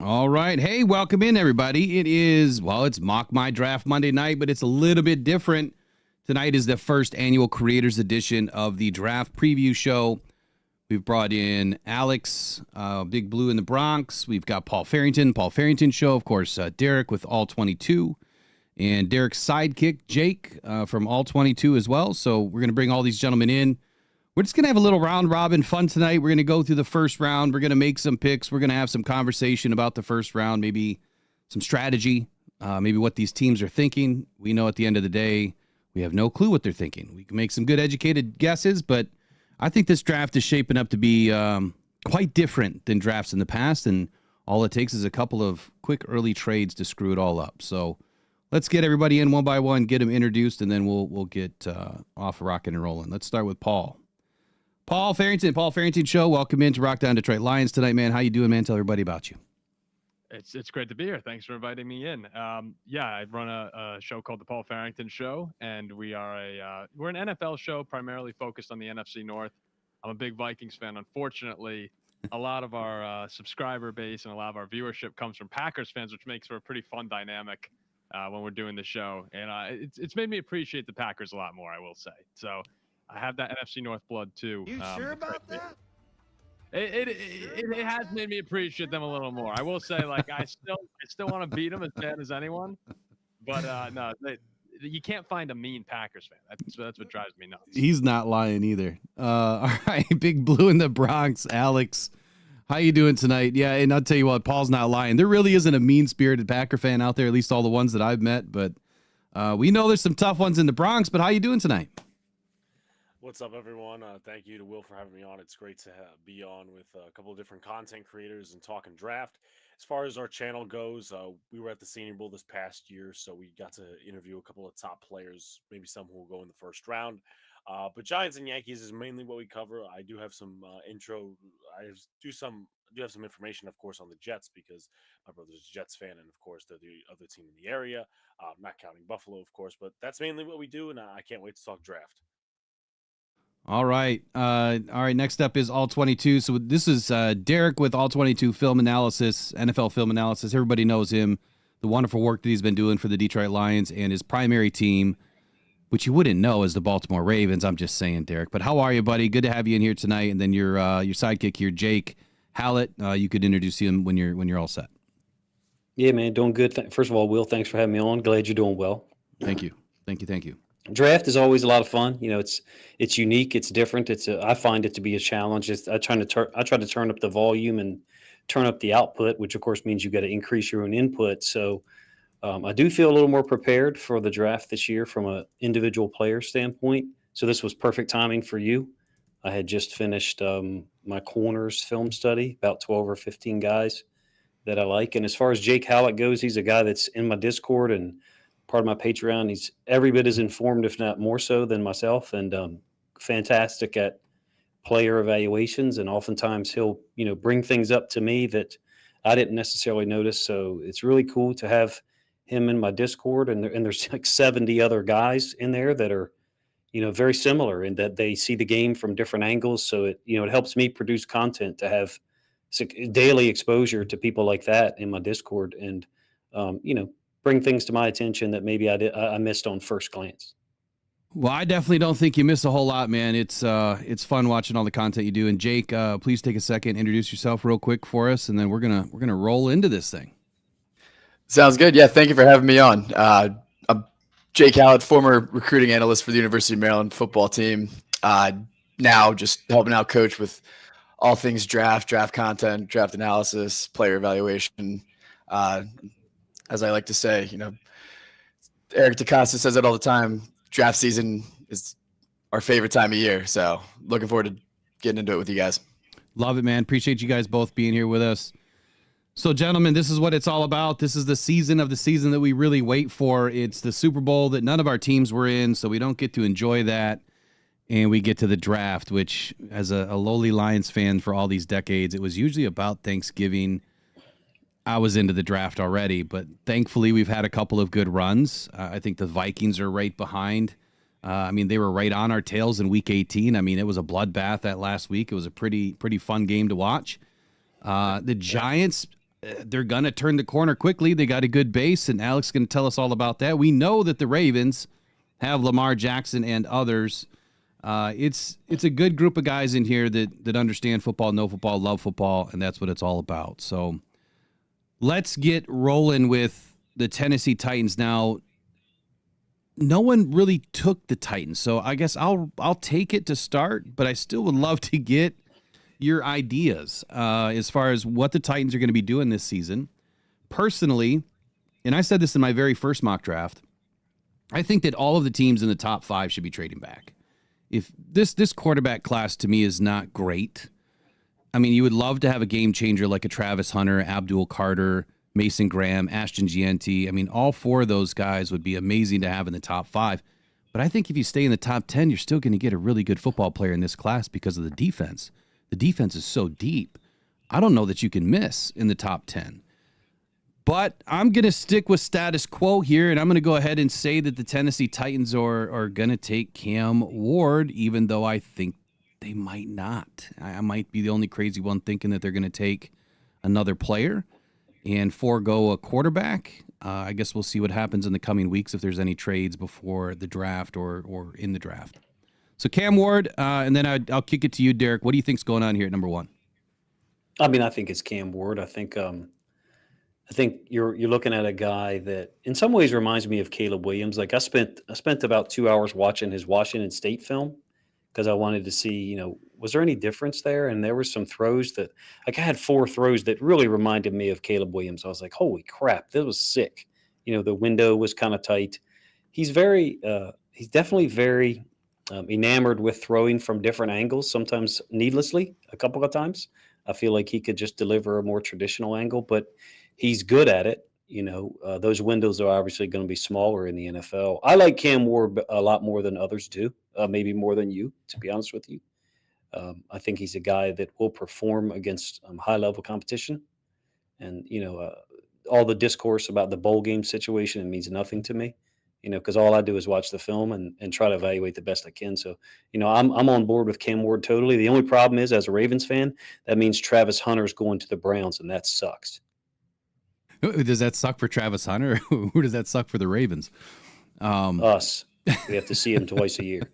All right. Hey, welcome in, everybody. It's Mock My Draft Monday night, but it's a little bit different. Tonight is the first annual Creators Edition of the Draft Preview Show. We've brought in Alex, Big Blue in the Bronx. We've got Paul Farrington Show. Of course, Derek with All 22. And Derek's sidekick, Jake, from All 22 as well. So we're going to bring all these gentlemen in. We're just going to have a little round-robin fun tonight. We're going to go through the first round. We're going to make some picks. We're going to have some conversation about the first round, maybe some strategy, maybe what these teams are thinking. We know at the end of the day, we have no clue what they're thinking. We can make some good educated guesses, but I think this draft is shaping up to be quite different than drafts in the past, and all it takes is a couple of quick early trades to screw it all up. So let's get everybody in one by one, get them introduced, and then we'll get off rocking and rolling. Let's start with Paul. Paul Farrington Show. Welcome in to Rock Down Detroit Lions tonight, man. How you doing, man? Tell everybody about you. It's great to be here. Thanks for inviting me in. I run a show called the Paul Farrington Show, and we're an NFL show primarily focused on the NFC North. I'm a big Vikings fan. Unfortunately, a lot of our subscriber base and a lot of our viewership comes from Packers fans, which makes for a pretty fun dynamic when we're doing the show. And it's made me appreciate the Packers a lot more, I will say. So I have that NFC North blood too. You sure about that? It has made me appreciate them a little more. I will say, like, I still want to beat them as bad as anyone, but no, you can't find a mean Packers fan. That's what drives me nuts. He's not lying either. All right, Big Blue in the Bronx, Alex. How you doing tonight? Yeah, and I'll tell you what, Paul's not lying. There really isn't a mean-spirited Packer fan out there, at least all the ones that I've met, but we know there's some tough ones in the Bronx, but how you doing tonight? What's up, everyone? Thank you to Will for having me on. It's great to be on with a couple of different content creators and talking draft. As far as our channel goes, we were at the Senior Bowl this past year, so we got to interview a couple of top players, maybe some who will go in the first round. But Giants and Yankees is mainly what we cover. I do have some intro. I do have some information, of course, on the Jets because my brother's a Jets fan, and of course they're the other team in the area. Not counting Buffalo, of course, but that's mainly what we do, and I can't wait to talk draft. All right. Next up is All 22. So this is Derek with All 22 Film Analysis, NFL Film Analysis. Everybody knows him, the wonderful work that he's been doing for the Detroit Lions and his primary team, which you wouldn't know is the Baltimore Ravens. I'm just saying, Derek. But how are you, buddy? Good to have you in here tonight. And then your sidekick here, Jake Hallett. You could introduce him when you're all set. Yeah, man, doing good. First of all, Will, thanks for having me on. Glad you're doing well. Thank you. Draft is always a lot of fun. You know, it's unique, it's different. I find it to be a challenge. I try to turn up the volume and turn up the output, which of course means you got to increase your own input. So I do feel a little more prepared for the draft this year from an individual player standpoint. So this was perfect timing for you. I had just finished my corners film study, about 12 or 15 guys that I like. And as far as Jake Hallett goes, he's a guy that's in my Discord and part of my Patreon. He's every bit as informed, if not more so, than myself, and fantastic at player evaluations. And oftentimes he'll, bring things up to me that I didn't necessarily notice. So it's really cool to have him in my Discord. And there's like 70 other guys in there that are, very similar in that they see the game from different angles. So it helps me produce content to have daily exposure to people like that in my Discord, and bring things to my attention that maybe I missed on first glance. Well, I definitely don't think you miss a whole lot, man. It's fun watching all the content you do. And Jake, please take a second, introduce yourself real quick for us, and then we're gonna roll into this thing. Sounds good. Yeah, thank you for having me on. I'm Jake Hallett, former recruiting analyst for the University of Maryland football team. Now just helping out coach with all things draft content, draft analysis, player evaluation. As I like to say, Eric DeCosta says it all the time. Draft season is our favorite time of year. So looking forward to getting into it with you guys. Love it, man. Appreciate you guys both being here with us. So, gentlemen, this is what it's all about. This is the season of the season that we really wait for. It's the Super Bowl that none of our teams were in, so we don't get to enjoy that. And we get to the draft, which, as a lowly Lions fan for all these decades, it was usually about Thanksgiving. I was into the draft already, but thankfully we've had a couple of good runs. I think the Vikings are right behind. They were right on our tails in Week 18. It was a bloodbath that last week. It was a pretty fun game to watch. The Giants, they're going to turn the corner quickly. They got a good base, and Alex is going to tell us all about that. We know that the Ravens have Lamar Jackson and others. It's a good group of guys in here that understand football, know football, love football, and that's what it's all about. So let's get rolling with the Tennessee Titans now. No one really took the Titans, so I guess I'll take it to start, but I still would love to get your ideas as far as what the Titans are going to be doing this season. Personally, and I said this in my very first mock draft, I think that all of the teams in the top 5 should be trading back. If this quarterback class to me is not great. I mean, you would love to have a game changer like a Travis Hunter, Abdul Carter, Mason Graham, Ashton Gianti. I mean, all 4 of those guys would be amazing to have in the top 5. But I think if you stay in the top 10, you're still going to get a really good football player in this class because of the defense. The defense is so deep. I don't know that you can miss in the top 10. But I'm going to stick with status quo here, and I'm going to go ahead and say that the Tennessee Titans are going to take Cam Ward, even though I think they might not. I might be the only crazy one thinking that they're going to take another player and forego a quarterback. I guess we'll see what happens in the coming weeks if there's any trades before the draft or in the draft. So Cam Ward, and then I'll kick it to you, Derek. What do you think's going on here at number 1? I mean, I think it's Cam Ward. I think you're looking at a guy that in some ways reminds me of Caleb Williams. Like I spent about 2 hours watching his Washington State film because I wanted to see, was there any difference there? And there were some throws that, like I had 4 throws that really reminded me of Caleb Williams. I was like, holy crap, that was sick. The window was kind of tight. He's definitely very enamored with throwing from different angles, sometimes needlessly, a couple of times. I feel like he could just deliver a more traditional angle, but he's good at it. Those windows are obviously going to be smaller in the NFL. I like Cam Ward a lot more than others do, maybe more than you, to be honest with you. I think he's a guy that will perform against high-level competition. And, all the discourse about the bowl game situation, it means nothing to me, because all I do is watch the film and try to evaluate the best I can. So, I'm on board with Cam Ward totally. The only problem is, as a Ravens fan, that means Travis Hunter's going to the Browns, and that sucks. Does that suck for Travis Hunter? Who does that suck for the Ravens? Us. We have to see him twice a year.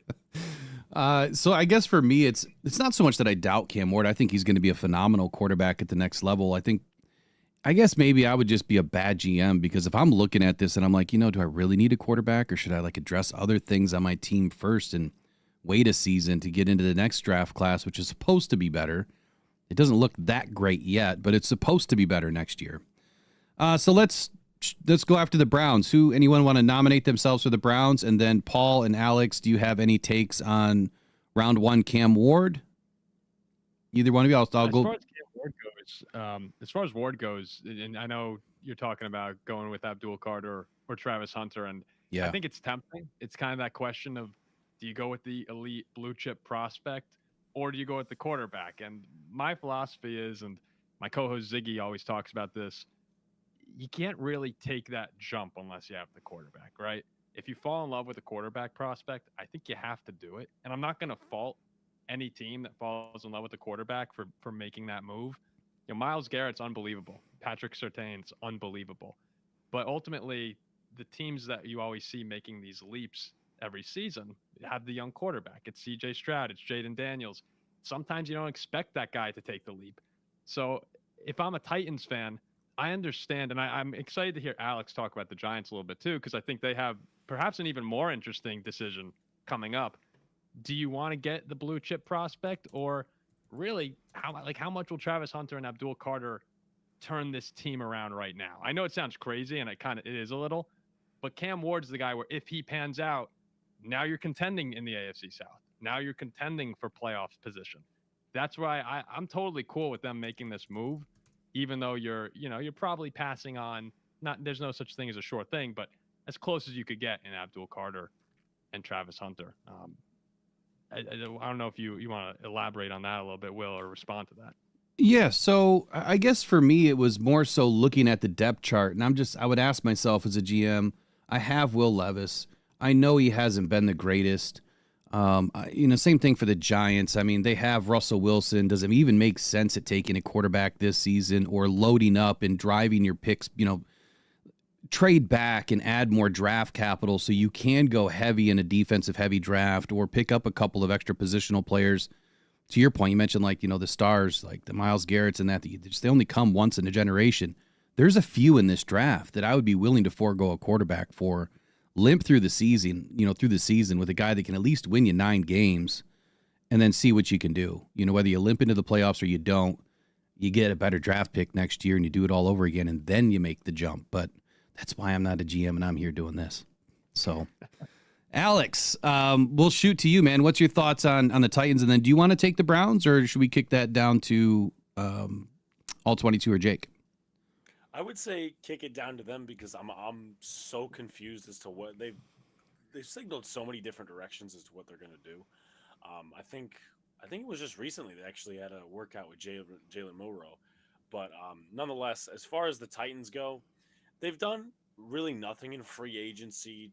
So I guess for me, it's not so much that I doubt Cam Ward. I think he's going to be a phenomenal quarterback at the next level. I guess maybe I would just be a bad GM because if I'm looking at this and I'm like, do I really need a quarterback or should I address other things on my team first and wait a season to get into the next draft class, which is supposed to be better. It doesn't look that great yet, but it's supposed to be better next year. So let's go after the Browns. Anyone want to nominate themselves for the Browns? And then Paul and Alex, do you have any takes on round 1 Cam Ward? Either one of you, I'll go. As far as Ward goes, and I know you're talking about going with Abdul Carter or Travis Hunter, and yeah, I think it's tempting. It's kind of that question of, do you go with the elite blue chip prospect or do you go with the quarterback? And my philosophy is, and my co-host Ziggy always talks about this, you can't really take that jump unless you have the quarterback, right? If you fall in love with a quarterback prospect, I think you have to do it. And I'm not going to fault any team that falls in love with the quarterback for making that move. Myles Garrett's unbelievable. Patrick Surtain's unbelievable. But ultimately, the teams that you always see making these leaps every season have the young quarterback. It's CJ Stroud. It's Jaden Daniels. Sometimes you don't expect that guy to take the leap. So if I'm a Titans fan, I understand, and I'm excited to hear Alex talk about the Giants a little bit too, because I think they have perhaps an even more interesting decision coming up. Do you want to get the blue chip prospect, or really how much will Travis Hunter and Abdul Carter turn this team around right now? I know it sounds crazy, and it is a little, but Cam Ward's the guy where if he pans out, now you're contending in the AFC South. Now you're contending for playoff position. That's why I'm totally cool with them making this move, even though you're probably passing on. There's no such thing as a sure thing, but as close as you could get in Abdul Carter and Travis Hunter. I don't know if you want to elaborate on that a little bit, Will, or respond to that. Yeah, so I guess for me, it was more so looking at the depth chart. And I would ask myself as a GM, I have Will Levis. I know he hasn't been the greatest. Same thing for the Giants. I mean, they have Russell Wilson. Does it even make sense at taking a quarterback this season or loading up and driving your picks, trade back and add more draft capital so you can go heavy in a defensive heavy draft or pick up a couple of extra positional players? To your point, you mentioned the stars, like the Myles Garretts and that they only come once in a generation. There's a few in this draft that I would be willing to forego a quarterback for. Limp through the season, with a guy that can at least win you 9 games and then see what you can do. Whether you limp into the playoffs or you don't, you get a better draft pick next year and you do it all over again and then you make the jump. But that's why I'm not a GM and I'm here doing this. So, Alex, we'll shoot to you, man. What's your thoughts on the Titans? And then do you want to take the Browns or should we kick that down to all 22 or Jake? I would say kick it down to them because I'm so confused as to what they've signaled so many different directions as to what they're going to do. I think it was just recently they actually had a workout with Jalen Milroe, but nonetheless, as far as the Titans go, they've done really nothing in free agency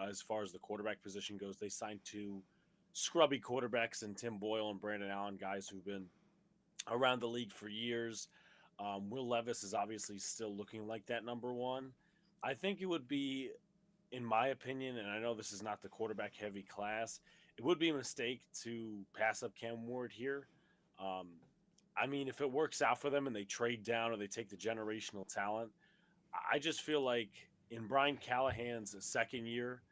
as far as the quarterback position goes. They signed 2 scrubby quarterbacks in Tim Boyle and Brandon Allen, guys who've been around the league for years. Will Levis is obviously still looking like that number 1. I think it would be, in my opinion, and I know this is not the quarterback heavy class, it would be a mistake to pass up Cam Ward here. I mean, if it works out for them and they trade down or they take the generational talent, I just feel like in Brian Callahan's second year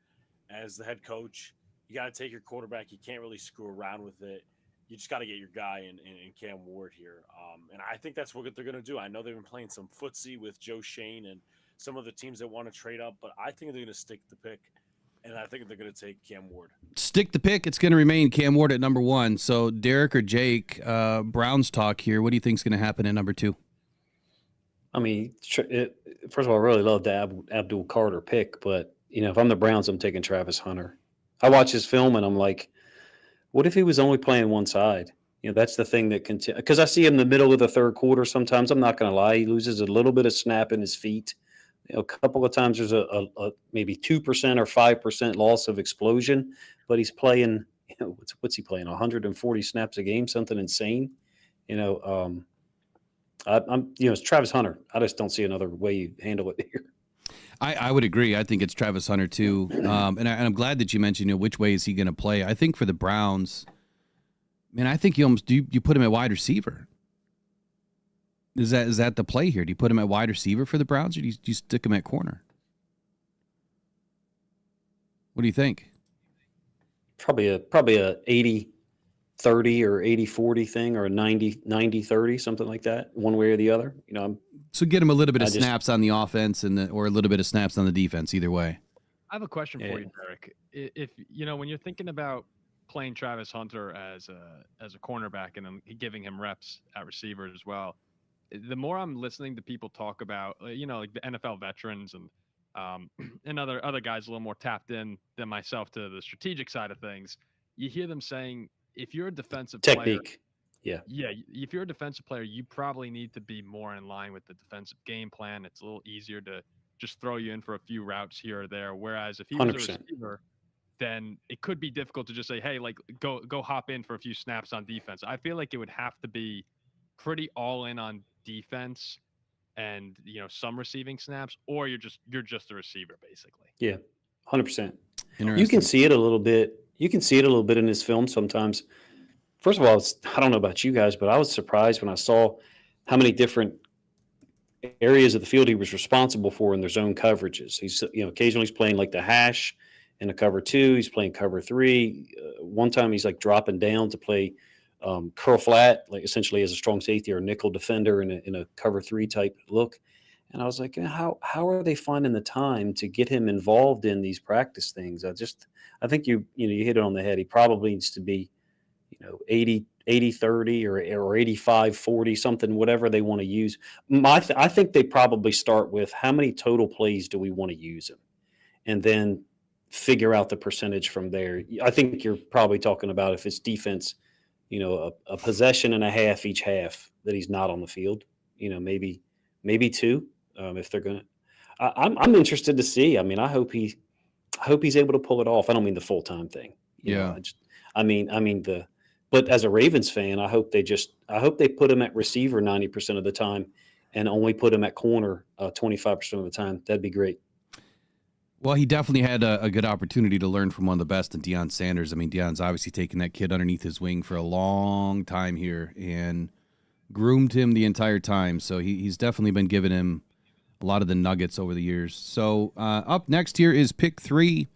as the head coach, you got to take your quarterback. You can't really screw around with it. You just got to get your guy in Cam Ward here. And I think that's what they're going to do. I know they've been playing some footsie with Joe Shane and some of the teams that want to trade up, but I think they're going to stick the pick, and I think they're going to take Cam Ward. Stick the pick. It's going to remain Cam Ward at number 1. So Derek or Jake, Browns talk here. What do you think is going to happen at number 2? I mean, first of all, I really love the Abdul Carter pick, but, if I'm the Browns, I'm taking Travis Hunter. I watch his film, and I'm like, what if he was only playing one side? That's the thing that because I see him in the middle of the third quarter sometimes. I'm not going to lie. He loses a little bit of snap in his feet. A couple of times there's a maybe 2% or 5% loss of explosion, but he's playing, what's he playing? 140 snaps a game, something insane. It's Travis Hunter. I just don't see another way you handle it here. I would agree. I think it's Travis Hunter too. And I'm glad that you mentioned, which way is he going to play? I think for the Browns, man, I think you put him at wide receiver. Is that the play here? Do you put him at wide receiver for the Browns or do you stick him at corner? What do you think? Probably a 80-30 or 80-40 thing or a 90-30, something like that, one way or the other. So get him a little bit of snaps on the offense or a little bit of snaps on the defense, either way. I have a question for you, Derek. If when you're thinking about playing Travis Hunter as a cornerback and then giving him reps at receiver as well, the more I'm listening to people talk about, like the NFL veterans and other guys a little more tapped in than myself to the strategic side of things, you hear them saying, if you're a defensive technique, player, if you're a defensive player, you probably need to be more in line with the defensive game plan. It's a little easier to just throw you in for a few routes here or there. Whereas if he was 100%. A receiver, then it could be difficult to just say, hey, like go hop in for a few snaps on defense. I feel like it would have to be pretty all in on defense and some receiving snaps, or you're just a receiver basically. Yeah, 100%. You can see it a little bit. You can see it a little bit in his film sometimes. First of all, I don't know about you guys, but I was surprised when I saw how many different areas of the field he was responsible for in their zone coverages. He's occasionally he's playing like the hash in a cover 2. He's playing cover 3. One time he's like dropping down to play curl flat, like essentially as a strong safety or nickel defender in a cover 3 type look. And I was like, how are they finding the time to get him involved in these practice things? I think you hit it on the head. He probably needs to be 80-30 or 85-40, something, whatever they want to use. I think they probably start with how many total plays do we want to use him, and then figure out the percentage from there. I think you're probably talking about if it's defense, a possession and a half each half that he's not on the field. Maybe 2 if they're gonna. I'm interested to see. I mean, I hope he's able to pull it off. I don't mean the full-time thing. But as a Ravens fan, I hope they put him at receiver 90% of the time, and only put him at corner 25% of the time. That'd be great. Well, he definitely had a good opportunity to learn from one of the best in Deion Sanders. I mean, Deion's obviously taken that kid underneath his wing for a long time here and groomed him the entire time. So he's definitely been giving him a lot of the nuggets over the years. So up next here is pick 3,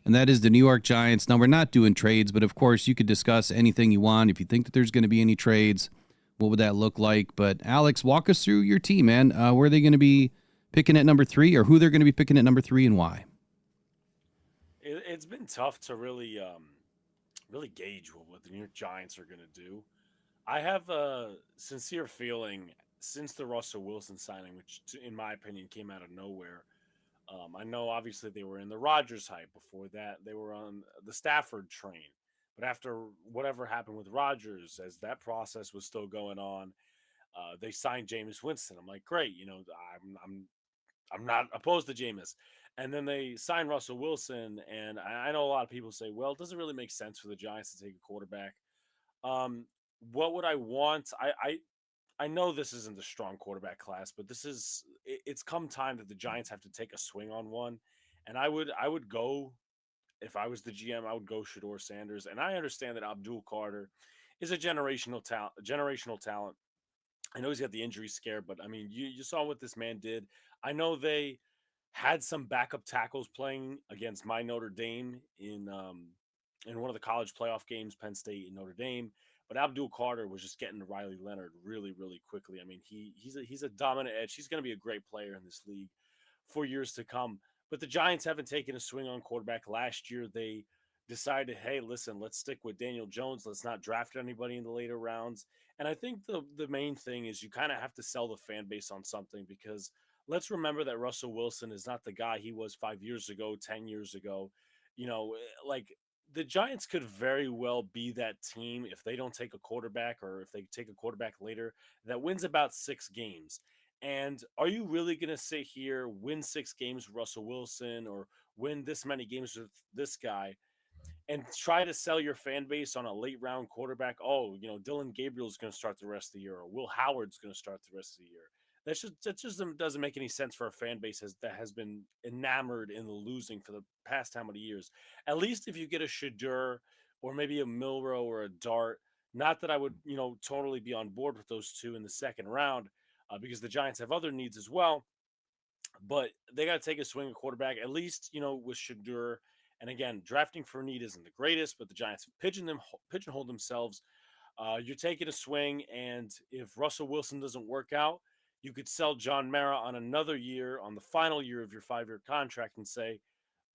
and that is the New York Giants. Now, we're not doing trades, but of course you could discuss anything you want. If you think that there's going to be any trades, what would that look like? But Alex, walk us through your team, man. Where are they going to be picking at number 3, or who they're going to be picking at number 3 and why? It's been tough to really gauge what the New York Giants are going to do. I have a sincere feeling since the Russell Wilson signing, which in my opinion came out of nowhere. I know obviously they were in the Rodgers hype. Before that, they were on the Stafford train. But after whatever happened with Rodgers, as that process was still going on, they signed Jameis Winston. I'm like, great, I'm not opposed to Jameis. And then they signed Russell Wilson, and I know a lot of people say, well, it doesn't really make sense for the Giants to take a quarterback. Um, what would I want? I know this isn't the strong quarterback class, but it's come time that the Giants have to take a swing on one. And I would go, if I was the GM, I would go Shador Sanders. And I understand that Abdul Carter is a generational talent. I know he's got the injury scare, but I mean, you saw what this man did. I know they had some backup tackles playing against my Notre Dame in one of the college playoff games, Penn State and Notre Dame. But Abdul Carter was just getting to Riley Leonard really, really quickly. I mean, he's a dominant edge. He's going to be a great player in this league for years to come. But the Giants haven't taken a swing on quarterback. Last year, they decided, hey, listen, let's stick with Daniel Jones. Let's not draft anybody in the later rounds. And I think the main thing is you kind of have to sell the fan base on something, because let's remember that Russell Wilson is not the guy he was 5 years ago, 10 years ago. Like the Giants could very well be that team if they don't take a quarterback, or if they take a quarterback later, that wins about 6 games. And are you really going to sit here, win 6 games with Russell Wilson, or win this many games with this guy, and try to sell your fan base on a late round quarterback? Oh, Dylan Gabriel's going to start the rest of the year, or Will Howard's going to start the rest of the year. That just doesn't make any sense for a fan base that has been enamored in the losing for the past how many years. At least if you get a Shadur, or maybe a Milrow or a Dart. Not that I would totally be on board with those two in the second round, because the Giants have other needs as well. But they got to take a swing at quarterback, at least, with Shadur. And again, drafting for need isn't the greatest, but the Giants pigeonholed themselves. You're taking a swing, and if Russell Wilson doesn't work out, you could sell John Mara on another year, on the final year of your 5-year contract, and say,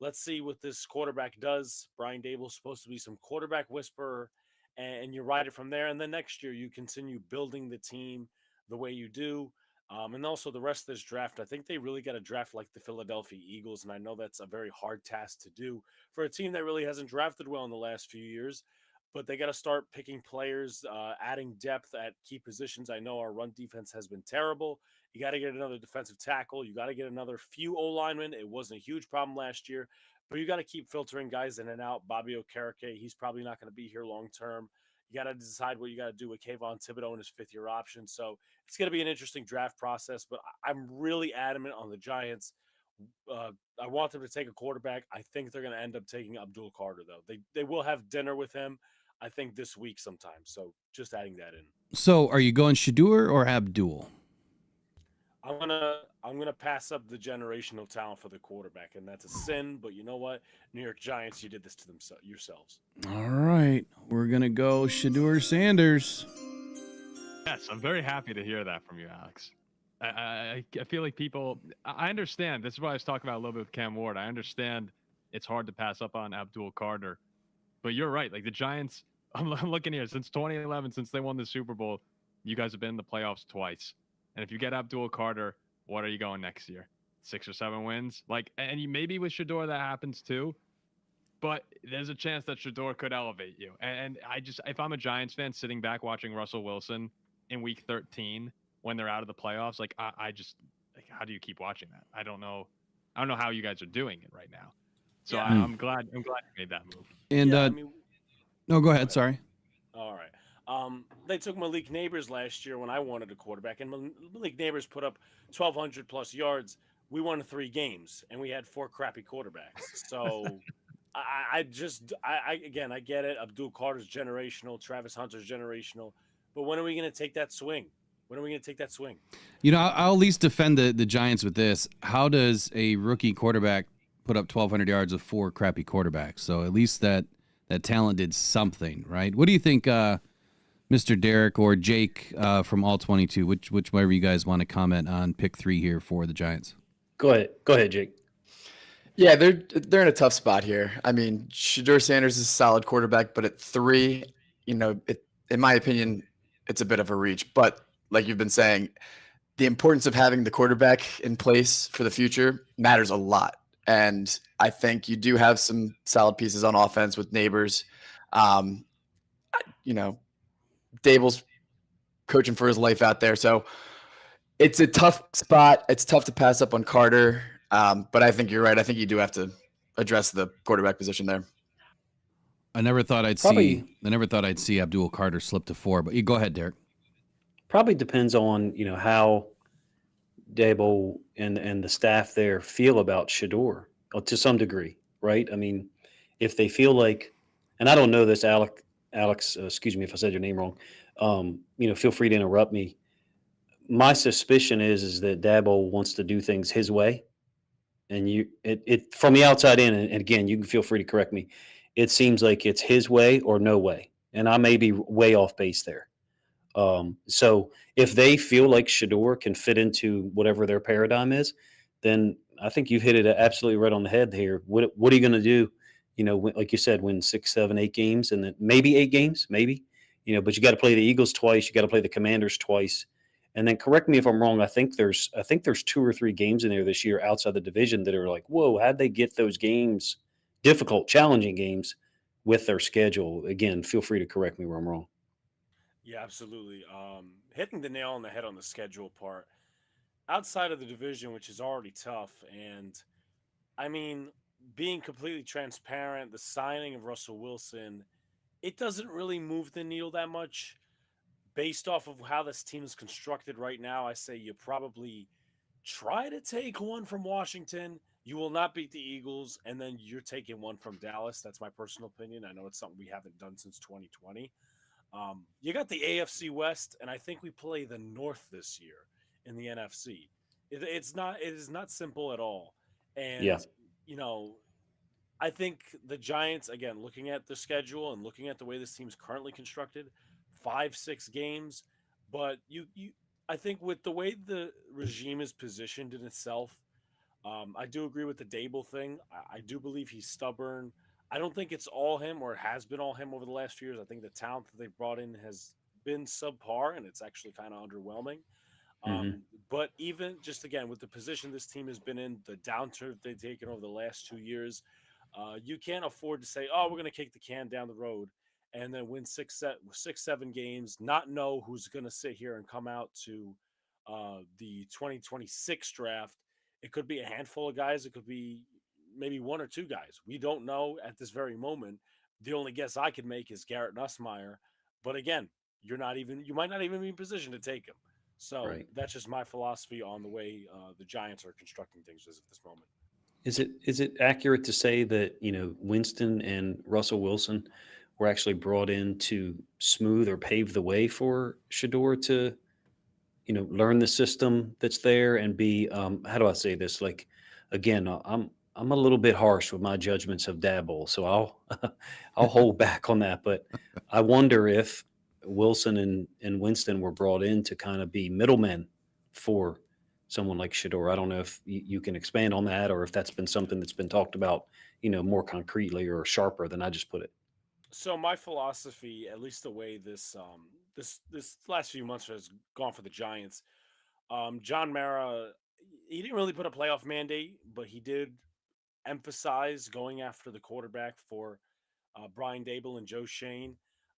let's see what this quarterback does. Brian Dable's supposed to be some quarterback whisperer, and you ride it from there. And then next year, you continue building the team the way you do. And also the rest of this draft, I think they really got to draft like the Philadelphia Eagles. And I know that's a very hard task to do for a team that really hasn't drafted well in the last few years. But they got to start picking players, adding depth at key positions. I know our run defense has been terrible. You got to get another defensive tackle. You got to get another few O linemen. It wasn't a huge problem last year, but you got to keep filtering guys in and out. Bobby Okereke, he's probably not going to be here long term. You got to decide what you got to do with Kayvon Thibodeau in his 5th-year option. So it's going to be an interesting draft process, but I'm really adamant on the Giants. I want them to take a quarterback. I think they're going to end up taking Abdul Carter, though. They will have dinner with him, I think, this week sometime. So just adding that in. So are you going Shadur or Abdul? I'm gonna pass up the generational talent for the quarterback, and that's a sin. But you know what, New York Giants, you did this to yourselves. All right. We're going to go Shadur Sanders. Yes, I'm very happy to hear that from you, Alex. I feel like I understand. This is what I was talking about a little bit with Cam Ward. I understand it's hard to pass up on Abdul Carter, but you're right. Like the Giants, I'm looking here, since 2011, since they won the Super Bowl, you guys have been in the playoffs twice. And if you get Abdul Carter, what are you going next year? 6 or 7 wins? And maybe with Shador that happens too, but there's a chance that Shador could elevate you. And if I'm a Giants fan sitting back watching Russell Wilson in week 13 when they're out of the playoffs, how do you keep watching that? I don't know how you guys are doing it right now. So I'm glad you made that move. And No, go Go ahead. ahead. Sorry. All right. They took Malik Neighbors last year when I wanted a quarterback, and Malik Neighbors put up 1,200 plus yards. We won 3 games, and we had 4 crappy quarterbacks. So again, I get it. Abdul Carter's generational, Travis Hunter's generational, but when are we going to take that swing? When are we going to take that swing? I'll at least defend the Giants with this. How does a rookie quarterback put up 1,200 yards with 4 crappy quarterbacks? So at least that talent did something, right? What do you think, Mr. Derek or Jake from All 22? Whichever you guys want to comment on pick 3 here for the Giants. Go ahead, Jake. Yeah, they're in a tough spot here. I mean, Shador Sanders is a solid quarterback, but at 3, in my opinion, it's a bit of a reach. But like you've been saying, the importance of having the quarterback in place for the future matters a lot. And I think you do have some solid pieces on offense with Neighbors. Um, you know, Dable's coaching for his life out there. So it's a tough spot. It's tough to pass up on Carter. But I think you're right. I think you do have to address the quarterback position there. I never thought I'd Probably see Abdul Carter slip to 4, but you go ahead, Derek. probably depends on how Dable and the staff there feel about Shador to some degree, right? I mean, if they feel like, and I don't know this, Alex, excuse me if I said your name wrong. Feel free to interrupt me. My suspicion is that Dabo wants to do things his way, and it from the outside in, and again, you can feel free to correct me. It seems like it's his way or no way, and I may be way off base there. So if they feel like Shador can fit into whatever their paradigm is, then I think you've hit it absolutely right on the head here. What are you going to do? Like you said, win 6, 7, 8 games, and then maybe 8 games, maybe. But you got to play the Eagles twice. You got to play the Commanders twice, and then correct me if I'm wrong. I think there's 2 or 3 games in there this year outside the division that are like, whoa, how'd they get those games? Difficult, challenging games with their schedule. Again, feel free to correct me where I'm wrong. Yeah, absolutely. Hitting the nail on the head on the schedule part. Outside of the division, which is already tough, and I mean, being completely transparent, the signing of Russell Wilson, it doesn't really move the needle that much based off of how this team is constructed right now. I say you probably try to take one from Washington. You will not beat the Eagles, and then you're taking one from Dallas. That's my personal opinion. I know it's something we haven't done since 2020. You got the AFC West, and I think we play the North this year in the NFC. It is not simple at all, Yeah. and you know I think the Giants, again, looking at the schedule and looking at the way this team's currently constructed, 5, 6 games. But I think with the way the regime is positioned in itself, I do agree with the Dable thing. I do believe he's stubborn. I don't think it's all him or has been all him over the last few years. I think the talent that they've brought in has been subpar, and it's actually kind of underwhelming. Hmm. But even just again with the position this team has been in, the downturn they've taken over the last 2 years, you can't afford to say, "Oh, we're going to kick the can down the road," and then win 7 games, not know who's going to sit here and come out to the 2026 draft. It could be a handful of guys. It could be maybe 1 or 2 guys. We don't know at this very moment. The only guess I could make is Garrett Nussmeyer. But again, you might not even be in position to take him. So Right. that's just my philosophy on the way the Giants are constructing things as of this moment. Is it accurate to say that Winston and Russell Wilson were actually brought in to smooth or pave the way for Shador to learn the system that's there and be how do I say this, like, again, I'm a little bit harsh with my judgments of Dabble, so I'll I'll hold back on that, but I wonder if Wilson and Winston were brought in to kind of be middlemen for someone like Shador. I don't know if you can expand on that or if that's been something that's been talked about more concretely or sharper than I just put it. So my philosophy, at least the way this last few months has gone for the Giants, John Mara, he didn't really put a playoff mandate, but he did emphasize going after the quarterback for Brian Dable and Joe Shane.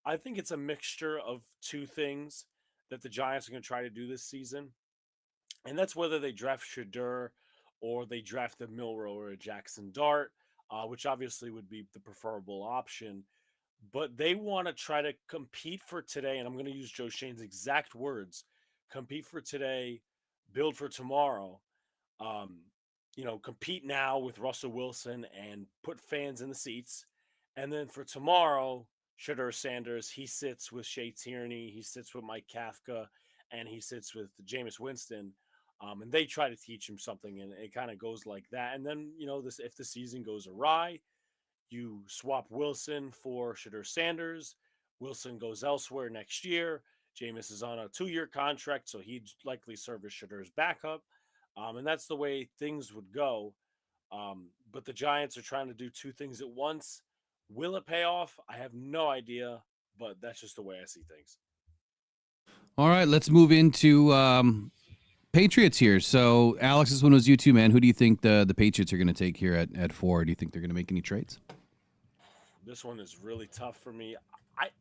I think it's a mixture of two things that the Giants are going to try to do this season, and that's whether they draft Shadur or they draft a Milrow or a Jackson Dart, which obviously would be the preferable option. but they want to try to compete for today. And I'm going to use Joe Shane's exact words: compete for today, build for tomorrow. Um, compete now with Russell Wilson and put fans in the seats. And then for tomorrow, Shedeur Sanders, he sits with Shea Tierney, he sits with Mike Kafka, and he sits with Jameis Winston. And they try to teach him something, and it kind of goes like that. And then, this if the season goes awry, you swap Wilson for Shedeur Sanders. Wilson goes elsewhere next year. Jameis is on a 2-year contract, so he'd likely serve as Shadeur's backup. And that's the way things would go. But the Giants are trying to do two things at once. Will it pay off? I have no idea, but that's just the way I see things. All right, let's move into Patriots here. So, Alex, this one was you too, man. Who do you think the Patriots are going to take here at 4? Do you think they're going to make any trades? This one is really tough for me.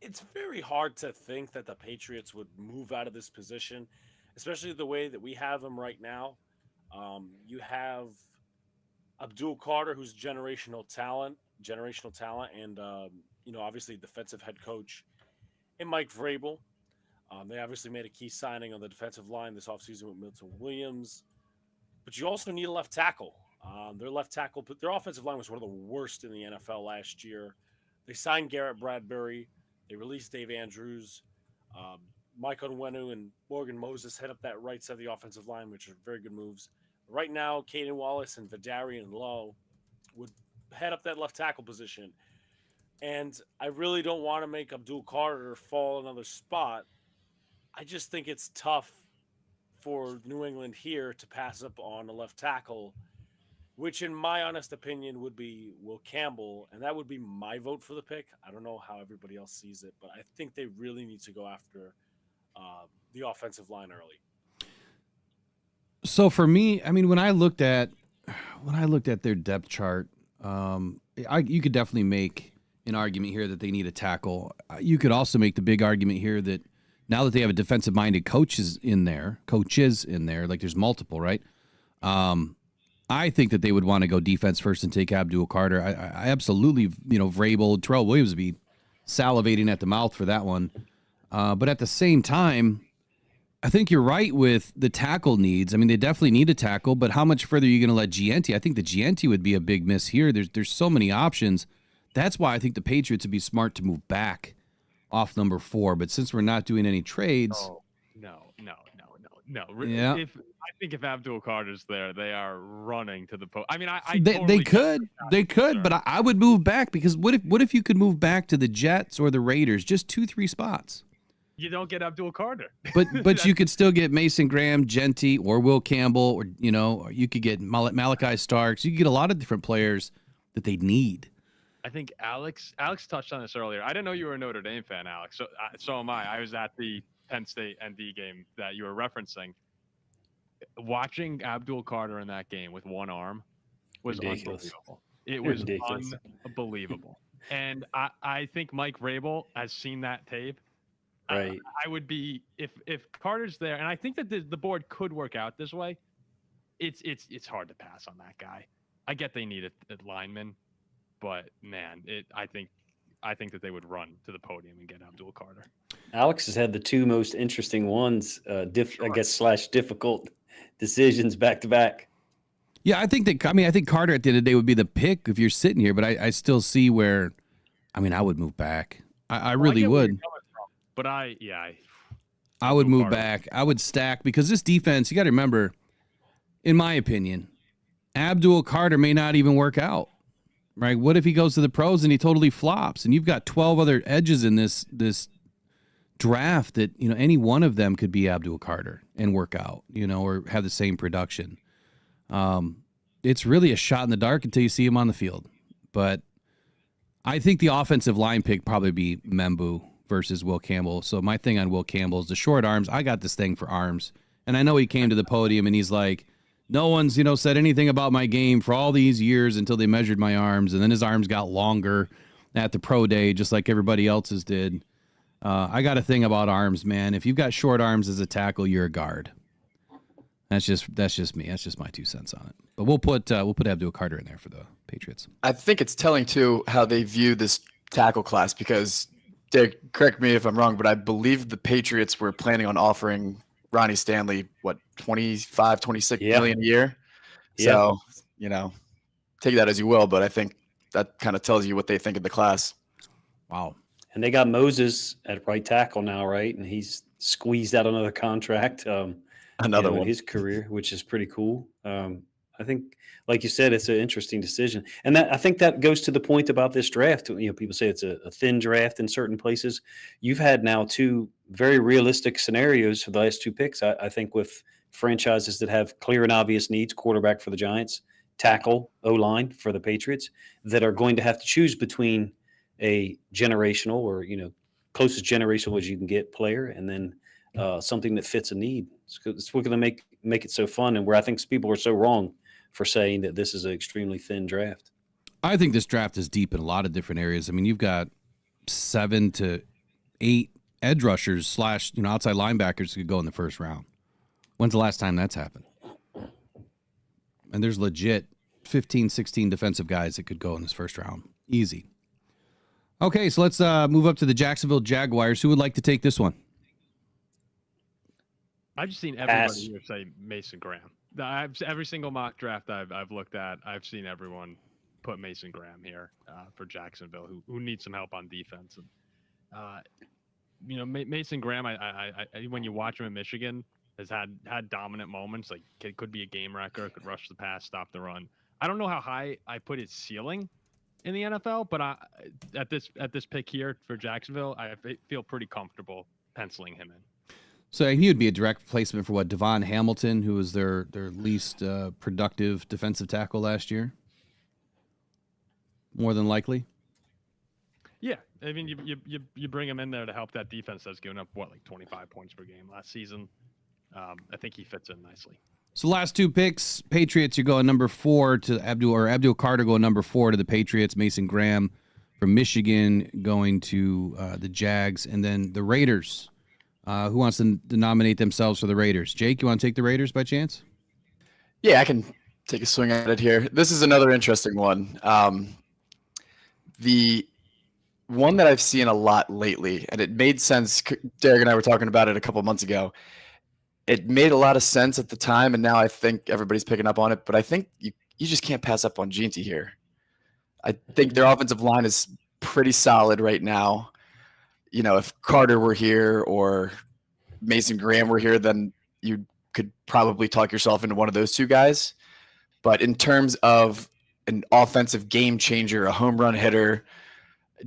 It's very hard to think that the Patriots would move out of this position, especially the way that we have them right now. You have Abdul Carter, who's generational talent, and obviously defensive head coach, and Mike Vrabel. They obviously made a key signing on the defensive line this offseason with Milton Williams, but you also need a left tackle. Their offensive line was one of the worst in the NFL last year. They signed Garrett Bradbury. They released Dave Andrews. Mike Onwenu and Morgan Moses head up that right side of the offensive line, which are very good moves. Right now, Caden Wallace and Vidarian Lowe would head up that left tackle position. And I really don't want to make Abdul Carter fall another spot. I just think it's tough for New England here to pass up on a left tackle, which in my honest opinion would be Will Campbell, and that would be my vote for the pick. I don't know how everybody else sees it, but I think they really need to go after the offensive line early. So for me, I mean, when I looked at their depth chart, you could definitely make an argument here that they need a tackle. You could also make the big argument here that now that they have a defensive-minded coaches in there, like there's multiple, right? I think that they would want to go defense first and take Abdul Carter. I absolutely, Vrabel, Terrell Williams would be salivating at the mouth for that one. But at the same time, I think you're right with the tackle needs. I mean, they definitely need a tackle, but how much further are you going to let Gianti? I think the Gianti would be a big miss here. There's so many options. That's why I think the Patriots would be smart to move back off number 4. But since we're not doing any trades, no. Yeah. I think if Abdul Carter's there, they are running to the post. I mean, they could, but I would move back because what if you could move back to the Jets or the Raiders, just 2-3 spots? You don't get Abdul Carter, but you could still get Mason Graham, Genty, or Will Campbell, or you could get Malachi Starks. You could get a lot of different players that they need. I think Alex touched on this earlier. I didn't know you were a Notre Dame fan, Alex. So am I. I was at the Penn State ND game that you were referencing. Watching Abdul Carter in that game with one arm was ridiculous. Unbelievable. It was ridiculous. Unbelievable. And I think Mike Vrabel has seen that tape. Right. I would be if Carter's there, and I think that the board could work out this way. It's hard to pass on that guy. I get they need a lineman, but man, I think that they would run to the podium and get Abdul Carter. Alex has had the two most interesting ones, I guess / difficult decisions back to back. Yeah, I think Carter at the end of the day would be the pick if you're sitting here, but I still see where, I would move back. I really would. But I would move back. I would stack because this defense, you got to remember, in my opinion, Abdul Carter may not even work out. Right? What if he goes to the pros and he totally flops? And you've got 12 other edges in this draft that, any one of them could be Abdul Carter and work out, or have the same production. It's really a shot in the dark until you see him on the field. But I think the offensive line pick probably be Membu versus Will Campbell. So my thing on Will Campbell is the short arms. I got this thing for arms. And I know he came to the podium and he's like, no one's, said anything about my game for all these years until they measured my arms. And then his arms got longer at the pro day, just like everybody else's did. I got a thing about arms, man. If you've got short arms as a tackle, you're a guard. That's just me. That's just my 2 cents on it. But we'll put Abdul Carter in there for the Patriots. I think it's telling too how they view this tackle class because, Dick, correct me if I'm wrong, but I believe the Patriots were planning on offering Ronnie Stanley, what, 25, 26 Yeah. million a year? Yeah. So, you know, take that as you will, but I think that kind of tells you what they think of the class. Wow. And they got Moses at right tackle now, right? And he's squeezed out another contract, Another in one. his career, which is pretty cool. I think, like you said, it's an interesting decision, and I think that goes to the point about this draft. People say it's a thin draft in certain places. You've had now two very realistic scenarios for the last two picks. I think with franchises that have clear and obvious needs: quarterback for the Giants, tackle, O-line for the Patriots, that are going to have to choose between a generational or closest generational as you can get player, and then something that fits a need. It's what's going to make it so fun, and where I think people are so wrong for saying that this is an extremely thin draft. I think this draft is deep in a lot of different areas. I mean, you've got 7 to 8 edge rushers / outside linebackers who could go in the first round. When's the last time that's happened? And there's legit 15, 16 defensive guys that could go in this first round. Easy. Okay, so let's move up to the Jacksonville Jaguars. Who would like to take this one? I've just seen everybody Pass. here say Mason Graham. Every single mock draft I've looked at, I've seen everyone put Mason Graham here for Jacksonville, who needs some help on defense. And Mason Graham, I when you watch him in Michigan, has had dominant moments. Like, it could be a game wrecker, could rush the pass, stop the run. I don't know how high I put his ceiling in the NFL, but at this pick here for Jacksonville, I feel pretty comfortable penciling him in. So he would be a direct replacement for Devon Hamilton, who was their least productive defensive tackle last year. More than likely. Yeah, I mean, you bring him in there to help that defense that's giving up like 25 points per game last season. I think he fits in nicely. So last two picks, Patriots, you're going number 4 to Abdul Carter going number 4 to the Patriots. Mason Graham from Michigan going to the Jags, and then the Raiders. Who wants to nominate themselves for the Raiders? Jake, you want to take the Raiders by chance? Yeah, I can take a swing at it here. This is another interesting one. The one that I've seen a lot lately, and it made sense. Derek and I were talking about it a couple months ago. It made a lot of sense at the time, and now I think everybody's picking up on it. But I think you just can't pass up on Ginty here. I think their offensive line is pretty solid right now. If Carter were here or Mason Graham were here, then you could probably talk yourself into one of those two guys. But in terms of an offensive game changer, a home run hitter,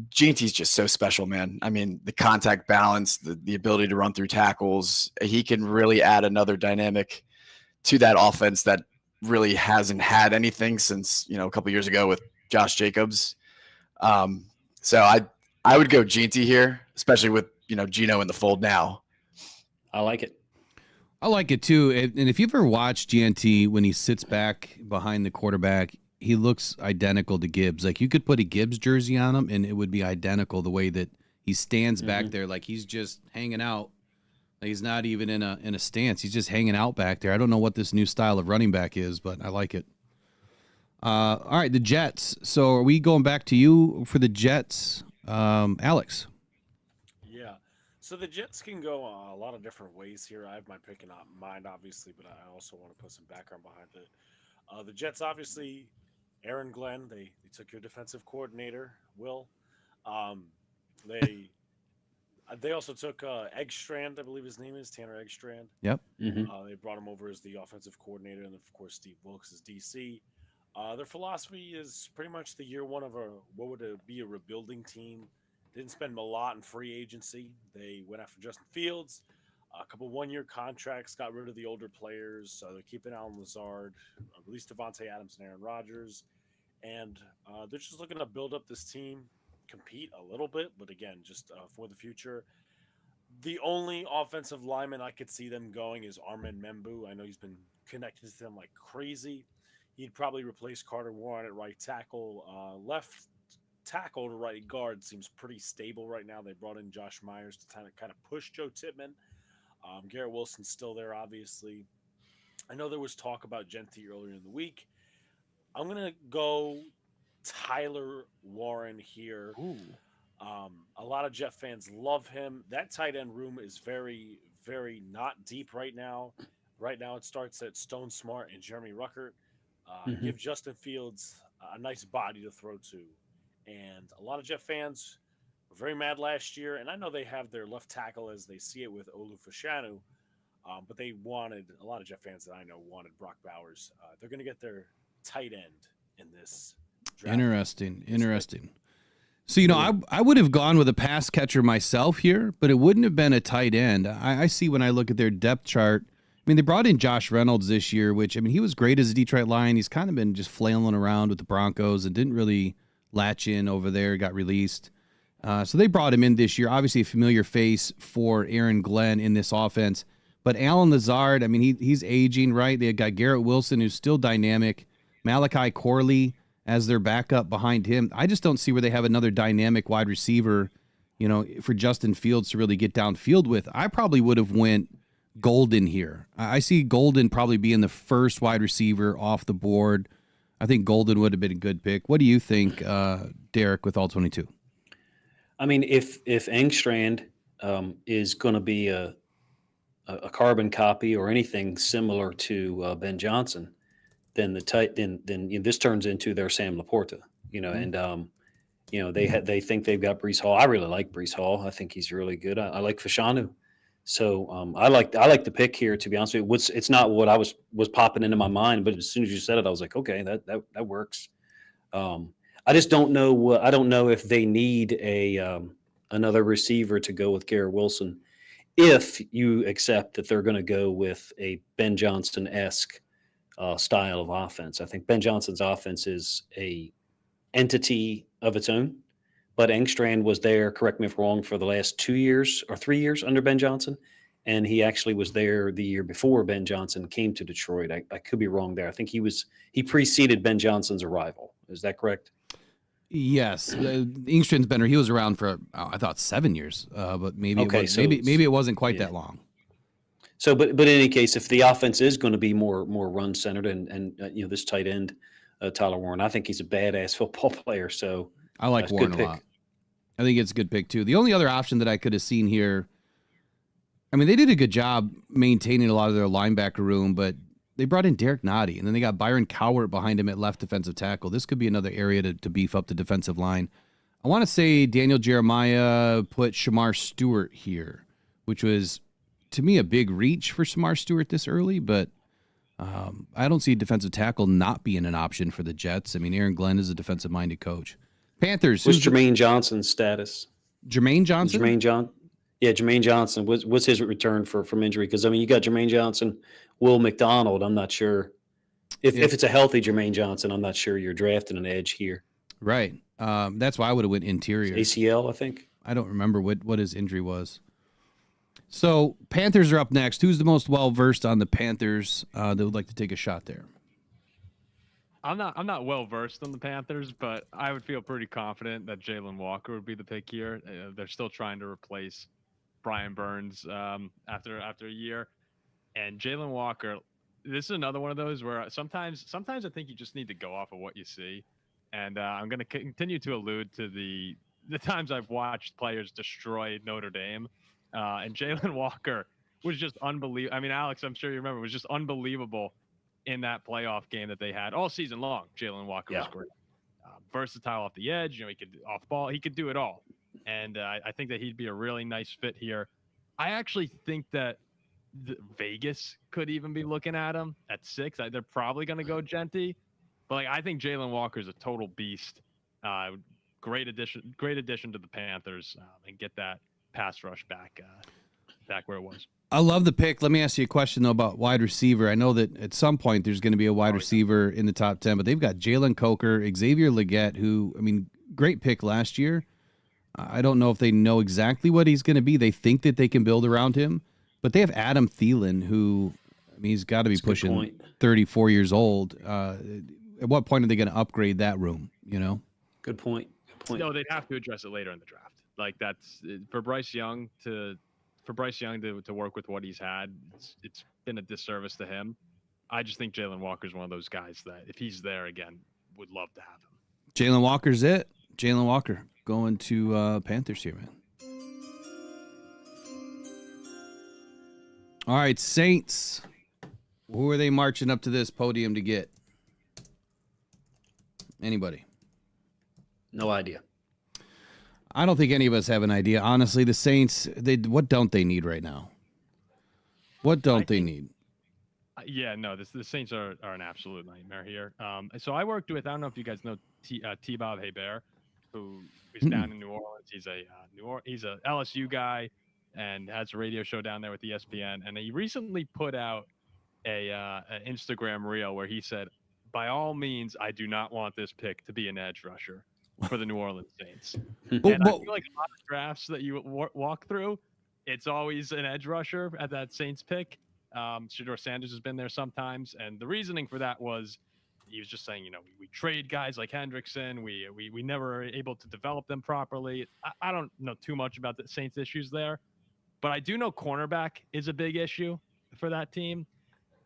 Ginty's just so special, man. I mean, the contact balance, the ability to run through tackles, he can really add another dynamic to that offense that really hasn't had anything since, a couple years ago with Josh Jacobs. So I would go Ginty here, especially with, Geno in the fold now. I like it. I like it too. And if you've ever watched GNT when he sits back behind the quarterback, he looks identical to Gibbs. Like, you could put a Gibbs jersey on him and it would be identical the way that he stands back there. Like, he's just hanging out. Like, he's not even in a stance. He's just hanging out back there. I don't know what this new style of running back is, but I like it. All right, the Jets. So are we going back to you for the Jets? Alex. Yeah. So the Jets can go a lot of different ways here. I have my pick in mind, obviously, but I also want to put some background behind it. The Jets, obviously, Aaron Glenn, they took your defensive coordinator, Will. They also took Eggstrand, I believe his name is, Tanner Eggstrand. Yep. They brought him over as the offensive coordinator, and of course Steve Wilkes is DC. Their philosophy is pretty much the year one of what would be a rebuilding team. Didn't spend a lot in free agency. They went after Justin Fields, a couple one-year contracts, got rid of the older players. So they're keeping Allen Lazard, released Devontae Adams and Aaron Rodgers, and they're just looking to build up this team, compete a little bit, but again, just for the future. The only offensive lineman I could see them going is Armin Membu. I know he's been connected to them like crazy. He'd probably replace Carter Warren at right tackle. Left tackle to right guard seems pretty stable right now. They brought in Josh Myers to kind of push Joe Tippmann. Garrett Wilson's still there, obviously. I know there was talk about Genty earlier in the week. I'm going to go Tyler Warren here. Ooh. A lot of Jet fans love him. That tight end room is very, very not deep right now. Right now, it starts at Stone Smart and Jeremy Ruckert. Hmm. Give Justin Fields a nice body to throw to. And a lot of Jet fans were very mad last year. And I know they have their left tackle as they see it with Olu Fashanu, but they wanted, a lot of Jet fans that I know wanted Brock Bowers. They're going to get their tight end in this draft. Interesting. So, I would have gone with a pass catcher myself here, but it wouldn't have been a tight end. I see when I look at their depth chart. I mean, they brought in Josh Reynolds this year, which, I mean, he was great as a Detroit Lion. He's kind of been just flailing around with the Broncos and didn't really latch in over there, got released. So they brought him in this year. Obviously, a familiar face for Aaron Glenn in this offense. But Alan Lazard, I mean, he's aging, right? They got Garrett Wilson, who's still dynamic. Malachi Corley as their backup behind him. I just don't see where they have another dynamic wide receiver, for Justin Fields to really get downfield with. I probably would have went Golden here. I see Golden probably being the first wide receiver off the board. I think Golden would have been a good pick. What do you think, Derek, with all 22? I mean, if Engstrand is going to be a carbon copy or anything similar to Ben Johnson, then this turns into their Sam Laporta, and they think they've got Brees Hall. I really like Brees Hall. I think he's really good. I like Fashanu. So I like the pick here, to be honest with you. It's not what I was popping into my mind, but as soon as you said it, I was like, okay, that works. I just don't know. I don't know if they need another receiver to go with Garrett Wilson. If you accept that they're going to go with a Ben Johnson-esque style of offense, I think Ben Johnson's offense is a entity of its own. But Engstrand was there, correct me if I'm wrong, for the last 2 years or 3 years under Ben Johnson. And he actually was there the year before Ben Johnson came to Detroit. I could be wrong there. I think he preceded Ben Johnson's arrival. Is that correct? Yes, Engstrand's been. He was around for I thought 7 years, but maybe maybe it wasn't quite that long. So, but in any case, if the offense is going to be more run centered, and this tight end, Tyler Warren, I think he's a badass football player. So I like Warren a lot. I think it's a good pick too. The only other option that I could have seen here, I mean, they did a good job maintaining a lot of their linebacker room, but they brought in Derek Nottie, and then they got Byron Cowart behind him at left defensive tackle. This could be another area to beef up the defensive line. I want to say Daniel Jeremiah put Shamar Stewart here, which was, to me, a big reach for Shamar Stewart this early, but I don't see defensive tackle not being an option for the Jets. I mean, Aaron Glenn is a defensive-minded coach. Panthers. What's Jermaine Johnson's status? Jermaine Johnson? Jermaine Johnson. What's his return from injury? Because, I mean, you got Jermaine Johnson, Will McDonald. I'm not sure. If it's a healthy Jermaine Johnson, I'm not sure you're drafting an edge here. Right. That's why I would have went interior. ACL, I think. I don't remember what his injury was. So Panthers are up next. Who's the most well-versed on the Panthers that would like to take a shot there? I'm not well versed on the Panthers, but I would feel pretty confident that Jalen Walker would be the pick here. They're still trying to replace Brian Burns after a year, and Jalen Walker. This is another one of those where sometimes I think you just need to go off of what you see, and I'm going to continue to allude to the times I've watched players destroy Notre Dame, and Jalen Walker was just unbelievable. I mean, Alex, I'm sure you remember, was just unbelievable in that playoff game that they had all season long. Jalen Walker was great. Versatile off the edge. He could off ball. He could do it all. And I think that he'd be a really nice fit here. I actually think that Vegas could even be looking at him at 6. They're probably going to go Genty. But I think Jalen Walker's a total beast. Great addition to the Panthers, and get that pass rush back where it was. I love the pick. Let me ask you a question, though, about wide receiver. I know that at some point there's going to be a wide receiver in the top 10, but they've got Jalen Coker, Xavier Legette, who, I mean, great pick last year. I don't know if they know exactly what he's going to be. They think that they can build around him, but they have Adam Thielen, who, I mean, he's got to be pushing 34 years old. At what point are they going to upgrade that room, Good point. No, they'd have to address it later in the draft. That's for Bryce Young to work with what he's had. It's been a disservice to him. I just think Jalen Walker's one of those guys that if he's there again, would love to have him. Jalen Walker's it. Jalen Walker. going to Panthers here, man. All right, Saints. Who are they marching up to this podium to get? Anybody? No idea. I don't think any of us have an idea. Honestly, the Saints, what don't they need right now? What don't they need? Yeah, no, the Saints are an absolute nightmare here. So I worked with, I don't know if you guys know T-Bob Hebert, who is down in New Orleans. He's a LSU guy and has a radio show down there with ESPN. And he recently put out an Instagram reel where he said, by all means, I do not want this pick to be an edge rusher for the New Orleans Saints. And I feel like a lot of drafts that you walk through, it's always an edge rusher at that Saints pick. Shedeur Sanders has been there sometimes, and the reasoning for that was he was just saying, we trade guys like Hendrickson, we never are able to develop them properly. I don't know too much about the Saints issues there, but I do know cornerback is a big issue for that team.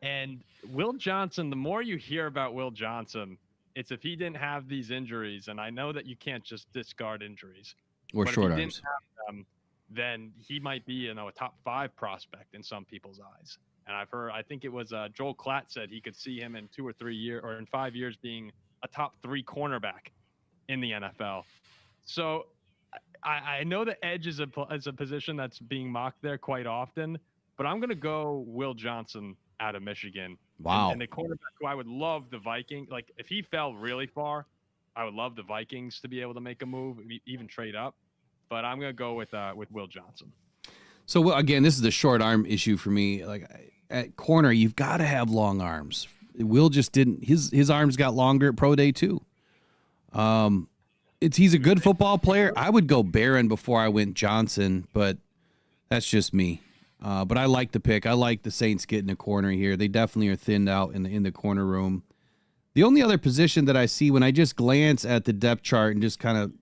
And Will Johnson, the more you hear about Will Johnson, it's if he didn't have these injuries, and I know that you can't just discard injuries Or but short if he arms. didn't have them, then he might be, a top 5 prospect in some people's eyes. And I think it was Joel Klatt said he could see him in 2 or 3 years or in 5 years being a top 3 cornerback in the NFL. So I know the edge is a position that's being mocked there quite often, but I'm going to go Will Johnson out of Michigan. Wow. And the cornerback who I would love the Vikings, like if he fell really far, I would love the Vikings to be able to make a move, even trade up. But I'm going to go with Will Johnson. So again, this is the short arm issue for me. Like at corner, you've got to have long arms. Will just didn't. His arms got longer at pro day too. He's a good football player. I would go Barron before I went Johnson, but that's just me. But I like the pick. I like the Saints getting a corner here. They definitely are thinned out in the corner room. The only other position that I see when I just glance at the depth chart and just kind of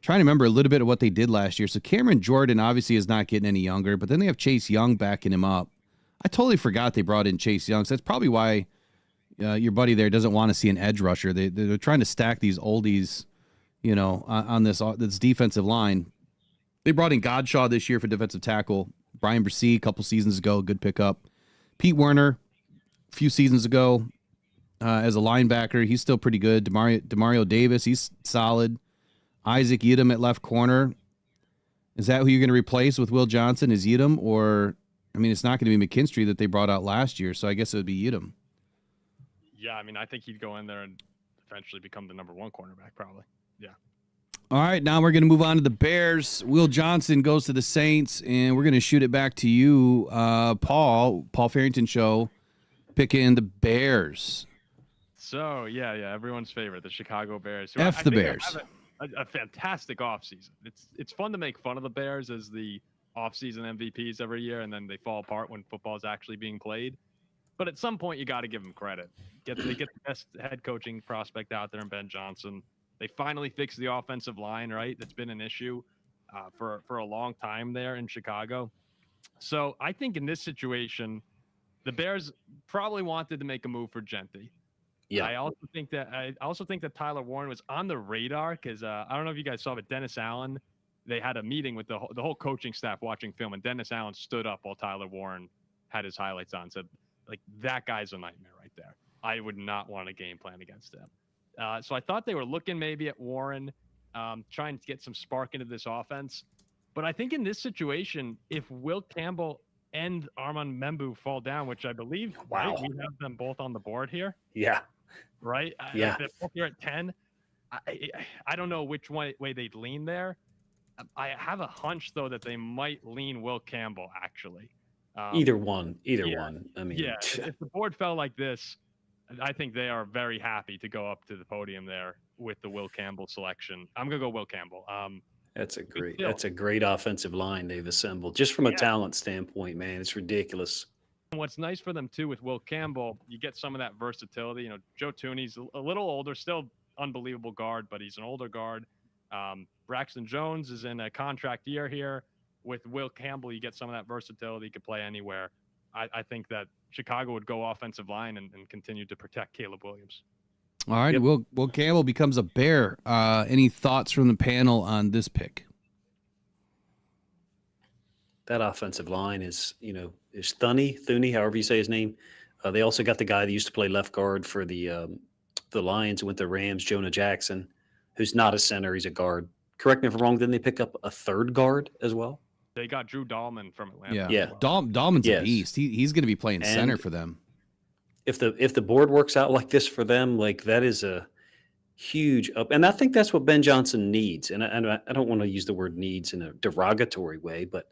trying to remember a little bit of what they did last year. So Cameron Jordan obviously is not getting any younger, but then they have Chase Young backing him up. I totally forgot they brought in Chase Young. So that's probably why your buddy there doesn't want to see an edge rusher. They're trying to stack these oldies, on this defensive line. They brought in Godshaw this year for defensive tackle. Brian Bresee a couple seasons ago, good pickup. Pete Werner a few seasons ago as a linebacker. He's still pretty good. Demario Davis, he's solid. Isaac Yiadom at left corner. Is that who you're going to replace with Will Johnson? Is Yiadom? Or, it's not going to be McKinstry that they brought out last year, so I guess it would be Yiadom. Yeah, I think he'd go in there and eventually become the number 1 cornerback, probably. Yeah. All right, now we're going to move on to the Bears. Will Johnson goes to the Saints, and we're going to shoot it back to you, Paul Farrington Show, picking the Bears. So, yeah, everyone's favorite, the Chicago Bears. F the Bears. A fantastic offseason. It's fun to make fun of the Bears as the offseason MVPs every year, and then they fall apart when football is actually being played. But at some point, you got to give them credit. They get the best head coaching prospect out there in Ben Johnson. They finally fixed the offensive line, right? That's been an issue for a long time there in Chicago. So I think in this situation, the Bears probably wanted to make a move for Gentry. Yeah. I also think that Tyler Warren was on the radar because I don't know if you guys saw, but Dennis Allen, they had a meeting with the whole coaching staff watching film, and Dennis Allen stood up while Tyler Warren had his highlights on, said, like, that guy's a nightmare right there. I would not want a game plan against him. So I thought they were looking maybe at Warren, trying to get some spark into this offense. But I think in this situation, if Will Campbell and Armand Membu fall down, which I believe, right, we have them both on the board here. Yeah. Right? Yeah. They're both here at 10. I don't know which way they'd lean there. I have a hunch, though, that they might lean Will Campbell, actually. Either one. Yeah, if the board fell like this, I think they are very happy to go up to the podium there with the Will Campbell selection. I'm going to go Will Campbell. That's a great offensive line they've assembled. Just from a talent standpoint, man, it's ridiculous. And what's nice for them, too, with Will Campbell, you get some of that versatility. Joe Tooney's a little older, still unbelievable guard, but he's an older guard. Braxton Jones is in a contract year here. With Will Campbell, you get some of that versatility. He could play anywhere. I think that Chicago would go offensive line and continue to protect Caleb Williams. All right, Yep. Will Campbell becomes a Bear. Any thoughts from the panel on this pick? That offensive line is Thuney, however you say his name. They also got the guy that used to play left guard for the Lions, went to Rams, Jonah Jackson, who's not a center, he's a guard. Correct me if I'm wrong. Didn't they pick up a third guard as well? They got Drew Dahlman from Atlanta. Yeah, Yeah. as well. Dahlman's a Yes. beast. He's going to be playing center And- for them. If the board works out like this for them, like that is a huge up. And I think that's what Ben Johnson needs. And I don't want to use the word needs in a derogatory way, but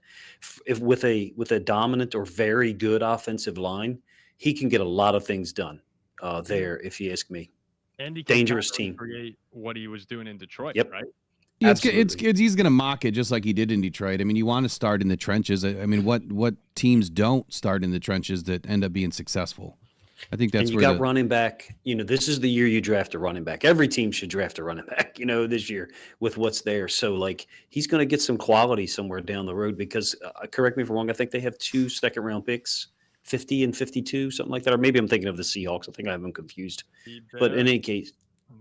if with a dominant or very good offensive line, he can get a lot of things done there, if you ask me. And he can Dangerous kind of team. recreate what he was doing in Detroit, Yep. right? Yeah, Absolutely. he's going to mock it just like he did in Detroit. I mean, you want to start in the trenches. I mean, what teams don't start in the trenches that end up being successful? I think that's And you where got running back. This is the year you draft a running back. Every team should draft a running back, this year with what's there. So, like, he's going to get some quality somewhere down the road because, correct me if I'm wrong, I think they have 2 second-round picks, 50 and 52, something like that. Or maybe I'm thinking of the Seahawks. I think I have them confused. But in any case,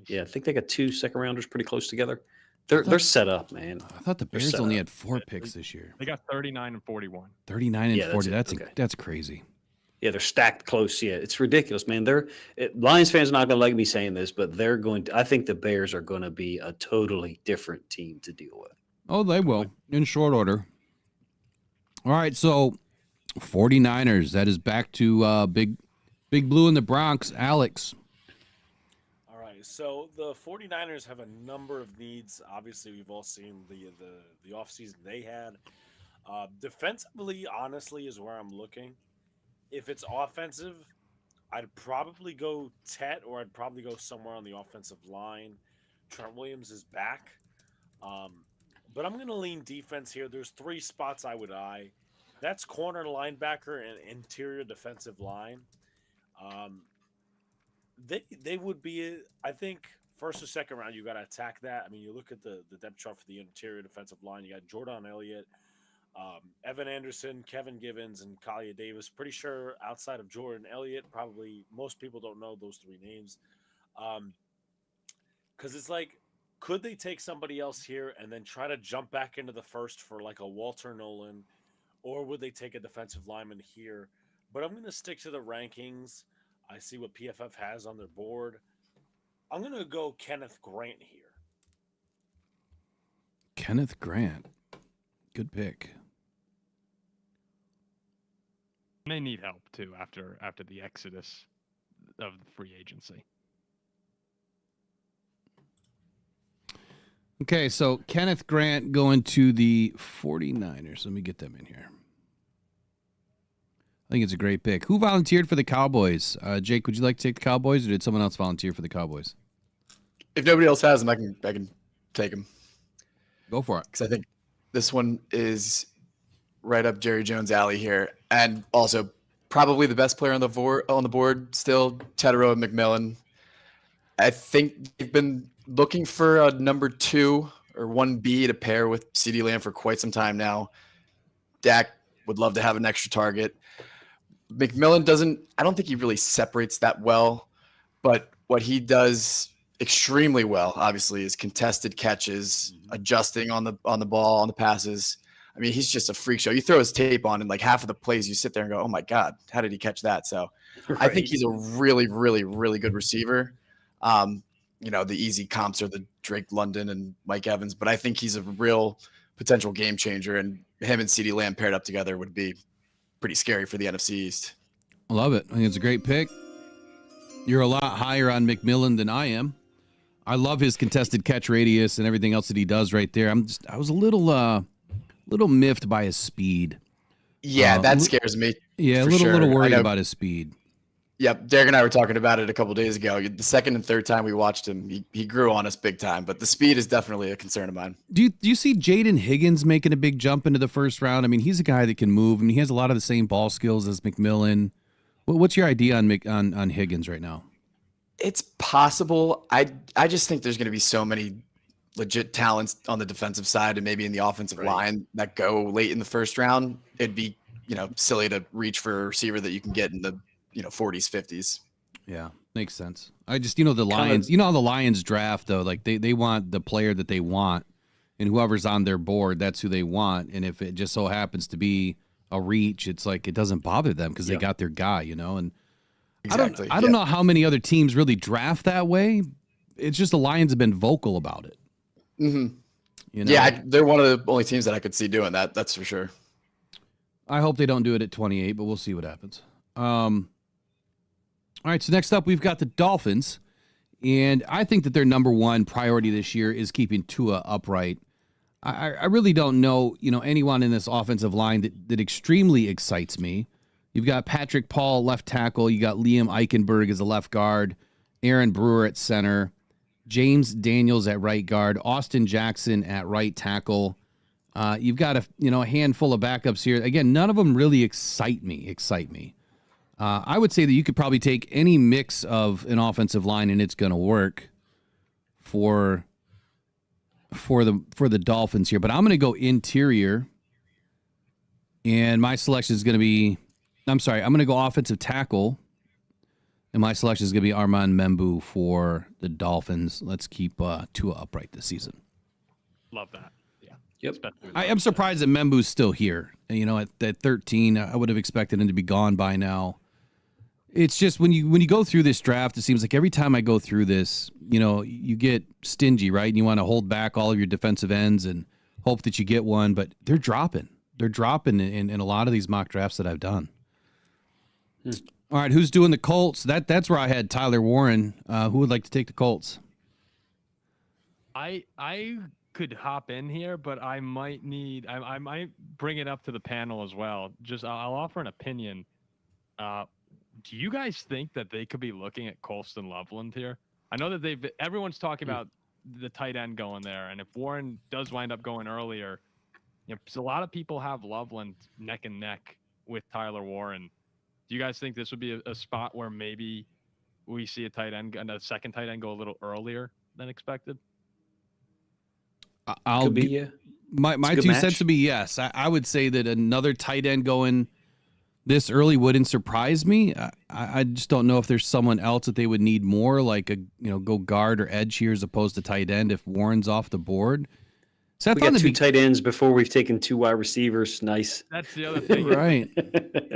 yeah, I think they got 2 second-rounders pretty close together. They're set up, man. I thought the Bears set only up. had 4 picks this year. They got 39 and 41. 39 and Yeah, that's 40. it. Okay. That's crazy. Yeah, they're stacked close. Yeah, it's ridiculous, man. Lions fans are not going to like me saying this, but I think the Bears are going to be a totally different team to deal with. Oh, they will in short order. All right, so 49ers, that is back to Big Blue in the Bronx. Alex. All right, so the 49ers have a number of needs. Obviously, we've all seen the offseason they had. Defensively, honestly, is where I'm looking. If it's offensive, I'd probably go Tet, or I'd probably go somewhere on the offensive line. Trent Williams is back. But I'm going to lean defense here. There's 3 spots I would eye. That's corner, linebacker, and interior defensive line. They would be, I think, first or second round, you got to attack that. I mean, you look at the depth chart for the interior defensive line. You got Jordan Elliott, Evan Anderson, Kevin Givens, and Kalia Davis. Pretty sure outside of Jordan Elliott, probably most people don't know those 3 names. Because it's like, could they take somebody else here and then try to jump back into the first for like a Walter Nolan, or would they take a defensive lineman here? But I'm going to stick to the rankings. I see what PFF has on their board. I'm going to go Kenneth Grant here. Kenneth Grant. Good pick. They need help too after the exodus of the free agency. Okay, so Kenneth Grant going to the 49ers. Let me get them in here. I think it's a great pick. Who volunteered for the Cowboys? Jake, would you like to take the Cowboys, or did someone else volunteer for the Cowboys? If nobody else has them, I can take them Go for it. because I think this one is right up Jerry Jones' alley here, and also probably the best player on the board still, Tedero McMillan. I think they've been looking for a number 2 or 1B to pair with CeeDee Lamb for quite some time now. Dak would love to have an extra target. McMillan I don't think he really separates that well, but what he does extremely well, obviously, is contested catches, adjusting on the ball, on the passes. I mean, he's just a freak show. You throw his tape on, and like half of the plays, you sit there and go, "Oh my God, how did he catch that?" So, I think he's a really, really, really good receiver. The easy comps are the Drake London and Mike Evans, but I think he's a real potential game changer, and him and CeeDee Lamb paired up together would be pretty scary for the NFC East. I love it. I think it's a great pick. You're a lot higher on McMillan than I am. I love his contested catch radius and everything else that he does right there. I was a little miffed by his speed. Yeah, that scares me. Yeah, a little worried about his speed. Yep, Derek and I were talking about it a couple days ago. The second and third time we watched him, he grew on us big time. But the speed is definitely a concern of mine. Do you see Jaden Higgins making a big jump into the first round? I mean, he's a guy that can move. I mean, he has a lot of the same ball skills as McMillan. What's your idea on Higgins right now? It's possible. I just think there's going to be so many legit talents on the defensive side and maybe in the offensive line that go late in the first round. It'd be silly to reach for a receiver that you can get in the 40s, 50s. Yeah. Makes sense. I just, the Lions, how the Lions draft, though, like they want the player that they want, and whoever's on their board, that's who they want. And if it just so happens to be a reach, it's like it doesn't bother them because they got their guy, and Exactly. I don't know how many other teams really draft that way. It's just the Lions have been vocal about it. Mm-hmm. Yeah, they're one of the only teams that I could see doing that. That's for sure. I hope they don't do it at 28, but we'll see what happens. All right, so next up, we've got the Dolphins, and I think that their number one priority this year is keeping Tua upright. I really don't know, anyone in this offensive line that extremely excites me. You've got Patrick Paul, left tackle. You got Liam Eichenberg as a left guard, Aaron Brewer at center, James Daniels at right guard, Austin Jackson at right tackle. You've got a handful of backups here. Again, none of them really excite me. I would say that you could probably take any mix of an offensive line and it's going to work for the Dolphins here. But I'm going to go interior, and my selection is going to be. I'm going to go offensive tackle, and my selection is going to be Armand Membu for the Dolphins. Let's keep Tua upright this season. Love that. Yeah. Yep. I am surprised that Membu's still here. At 13, I would have expected him to be gone by now. It's just when you go through this draft, it seems like every time I go through this, you get stingy, right? And you want to hold back all of your defensive ends and hope that you get one, but they're dropping. They're dropping in a lot of these mock drafts that I've done. All right, who's doing the Colts? That's where I had Tyler Warren. Who would like to take the Colts? I could hop in here, but I might bring it up to the panel as well. I'll offer an opinion. Do you guys think that they could be looking at Colston Loveland here? I know that everyone's talking about the tight end going there, and if Warren does wind up going earlier, so a lot of people have Loveland neck and neck with Tyler Warren. Do you guys think this would be a spot where maybe we see a tight end and a second tight end go a little earlier than expected? Could be, yeah. My 2 cents would be yes. I would say that another tight end going this early wouldn't surprise me. I just don't know if there's someone else that they would need more, like go guard or edge here as opposed to tight end if Warren's off the board. So we got 2 tight ends before we've taken 2 wide receivers. Nice. That's the other thing, right?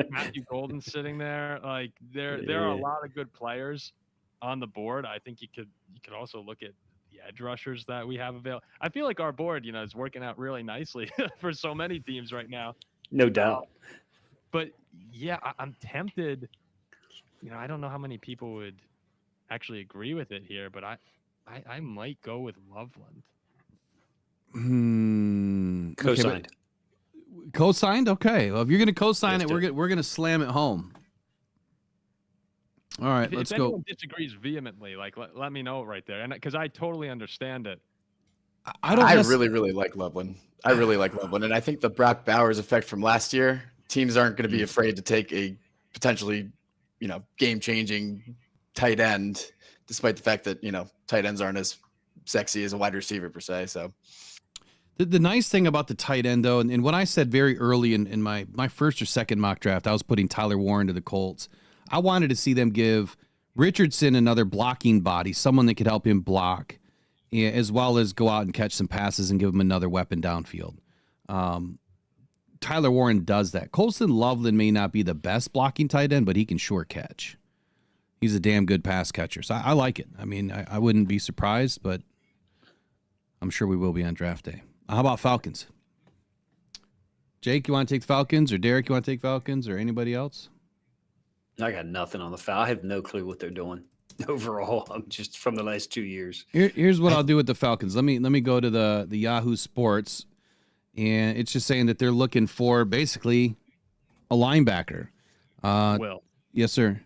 Matthew Golden sitting there. Like there are a lot of good players on the board. I think you could also look at the edge rushers that we have available. I feel like our board, is working out really nicely for so many teams right now. No doubt. But yeah, I'm tempted. I don't know how many people would actually agree with it here, but I might go with Loveland. Co-signed. Okay, co-signed? Okay. Well, if you're going to co-sign Yes, it, we're going to slam it home. All right, let's if go. anyone disagrees vehemently, let me know right there, and because I totally understand it. I really, really like Loveland. And I think the Brock Bowers effect from last year, teams aren't going to be afraid to take a potentially, game-changing tight end, despite the fact that, tight ends aren't as sexy as a wide receiver per se. So the nice thing about the tight end, though, and what I said very early in my first or second mock draft, I was putting Tyler Warren to the Colts. I wanted to see them give Richardson another blocking body, someone that could help him block, as well as go out and catch some passes and give him another weapon downfield. Tyler Warren does that. Colston Loveland may not be the best blocking tight end, but he can sure catch. He's a damn good pass catcher. So I like it. I mean, I wouldn't be surprised, but I'm sure we will be on draft day. How about Falcons? Jake, you want to take the Falcons, or Derek, you want to take Falcons, or anybody else? I got nothing on the Falcons. I have no clue what they're doing overall. I'm just from the last 2 years. Here's what I'll do with the Falcons. Let me go to the Yahoo Sports, and it's just saying that they're looking for basically a linebacker. Will. Yes, sir.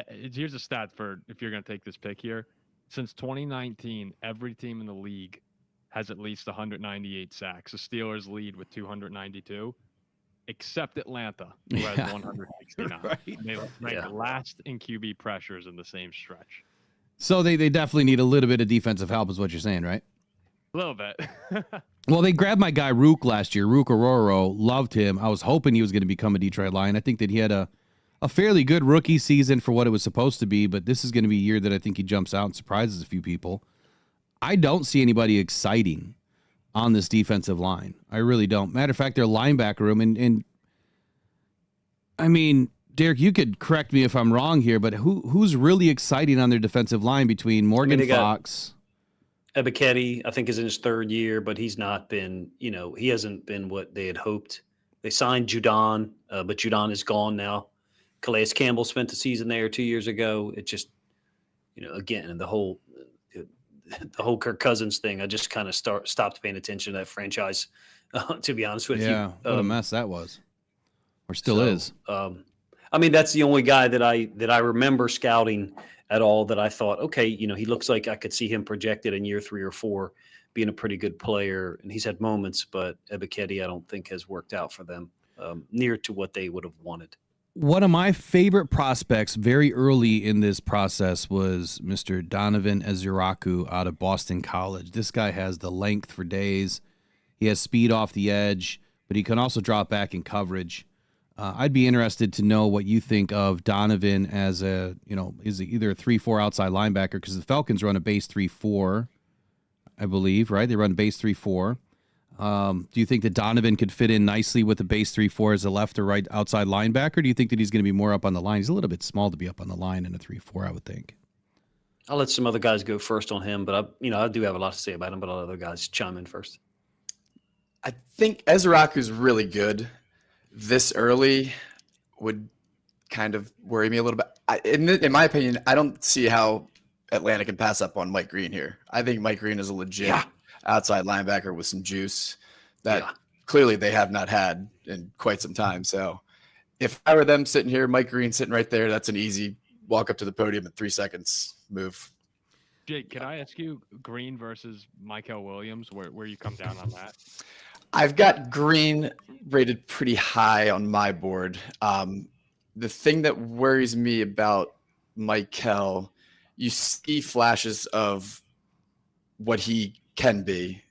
Here's a stat for if you're going to take this pick here. Since 2019, every team in the league has at least 198 sacks. The Steelers lead with 292, except Atlanta, who has 169. Right. They rank last in QB pressures in the same stretch. So they definitely need a little bit of defensive help is what you're saying, right? A little bit. Well, they grabbed my guy Rook last year. Rook Ororo, loved him. I was hoping he was going to become a Detroit Lion. I think that he had a a fairly good rookie season for what it was supposed to be, but this is going to be a year that I think he jumps out and surprises a few people. I don't see anybody exciting on this defensive line. I really don't. Matter of fact, their linebacker room, and I mean, Derek, you could correct me if I'm wrong here, but who's really exciting on their defensive line between Morgan Fox? Ebiketie, I think, is in his third year, but he's not been, he hasn't been what they had hoped. They signed Judon, but Judon is gone now. Calais Campbell spent the season there 2 years ago. It just, again, the whole Kirk Cousins thing, I just kind of stopped paying attention to that franchise, to be honest with you. Yeah, what a mess that was. Or still is. I mean, that's the only guy that I remember scouting at all that I thought, okay, he looks like I could see him projected in year 3 or 4 being a pretty good player. And he's had moments, but Ebiketie, I don't think has worked out for them near to what they would have wanted. One of my favorite prospects very early in this process was Mr. Donovan Eziraku out of Boston College. This guy has the length for days. He has speed off the edge, but he can also drop back in coverage. I'd be interested to know what you think of Donovan as is either a 3-4 outside linebacker, because the Falcons run a base 3-4, I believe, right? They run base 3-4. Do you think that Donovan could fit in nicely with the base 3-4 as a left or right outside linebacker? Do you think that he's going to be more up on the line? He's a little bit small to be up on the line in a 3-4, I would think. I'll let some other guys go first on him, but I do have a lot to say about him, but I'll let other guys chime in first. I think Eziraku's really good. This early would kind of worry me a little bit. In my opinion, I don't see how Atlanta can pass up on Mike Green here. I think Mike Green is a legit outside linebacker with some juice that clearly they have not had in quite some time. So if I were them sitting here, Mike Green sitting right there, that's an easy walk up to the podium in 3 seconds move. Jake, can I ask you Green versus Michael Williams, where you come down on that? I've got Green rated pretty high on my board. The thing that worries me about Michael, you see flashes of what he can be.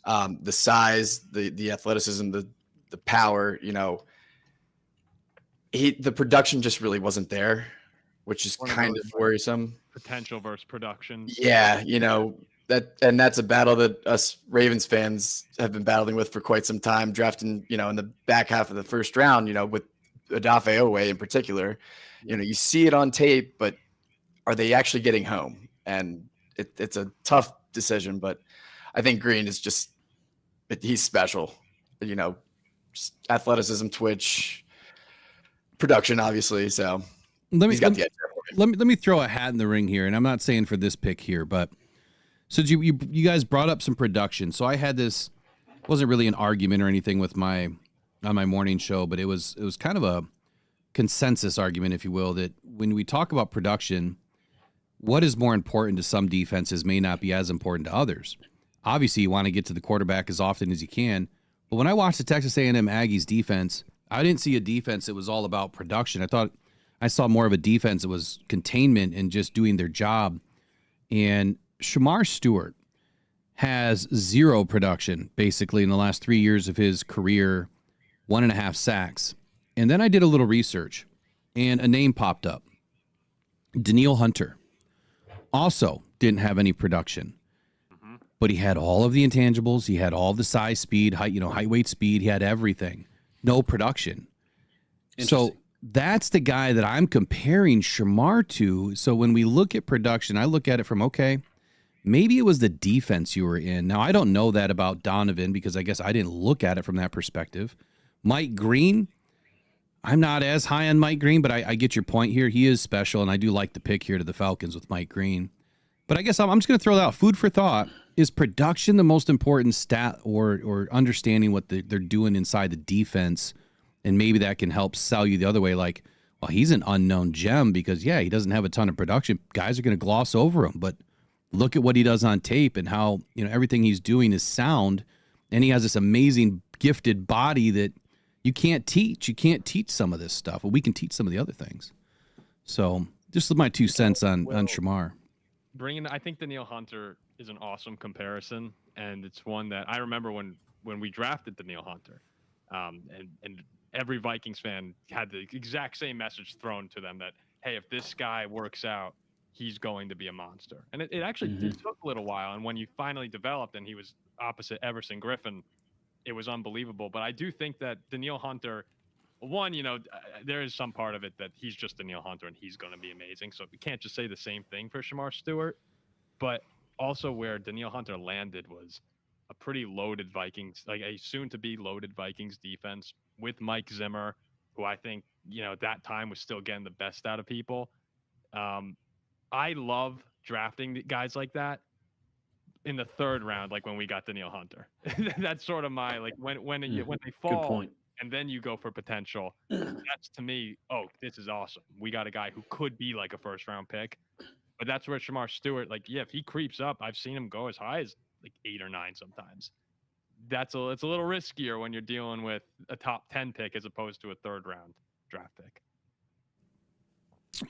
The size, the athleticism, the power, the production just really wasn't there, which is kind of worrisome. Potential versus production. Yeah, that's a battle that us Ravens fans have been battling with for quite some time, drafting, in the back half of the first round, with Odafe Owe in particular. You see it on tape, but are they actually getting home? And it's a tough decision, but I think Green is he's special, just athleticism, twitch, production, obviously. So he's got the edge there. Let me throw a hat in the ring here, and I'm not saying for this pick here, but since you guys brought up some production, so I had this, wasn't really an argument or anything on my morning show, but it was kind of a consensus argument, if you will, that when we talk about production, what is more important to some defenses may not be as important to others. Obviously, you want to get to the quarterback as often as you can, but when I watched the Texas A&M Aggies defense, I didn't see a defense that was all about production. I thought I saw more of a defense that was containment and just doing their job. And Shamar Stewart has 0 production basically in the last 3 years of his career, 1.5 sacks. And then I did a little research and a name popped up. Daniil Hunter also didn't have any production, but he had all of the intangibles. He had all the size, speed, height, weight, speed. He had everything. No production. So that's the guy that I'm comparing Shamar to. So when we look at production, I look at it from, okay, maybe it was the defense you were in. Now, I don't know that about Donovan because I guess I didn't look at it from that perspective. Mike Green, I'm not as high on Mike Green, but I get your point here. He is special, and I do like the pick here to the Falcons with Mike Green. But I guess I'm just going to throw that out. Food for thought. Is production the most important stat or understanding what they're doing inside the defense? And maybe that can help sell you the other way. Like, well, he's an unknown gem because, he doesn't have a ton of production. Guys are going to gloss over him. But look at what he does on tape and how, everything he's doing is sound. And he has this amazing gifted body that you can't teach. You can't teach some of this stuff. Well, we can teach some of the other things. So just my 2 cents on Shamar. I think Daniil Hunter is an awesome comparison, and it's one that I remember when we drafted Daniil Hunter, and every Vikings fan had the exact same message thrown to them that, hey, if this guy works out, he's going to be a monster. And it actually it took a little while. And when you finally developed and he was opposite Everson Griffin, it was unbelievable. But I do think that Danielle Hunter, one, there is some part of it that he's just Danielle Hunter and he's going to be amazing. So we can't just say the same thing for Shamar Stewart. But also where Danielle Hunter landed was a pretty loaded Vikings, like a soon-to-be loaded Vikings defense with Mike Zimmer, who I think, at that time was still getting the best out of people. I love drafting guys like that in the third round, like when we got Danielle Hunter. That's sort of my, like, when they fall Good point. and then you go for potential. That's, to me, oh, this is awesome. We got a guy who could be like a first-round pick. But that's where Shamar Stewart, like, yeah, if he creeps up, I've seen him go as high as like 8 or 9 sometimes. It's a little riskier when you're dealing with a top 10 pick as opposed to a third-round draft pick.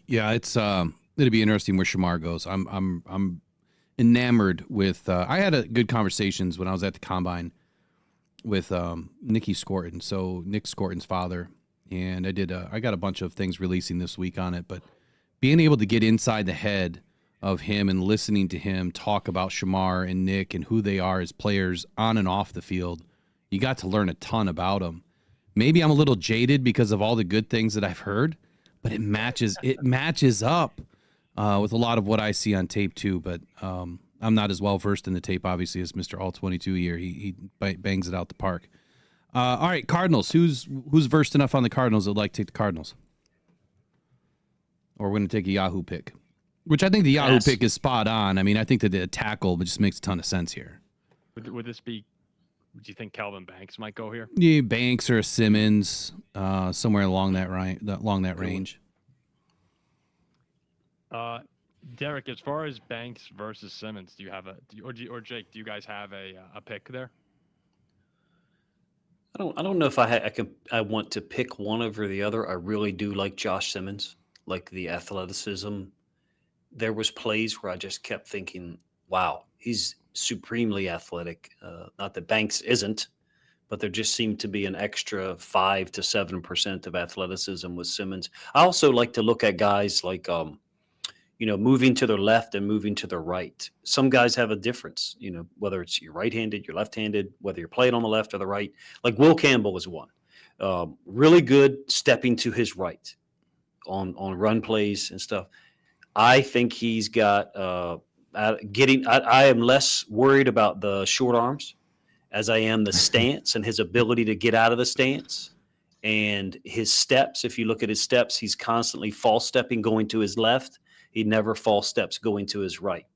Yeah, it's it'll be interesting where Shamar goes. I'm enamored with. I had a good conversations when I was at the combine with Nicky Scorton, so Nick Scorton's father, and I got a bunch of things releasing this week on it, but being able to get inside the head of him and listening to him talk about Shamar and Nick and who they are as players on and off the field, you got to learn a ton about them. Maybe I'm a little jaded because of all the good things that I've heard, but it matches up with a lot of what I see on tape too. But I'm not as well versed in the tape, obviously, as Mr. All 22 here. He bangs it out the park. All right, Cardinals. Who's versed enough on the Cardinals that'd like to take the Cardinals? Or we're going to take a Yahoo pick, which I think the Yahoo pick is spot on. I mean, I think that the tackle just makes a ton of sense here. Would this be? Do you think Calvin Banks might go here? Yeah, Banks or a Simmons, somewhere along that range. Derek, as far as Banks versus Simmons, do you have or Jake? Do you guys have a pick there? I don't know if I want to pick one over the other. I really do like Josh Simmons, like the athleticism. There was plays where I just kept thinking, wow, he's supremely athletic. Not that Banks isn't, but there just seemed to be an extra 5 to 7% of athleticism with Simmons. I also like to look at guys like, moving to their left and moving to their right. Some guys have a difference, whether it's you're right-handed, you're left-handed, whether you're playing on the left or the right. Like Will Campbell is one. Really good stepping to his right on run plays and stuff. I think he's got I am less worried about the short arms as I am the stance and his ability to get out of the stance and his steps. If you look at his steps, he's constantly false stepping going to his left. He never false steps going to his right.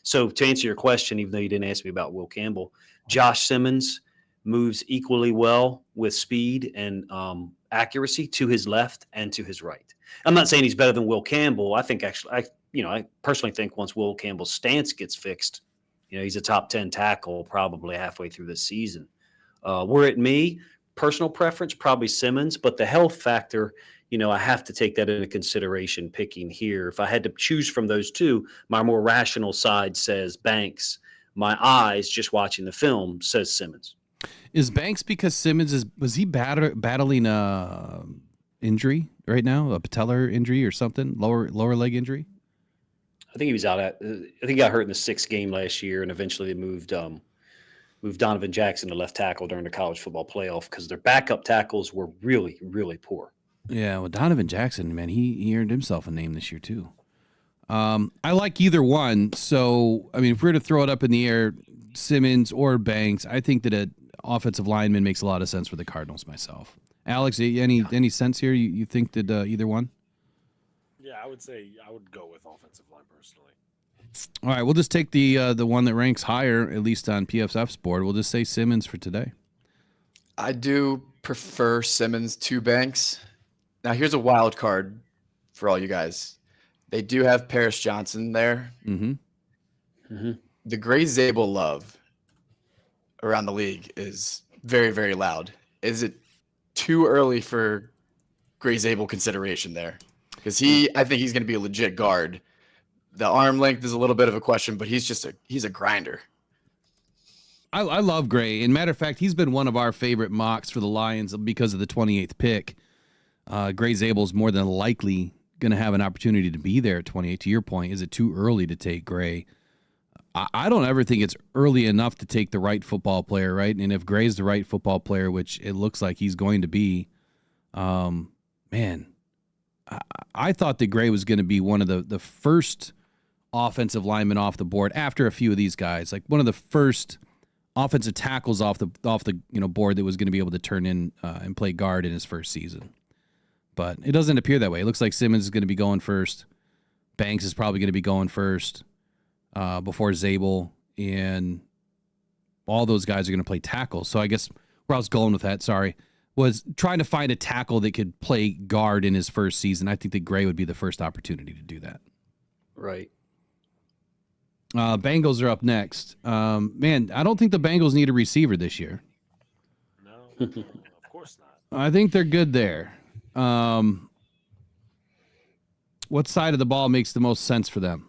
So to answer your question, even though you didn't ask me about Will Campbell, Josh Simmons moves equally well with speed and accuracy to his left and to his right. I'm not saying he's better than Will Campbell. I think actually, I personally think once Will Campbell's stance gets fixed, he's a top 10 tackle probably halfway through the season. Were it me, personal preference, probably Simmons, but the health factor, I have to take that into consideration picking here. If I had to choose from those two, my more rational side says Banks. My eyes, just watching the film, says Simmons. Is Banks because Simmons was he battling injury right now, a patellar injury or something, lower leg injury? I think he was out I think he got hurt in the 6th game last year, and eventually they moved Donovan Jackson to left tackle during the college football playoff because their backup tackles were really, really poor. Yeah, well, Donovan Jackson, man, he earned himself a name this year too. I like either one. So, I mean, if we were to throw it up in the air, Simmons or Banks, I think that an offensive lineman makes a lot of sense for the Cardinals myself. Alex, any sense here? You think that either one? Yeah, I would say I would go with offensive line personally. All right, we'll just take the one that ranks higher, at least on PFF's board. We'll just say Simmons for today. I do prefer Simmons to Banks. Now, here's a wild card for all you guys. They do have Paris Johnson there. Mm-hmm. Mm-hmm. The Gray Zabel love around the league is very, very loud. Is it too early for Gray Zabel consideration there? Because I think he's going to be a legit guard. The arm length is a little bit of a question, but he's a grinder. I love Gray. And matter of fact, he's been one of our favorite mocks for the Lions because of the 28th pick. Gray Zabel's more than likely going to have an opportunity to be there at 28. To your point, is it too early to take Gray? I don't ever think it's early enough to take the right football player, right? And if Gray's the right football player, which it looks like he's going to be, man, I thought that Gray was going to be one of the first offensive linemen off the board after a few of these guys, like one of the first offensive tackles off the board that was going to be able to turn in and play guard in his first season. But it doesn't appear that way. It looks like Simmons is going to be going first. Banks is probably going to be going first before Zabel, and all those guys are going to play tackle. So I guess where I was going with that, was trying to find a tackle that could play guard in his first season. I think that Gray would be the first opportunity to do that. Right. Bengals are up next. Man, I don't think the Bengals need a receiver this year. No, of course not. I think they're good there. What side of the ball makes the most sense for them?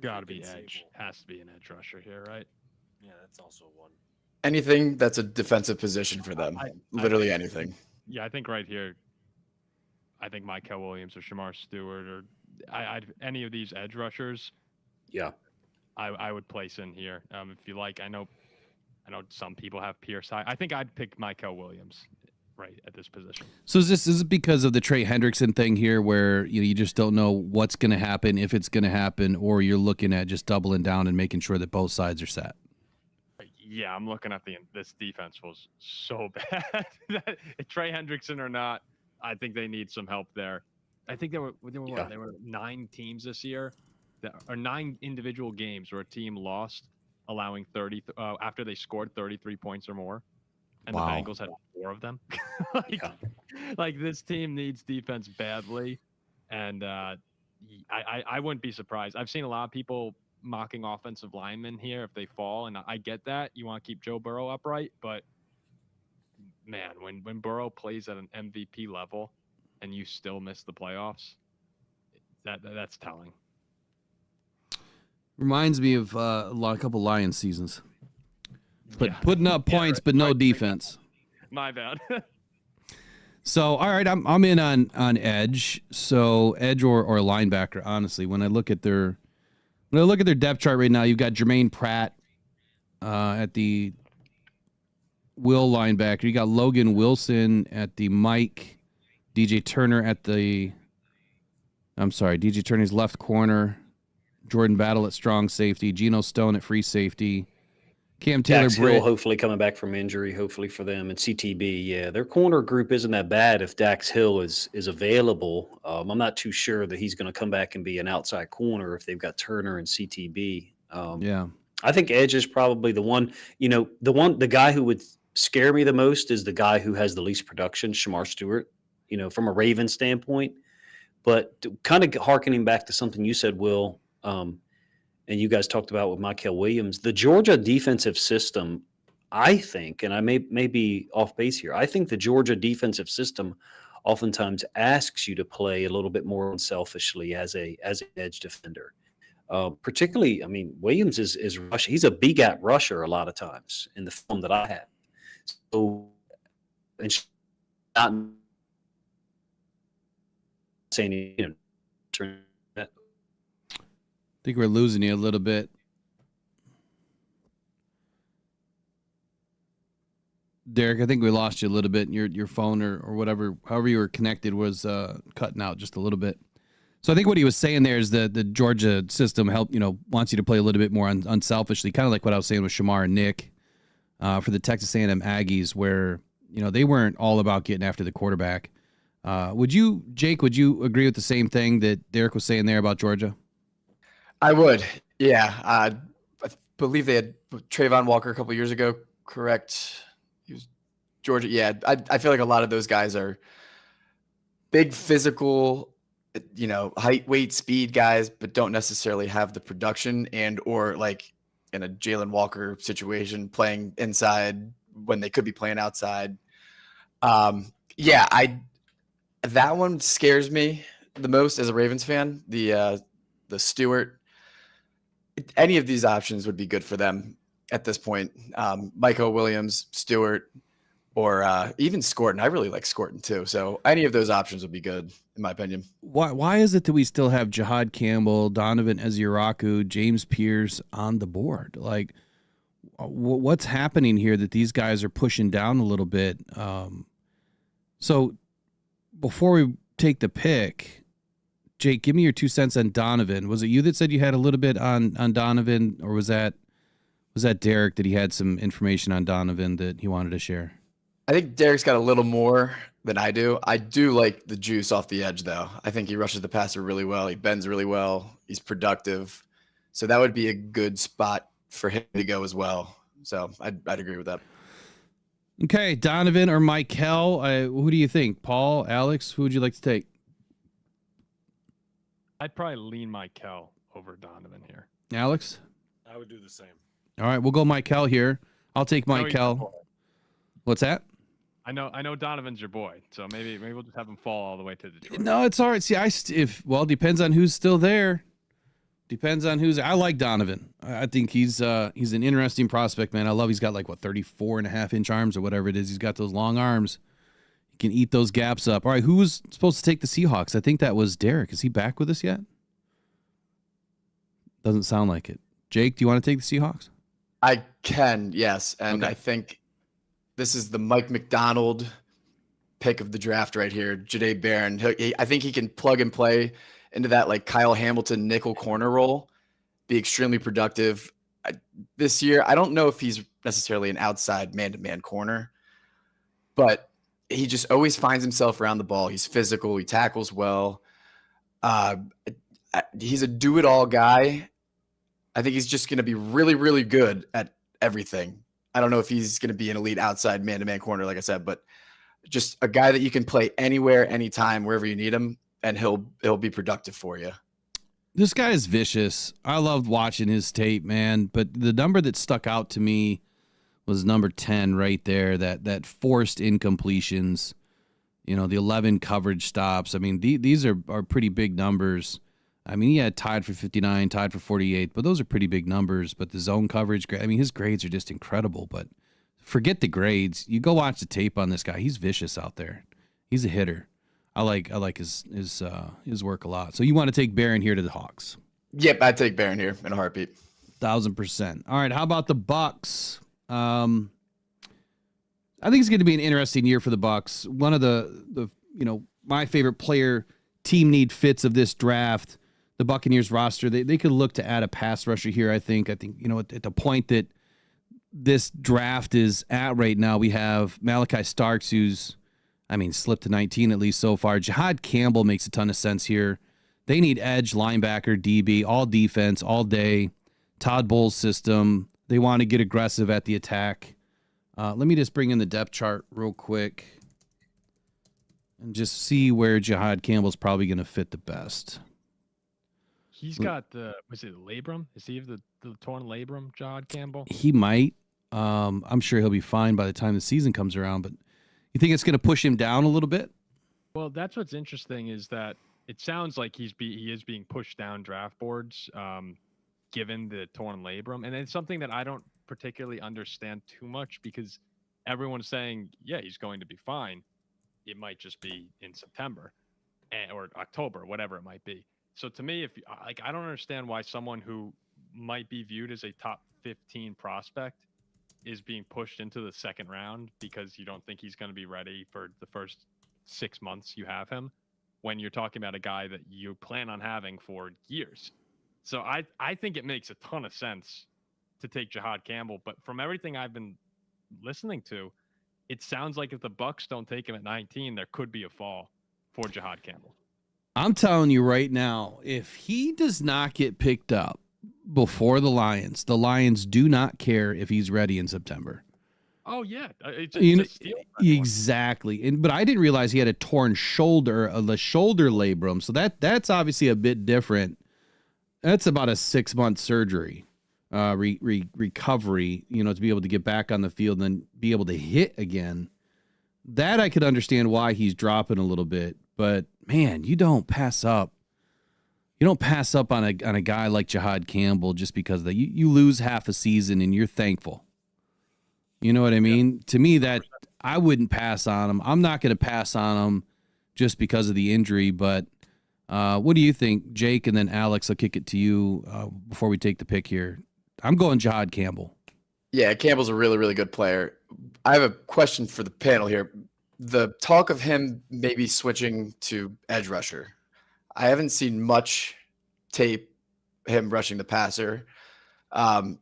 Got to be thinking edge. Zabel. Has to be an edge rusher here, right? Yeah, that's also one. Anything that's a defensive position for them. Literally think- anything. Yeah, I think right here, I think Mykal Williams or Shamar Stewart or any of these edge rushers, Yeah. I would place in here. If you like, I know some people have Pierce high. I think I'd pick Mykal Williams right at this position. So is it because of the Trey Hendrickson thing here, where you just don't know what's going to happen, if it's going to happen, or you're looking at just doubling down and making sure that both sides are set? Yeah, I'm looking at this defense was so bad. Trey Hendrickson or not, I think they need some help there. I think there were 9 teams this year, or 9 individual games where a team lost, allowing 30 after they scored 33 points or more, and Wow. the Bengals had 4 of them. Like this team needs defense badly, and I wouldn't be surprised. I've seen a lot of people mocking offensive linemen here if they fall, and I get that you want to keep Joe Burrow upright, but man, when Burrow plays at an MVP level and you still miss the playoffs, that's telling. Reminds me of a couple Lions seasons, but Yeah. putting up points, but no defense. My bad. So, all right, I'm in on edge. So edge or linebacker. Honestly, when I look at their depth chart right now, you've got Jermaine Pratt at the will linebacker. You got Logan Wilson at the Mike. DJ Turner's left corner. Jordan Battle at strong safety. Geno Stone at free safety. Cam Taylor Dax Hill Britt. hopefully coming back from injury, hopefully for them. And CTB, yeah, their corner group isn't that bad if Dax Hill is available. I'm not too sure that he's going to come back and be an outside corner if they've got Turner and CTB. Yeah. I think edge is probably the one. The guy who would scare me the most is the guy who has the least production, Shamar Stewart. From a Ravens standpoint. But kind of harkening back to something you said, Will, and you guys talked about with Mykal Williams, the Georgia defensive system, I think, and I may be off base here, I think the Georgia defensive system oftentimes asks you to play a little bit more unselfishly as an edge defender. Particularly, I mean, Williams is rush. He's a B-gap rusher a lot of times in the film that I have. So, and not saying, turn that. I think we're losing you a little bit. Derek, I think we lost you a little bit. Your phone or whatever, however you were connected was cutting out just a little bit. So I think what he was saying there is that the Georgia system wants you to play a little bit more unselfishly, kind of like what I was saying with Shamar and Nick for the Texas A&M Aggies, where they weren't all about getting after the quarterback. Jake, would you agree with the same thing that Derek was saying there about Georgia? I would. Yeah. I believe they had Trayvon Walker a couple years ago. Correct. He was Georgia. Yeah. I feel like a lot of those guys are big physical, height, weight, speed guys, but don't necessarily have the production or like in a Jalen Walker situation playing inside when they could be playing outside. That one scares me the most as a Ravens fan. The Stewart, any of these options would be good for them. at this point. Michael Williams, Stewart, or even Scorton. I really like Scorton too. So any of those options would be good, in my opinion. Why is it that we still have Jihad Campbell, Donovan Eziraku, James Pierce on the board? Like, what's happening here that these guys are pushing down a little bit? So before we take the pick, Jake, give me your 2 cents on Donovan. Was it you that said you had a little bit on Donovan, or was that Derek that he had some information on Donovan that he wanted to share? I think Derek's got a little more than I do. I do like the juice off the edge, though. I think he rushes the passer really well. He bends really well. He's productive. So that would be a good spot for him to go as well. So I'd agree with that. Okay, Donovan or Michael, who do you think? Paul, Alex, who would you like to take? I'd probably lean Michael over Donovan here. Alex? I would do the same. All right, we'll go Michael here. I'll take Michael. What's that? I know Donovan's your boy, so maybe we'll just have him fall all the way to Detroit. No, it's all right. See, depends on who's still there. Depends on who's. I like Donovan. I think he's an interesting prospect, man. I love he's got 34.5-inch arms or whatever it is. He's got those long arms. He can eat those gaps up. All right, who was supposed to take the Seahawks? I think that was Derek. Is he back with us yet? Doesn't sound like it. Jake, do you want to take the Seahawks? I can, yes. And Okay. I think this is the Mike McDonald pick of the draft right here, Jahdae Barron. I think he can plug and play into that Kyle Hamilton nickel corner role, be extremely productive. This year, I don't know if he's necessarily an outside man-to-man corner, but he just always finds himself around the ball. He's physical. He tackles well. He's a do-it-all guy. I think he's just going to be really, really good at everything. I don't know if he's going to be an elite outside man-to-man corner, like I said, but just a guy that you can play anywhere, anytime, wherever you need him, and he'll be productive for you. This guy is vicious. I loved watching his tape, man. But the number that stuck out to me was number 10 right there, that forced incompletions, the 11 coverage stops. I mean, these are pretty big numbers. I mean, he had tied for 59, tied for 48, but those are pretty big numbers. But the zone coverage, I mean, his grades are just incredible. But forget the grades. You go watch the tape on this guy. He's vicious out there. He's a hitter. I like his work a lot. So you want to take Barron here to the Hawks? Yep, I'd take Barron here in a heartbeat. 1,000%. All right, how about the Bucks? I think it's going to be an interesting year for the Bucks. One of the my favorite player team need fits of this draft. The Buccaneers roster, they could look to add a pass rusher here. I think at the point that this draft is at right now, we have Malachi Starks, who's slipped to 19 at least so far. Jihad Campbell makes a ton of sense here. They need edge, linebacker, DB, all defense, all day. Todd Bowles' system. They want to get aggressive at the attack. Let me just bring in the depth chart real quick and just see where Jihad Campbell's probably going to fit the best. He's got was it labrum? Is he have the torn labrum, Jihad Campbell? He might. I'm sure he'll be fine by the time the season comes around, but you think it's going to push him down a little bit? Well, that's what's interesting is that it sounds like he is being pushed down draft boards, given the torn labrum, and it's something that I don't particularly understand too much because everyone's saying, yeah, he's going to be fine. It might just be in September or October, whatever it might be. So to me, I don't understand why someone who might be viewed as a top 15 prospect is being pushed into the second round because you don't think he's going to be ready for the first 6 months you have him, when you're talking about a guy that you plan on having for years. So I think it makes a ton of sense to take Jihad Campbell, but from everything I've been listening to, it sounds like if the Bucks don't take him at 19, there could be a fall for Jihad Campbell. I'm telling you right now, if he does not get picked up before the Lions do not care if he's ready in September. Oh yeah, it's a steal. Exactly. But I didn't realize he had a torn shoulder, the shoulder labrum. So that's obviously a bit different. That's about a 6-month surgery, recovery. To be able to get back on the field and be able to hit again. That I could understand why he's dropping a little bit. But man, you don't pass up you don't pass up on a guy like Jihad Campbell just because you lose half a season and you're thankful. You know what I mean? To me, that I wouldn't pass on him. I'm not going to pass on him just because of the injury. But what do you think, Jake? And then Alex, I'll kick it to you before we take the pick here. I'm going Jihad Campbell. Yeah, Campbell's a really, really good player. I have a question for the panel here. The talk of him maybe switching to edge rusher. I haven't seen much tape him rushing the passer.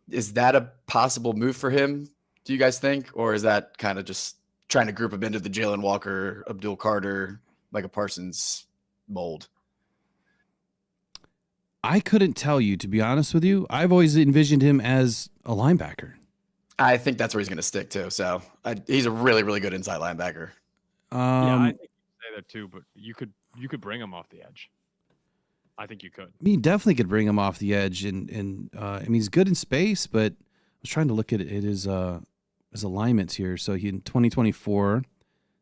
Is that a possible move for him, do you guys think? Or is that kind of just trying to group him into the Jalen Walker, Abdul Carter, Micah Parsons mold? I couldn't tell you, to be honest with you. I've always envisioned him as a linebacker. I think that's where he's going to stick to. So he's a really, really good inside linebacker. Yeah, I think you say that too, but you could bring him off the edge. I think you could. I mean, you definitely could bring him off the edge, and I mean, he's good in space. But I was trying to look at his alignments here. So in 2024,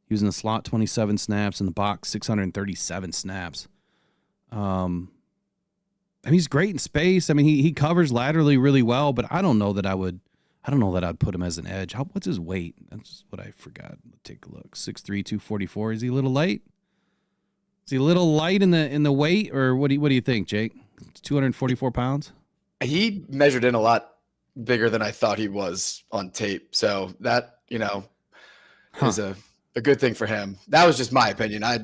he was in the slot 27 snaps, in the box 637 snaps. I mean, he's great in space. I mean, he covers laterally really well, but I don't know that I'd put him as an edge. What's his weight? That's what I forgot. Take a look. 6'3", 244. Is he a little light? Is he a little light in the weight, or what do you think, Jake? 244 pounds? He measured in a lot bigger than I thought he was on tape. So that, is a good thing for him. That was just my opinion. I,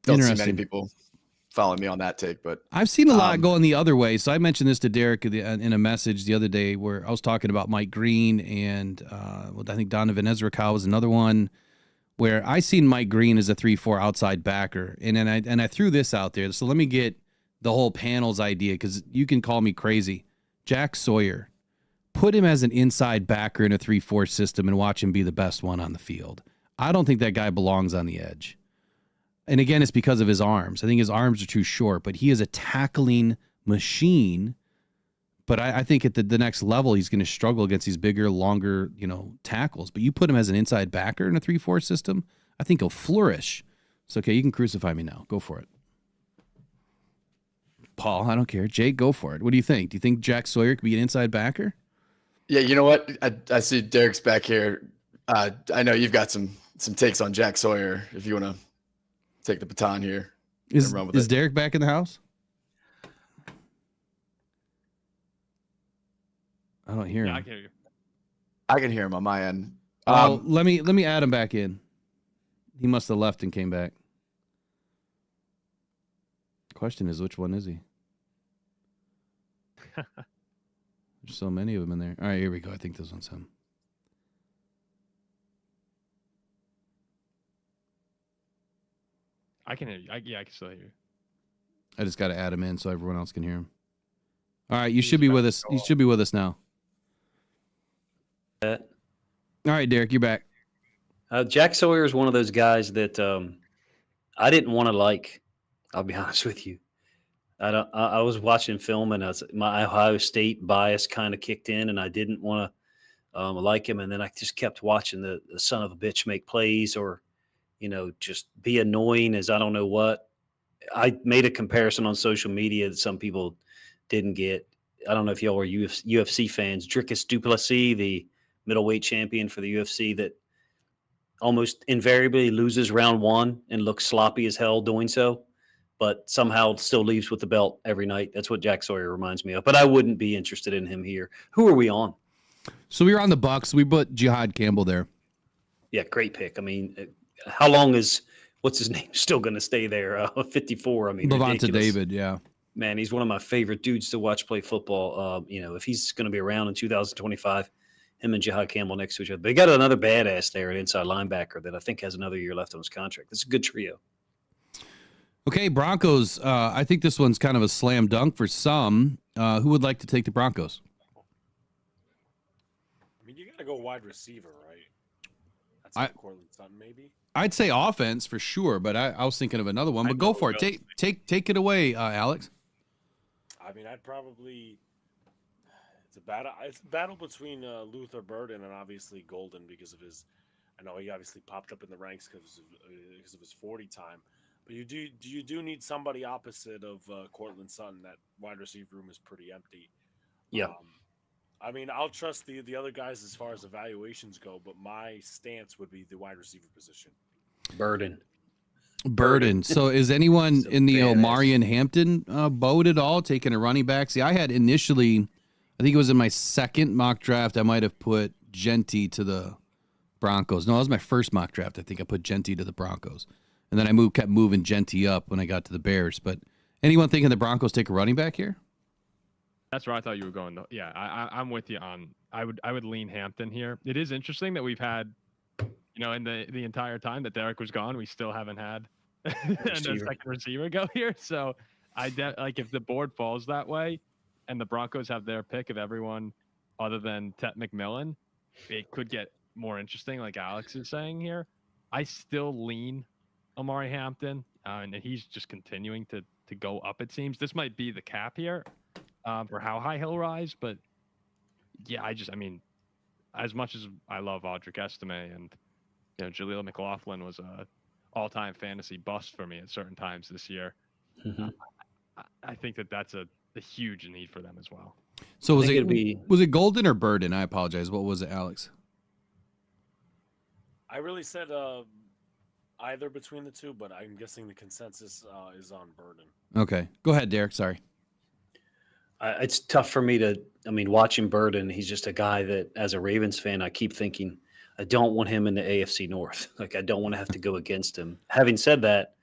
don't see many people following me on that take, but I've seen a lot going the other way. So I mentioned this to Derek in a message the other day where I was talking about Mike Green and I think Donovan Ezra was another one, where I seen Mike Green as a 3-4 outside backer. And then I threw this out there. So let me get the whole panel's idea, because you can call me crazy. Jack Sawyer, put him as an inside backer in a 3-4 system and watch him be the best one on the field. I don't think that guy belongs on the edge. And again, it's because of his arms. I think his arms are too short, but he is a tackling machine. But I think at the next level, he's going to struggle against these bigger, longer, tackles. But you put him as an inside backer in a 3-4 system, I think he'll flourish. It's okay. You can crucify me now. Go for it. Paul, I don't care. Jake, go for it. What do you think? Do you think Jack Sawyer could be an inside backer? Yeah, you know what? I see Derek's back here. I know you've got some takes on Jack Sawyer. If you want to take the baton here. Is Derek back in the house? I don't hear him. Yeah, I can hear you. I can hear him on my end. Let me add him back in. He must have left and came back. Question is, which one is he? There's so many of them in there. All right, here we go. I think this one's him. I can hear you. I can still hear you. I just got to add him in so everyone else can hear him. All right, you should be with us. You should be with us now. All right, Derek, you're back. Jack Sawyer is one of those guys that I didn't want to like. I'll be honest with you. I was watching film and my Ohio State bias kind of kicked in, and I didn't want to like him. And then I just kept watching the son of a bitch make plays, or just be annoying as I don't know what. I made a comparison on social media that some people didn't get. I don't know if y'all are UFC fans. Dricus du Plessis, the middleweight champion for the UFC, that almost invariably loses round one and looks sloppy as hell doing so, but somehow still leaves with the belt every night. That's what Jack Sawyer reminds me of. But I wouldn't be interested in him here. Who are we on? So we were on the Bucks. We put Jihad Campbell there. Yeah, great pick. I mean, how long is what's his name still going to stay there? 54. I mean, Levante ridiculous. David. Yeah, man, he's one of my favorite dudes to watch play football. If he's going to be around in 2025, him and Jihad Campbell next to each other. They got another badass there, an inside linebacker that I think has another year left on his contract. It's a good trio. Okay, Broncos. I think this one's kind of a slam dunk for some. Who would like to take the Broncos? I mean, you got to go wide receiver, right? That's like Cortland Sutton, maybe. I'd say offense for sure, but I was thinking of another one. But go for it. Take it away, Alex. I mean, I'd probably. It's a battle between Luther Burden and obviously Golden because of his. I know he obviously popped up in the ranks because of his 40 time. But you do need somebody opposite of Cortland Sutton. That wide receiver room is pretty empty. Yeah. I mean, I'll trust the other guys as far as evaluations go, but my stance would be the wide receiver position. Burden. So is anyone It's a in the badass. Omari and Hampton boat at all, taking a running back? See, I had initially, I think it was in my second mock draft, I might have put Genty to the Broncos. No, that was my first mock draft. I think I put Genty to the Broncos. And then I kept moving Genty up when I got to the Bears. But anyone thinking the Broncos take a running back here? That's where I thought you were going. Though. Yeah, I'm with you on. I would lean Hampton here. It is interesting that we've had, in the entire time that Derek was gone, we still haven't had a second receiver go here. So like if the board falls that way, and the Broncos have their pick of everyone other than Tet McMillan, it could get more interesting. Like Alex is saying here, I still lean Amari Hampton, and he's just continuing to go up. It seems this might be the cap here. For how high he'll rise, but yeah, I mean, as much as I love Audric Estime and Jaleel McLaughlin was a all-time fantasy bust for me at certain times this year, I think that's a huge need for them as well. So was it Golden or Burden? I apologize. What was it, Alex? I really said either between the two, but I'm guessing the consensus is on Burden. Okay, go ahead, Derek. Sorry. It's tough for me watching Burden, he's just a guy that, as a Ravens fan, I keep thinking, I don't want him in the AFC North. Like, I don't want to have to go against him. Having said that,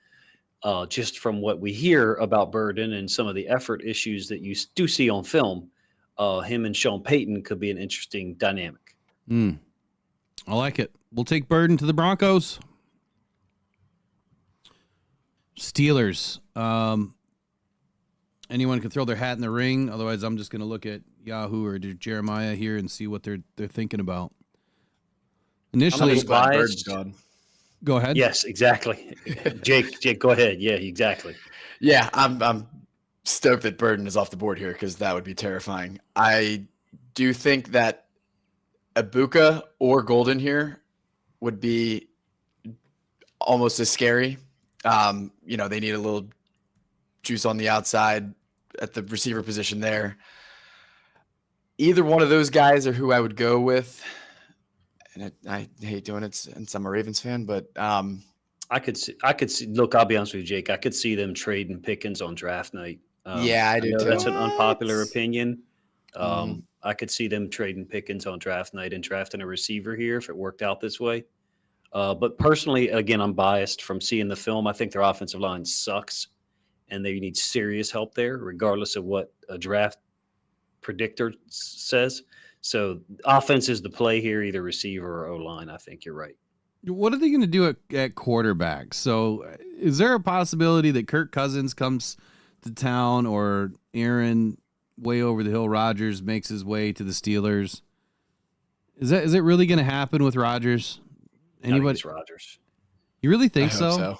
just from what we hear about Burden and some of the effort issues that you do see on film, him and Sean Payton could be an interesting dynamic. I like it. We'll take Burden to the Broncos. Steelers. Anyone can throw their hat in the ring. Otherwise, I'm just going to look at Yahoo or Jeremiah here and see what they're thinking about. Initially, go ahead. Yes, exactly. Jake, go ahead. Yeah, exactly. Yeah, I'm stoked that Burden is off the board here because that would be terrifying. I do think that Ibuka or Golden here would be almost as scary. They need a little juice on the outside at the receiver position there. Either one of those guys are who I would go with. And I hate doing it since I'm a Ravens fan, but I could see. Look, I'll be honest with you, Jake. I could see them trading Pickens on draft night. Yeah, I do too. That's an unpopular opinion. I could see them trading Pickens on draft night and drafting a receiver here if it worked out this way. But personally, again, I'm biased from seeing the film. I think their offensive line sucks, and they need serious help there, regardless of what a draft predictor says. So offense is the play here, either receiver or O-line. I think you're right. What are they going to do at quarterback? So is there a possibility that Kirk Cousins comes to town or Aaron way over the hill Rodgers makes his way to the Steelers? Is it really going to happen with Rodgers? Anybody? Rodgers. You really think I so? hope so?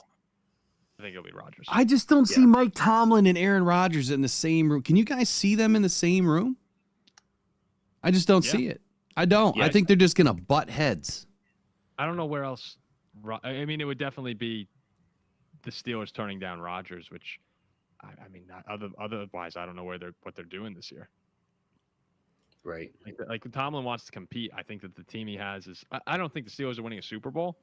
I think it'll be Rodgers. I just don't see Mike Tomlin and Aaron Rodgers in the same room. Can you guys see them in the same room? I just don't see it. I don't. Yeah. I think they're just going to butt heads. I don't know where else. I mean, it would definitely be the Steelers turning down Rodgers, which, I mean, otherwise, I don't know what they're doing this year. Right. Like Tomlin wants to compete. I think that the team he has is. I don't think the Steelers are winning a Super Bowl,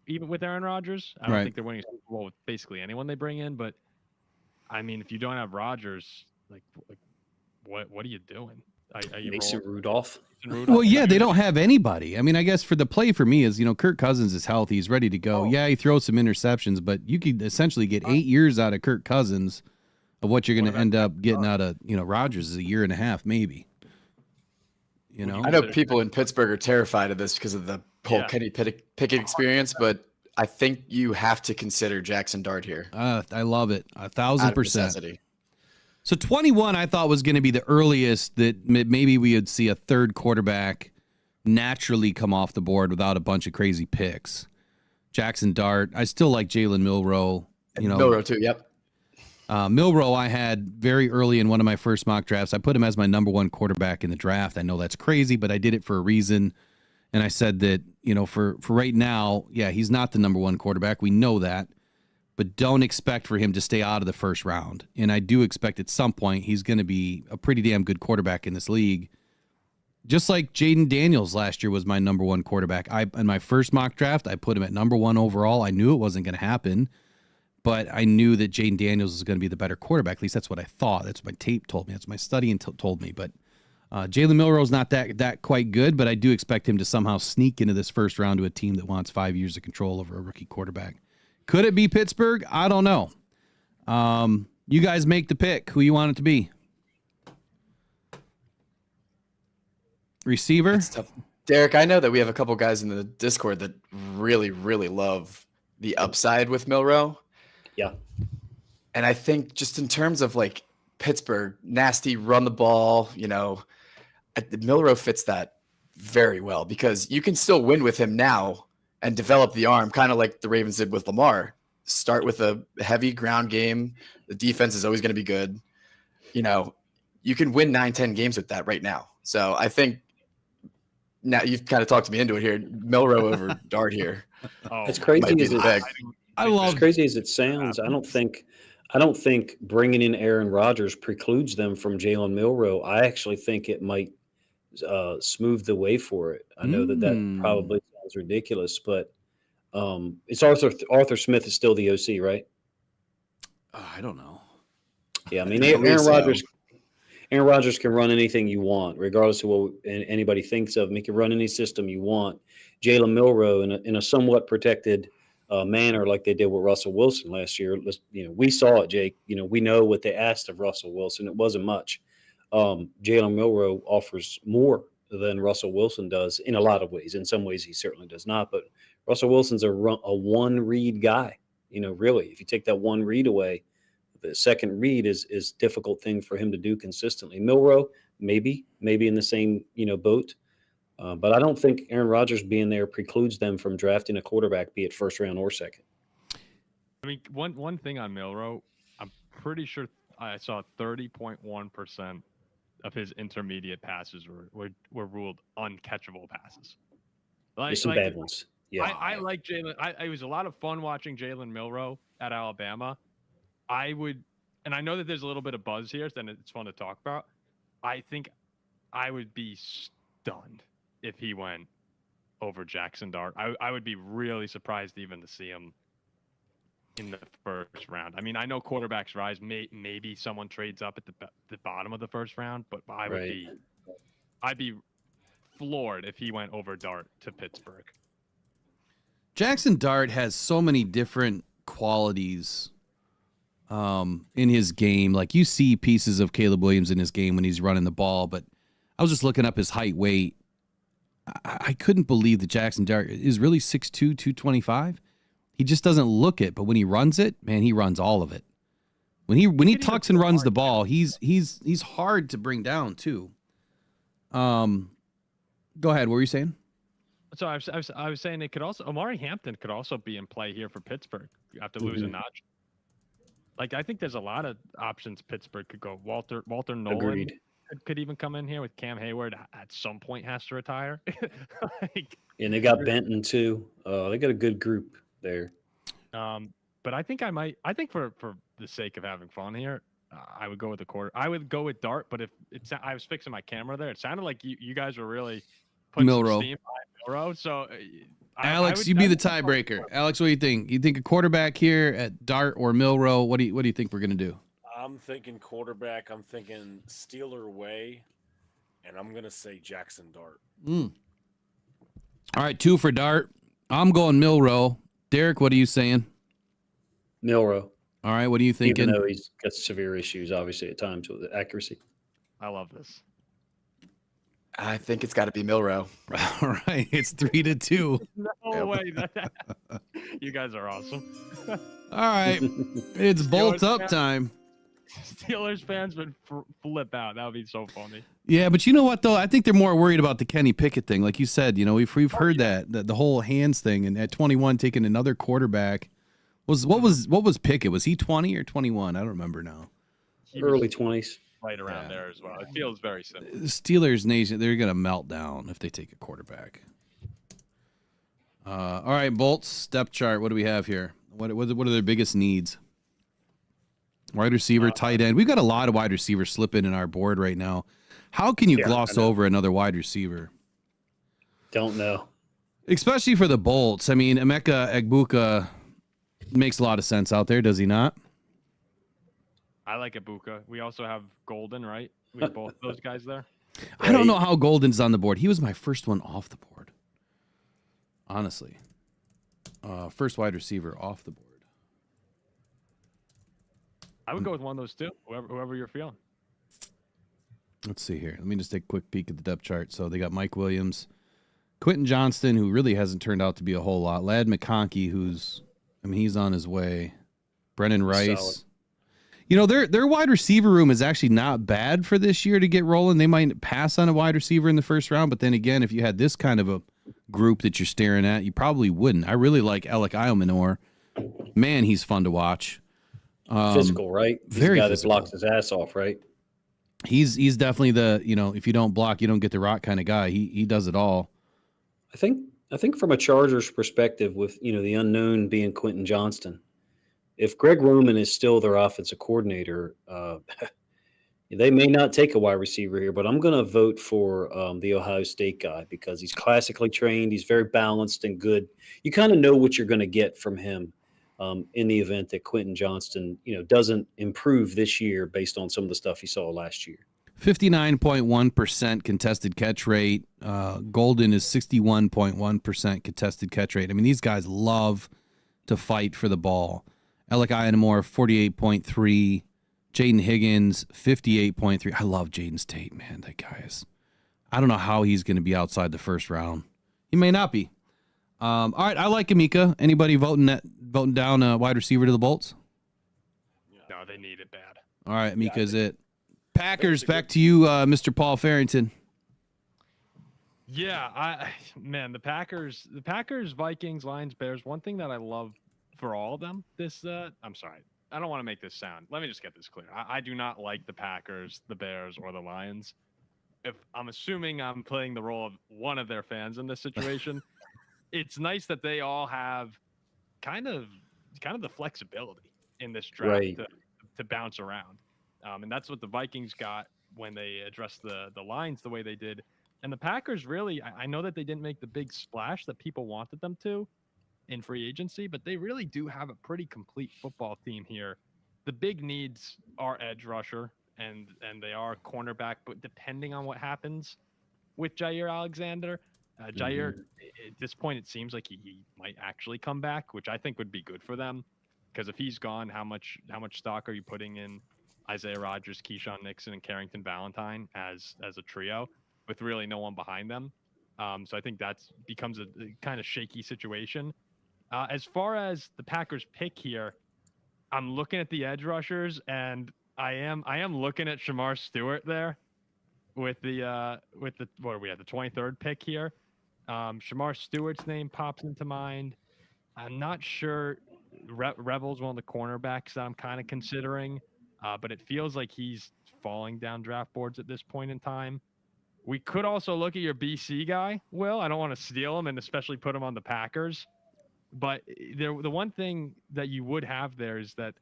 even with Aaron Rodgers. I don't think they're winning a Super Bowl with basically anyone they bring in. But I mean, if you don't have Rodgers, like what are you doing? Mason Rudolph. Well, yeah, they don't have anybody. I mean, I guess for the play for me is, Kirk Cousins is healthy. He's ready to go. Yeah, he throws some interceptions, but you could essentially get 8 years out of Kirk Cousins of what you're going to end up getting out of, Rodgers is a year and a half, maybe. I know people in Pittsburgh are terrified of this because of the whole Kenny Pickett experience, but I think you have to consider Jackson Dart here. I love it. 1,000%. So 21, I thought was going to be the earliest that maybe we would see a third quarterback naturally come off the board without a bunch of crazy picks. Jackson Dart. I still like Jalen Milroe. Milroe too. Yep. Milroe, I had very early in one of my first mock drafts. I put him as my number one quarterback in the draft. I know that's crazy, but I did it for a reason. And I said that, for right now, he's not the number one quarterback. We know that. but don't expect for him to stay out of the first round. And I do expect at some point he's going to be a pretty damn good quarterback in this league. Just like Jaden Daniels last year was my number one quarterback. In my first mock draft, I put him at number one overall. I knew it wasn't going to happen, but I knew that Jaden Daniels was going to be the better quarterback. At least that's what I thought. That's what my tape told me. That's what my studying told me. But Jalen Milroe's not that quite good, but I do expect him to somehow sneak into this first round to a team that wants 5 years of control over a rookie quarterback. Could it be Pittsburgh? I don't know. You guys make the pick. Who you want it to be? Receiver? It's tough. Derek, I know that we have a couple guys in the Discord that really, really love the upside with Milroe. Yeah. And I think just in terms of like Pittsburgh, nasty, run the ball, Milroe fits that very well because you can still win with him now and develop the arm, kind of like the Ravens did with Lamar. Start with a heavy ground game. The defense is always going to be good. You can win 9-10 games with that right now. So I think now you've kind of talked me into it here. Milroe over Dart here. As crazy as I as crazy as it sounds, I don't think bringing in Aaron Rodgers precludes them from Jalen Milroe. I actually think it might smooth the way for it. I know that probably sounds ridiculous, but it's Arthur Smith is still the OC, right? I don't know. Yeah, I mean Aaron Rodgers can run anything you want, regardless of what anybody thinks of him. He can run any system you want. Jalen Milroe in a somewhat protected manner, like they did with Russell Wilson last year. We saw it, Jake. We know what they asked of Russell Wilson. It wasn't much. Jalen Milroe offers more than Russell Wilson does in a lot of ways. In some ways, he certainly does not. But Russell Wilson's a one-read guy. Really, if you take that one read away, the second read is a difficult thing for him to do consistently. Milroe, maybe in the same boat. But I don't think Aaron Rodgers being there precludes them from drafting a quarterback, be it first round or second. I mean, one thing on Milroe, I'm pretty sure I saw 30.1% of his intermediate passes were ruled uncatchable passes. There's some bad ones. Yeah, I like Jalen. It was a lot of fun watching Jalen Milroe at Alabama. I know that there's a little bit of buzz here, and it's fun to talk about. I think I would be stunned if he went over Jackson Dart. I would be really surprised even to see him in the first round. I mean, I know quarterbacks rise. Maybe someone trades up at the bottom of the first round, but I'd be floored if he went over Dart to Pittsburgh. Jackson Dart has so many different qualities in his game. Like you see pieces of Caleb Williams in his game when he's running the ball, but I was just looking up his height, weight. I couldn't believe that Jackson Dart is really 6'2", 225. He just doesn't look it, but when he runs it, man, he runs all of it. When he tucks and runs the ball, he's hard to bring down too. Go ahead. What were you saying? So I was saying it could also Amari Hampton could also be in play here for Pittsburgh after losing Notch. Like I think there's a lot of options Pittsburgh could go. Walter Nolan. Agreed. Could even come in here with Cam Hayward at some point has to retire. And they got Benton too. They got a good group there. But I think for the sake of having fun here, I would go with the quarter. I would go with Dart, but I was fixing my camera there. It sounded like you guys were really putting some steam behind Milroe. So Alex, you be the tiebreaker. Alex, what do you think? You think a quarterback here at Dart or Milroe? What do you think we're gonna do? I'm thinking quarterback. I'm thinking Steeler way, and I'm gonna say Jackson Dart. All right, 2 for Dart. I'm going Milroe. Derek, what are you saying? Milroe. All right, what are you thinking? Even though he's got severe issues, obviously, at times with accuracy. I love this. I think it's got to be Milroe. All right, it's 3-2. No way. You guys are awesome. All right, it's bolt up time. Steelers fans would flip out. That would be so funny. Yeah, but you know what though? I think they're more worried about the Kenny Pickett thing. Like you said, we've heard that the whole hands thing, and at 21 taking another quarterback what was Pickett? Was he 20 or 21? I don't remember now. Early 20s. Right around there as well. It feels very simple. The Steelers nation, they're gonna melt down if they take a quarterback. All right, Bolts, depth chart. What do we have here? What are their biggest needs? Wide receiver, tight end. We've got a lot of wide receivers slipping in our board right now. How can you Yeah, gloss I know. over another wide receiver? Don't know. Especially for the Bolts. I mean, Emeka Egbuka makes a lot of sense out there, does he not? I like Ibuka. We also have Golden, right? We have both those guys there. I don't know how Golden's on the board. He was my first one off the board. Honestly. First wide receiver off the board. I would go with one of those two, whoever you're feeling. Let's see here. Let me just take a quick peek at the depth chart. So they got Mike Williams, Quentin Johnston, who really hasn't turned out to be a whole lot. Ladd McConkey, he's on his way. Brennan Rice. Solid. You know, their wide receiver room is actually not bad for this year to get rolling. They might pass on a wide receiver in the first round, but then again, if you had this kind of a group that you're staring at, you probably wouldn't. I really like Alec Iomanor. Man, he's fun to watch. Physical, right? He's very the guy physical. that blocks his ass off, right? He's definitely the, if you don't block, you don't get the rock kind of guy. He does it all. I think from a Chargers perspective, with the unknown being Quentin Johnston, if Greg Roman is still their offensive coordinator, they may not take a wide receiver here. But I'm going to vote for the Ohio State guy because he's classically trained. He's very balanced and good. You kind of know what you're going to get from him in the event that Quentin Johnston, doesn't improve this year based on some of the stuff he saw last year. 59.1% contested catch rate. Golden is 61.1% contested catch rate. I mean, these guys love to fight for the ball. Alec Iomanor, 48.3. Jaden Higgins, 58.3. I love Jaden Tate, man. That guy is. I don't know how he's going to be outside the first round. He may not be. All right, I like Emeka. Anybody voting down a wide receiver to the Bolts? No, they need it bad. All right, Emeka's it. Packers, back to you, Mr. Paul Farrington. Yeah, the Packers, Vikings, Lions, Bears. One thing that I love for all of them, I'm sorry, I don't want to make this sound. Let me just get this clear. I do not like the Packers, the Bears, or the Lions. If I'm assuming I'm playing the role of one of their fans in this situation, it's nice that they all have kind of the flexibility in this draft Right. to bounce around. And that's what the Vikings got when they addressed the lines the way they did. And the Packers really, I know that they didn't make the big splash that people wanted them to in free agency, but they really do have a pretty complete football team here. The big needs are edge rusher and they are cornerback, but depending on what happens with Jair Alexander, Jair, at this point, it seems like he might actually come back, which I think would be good for them. Because if he's gone, how much stock are you putting in Isaiah Rodgers, Keyshawn Nixon, and Carrington Valentine as a trio with really no one behind them? So I think that becomes a kind of shaky situation. As far as the Packers pick here, I'm looking at the edge rushers, and I am looking at Shamar Stewart there with the what are we at, the 23rd pick here. Shamar Stewart's name pops into mind. I'm not sure. Rebel's one of the cornerbacks that I'm kind of considering, but it feels like he's falling down draft boards at this point in time. We could also look at your BC guy, Will. I don't want to steal him and especially put him on the Packers. But the one thing that you would have there is that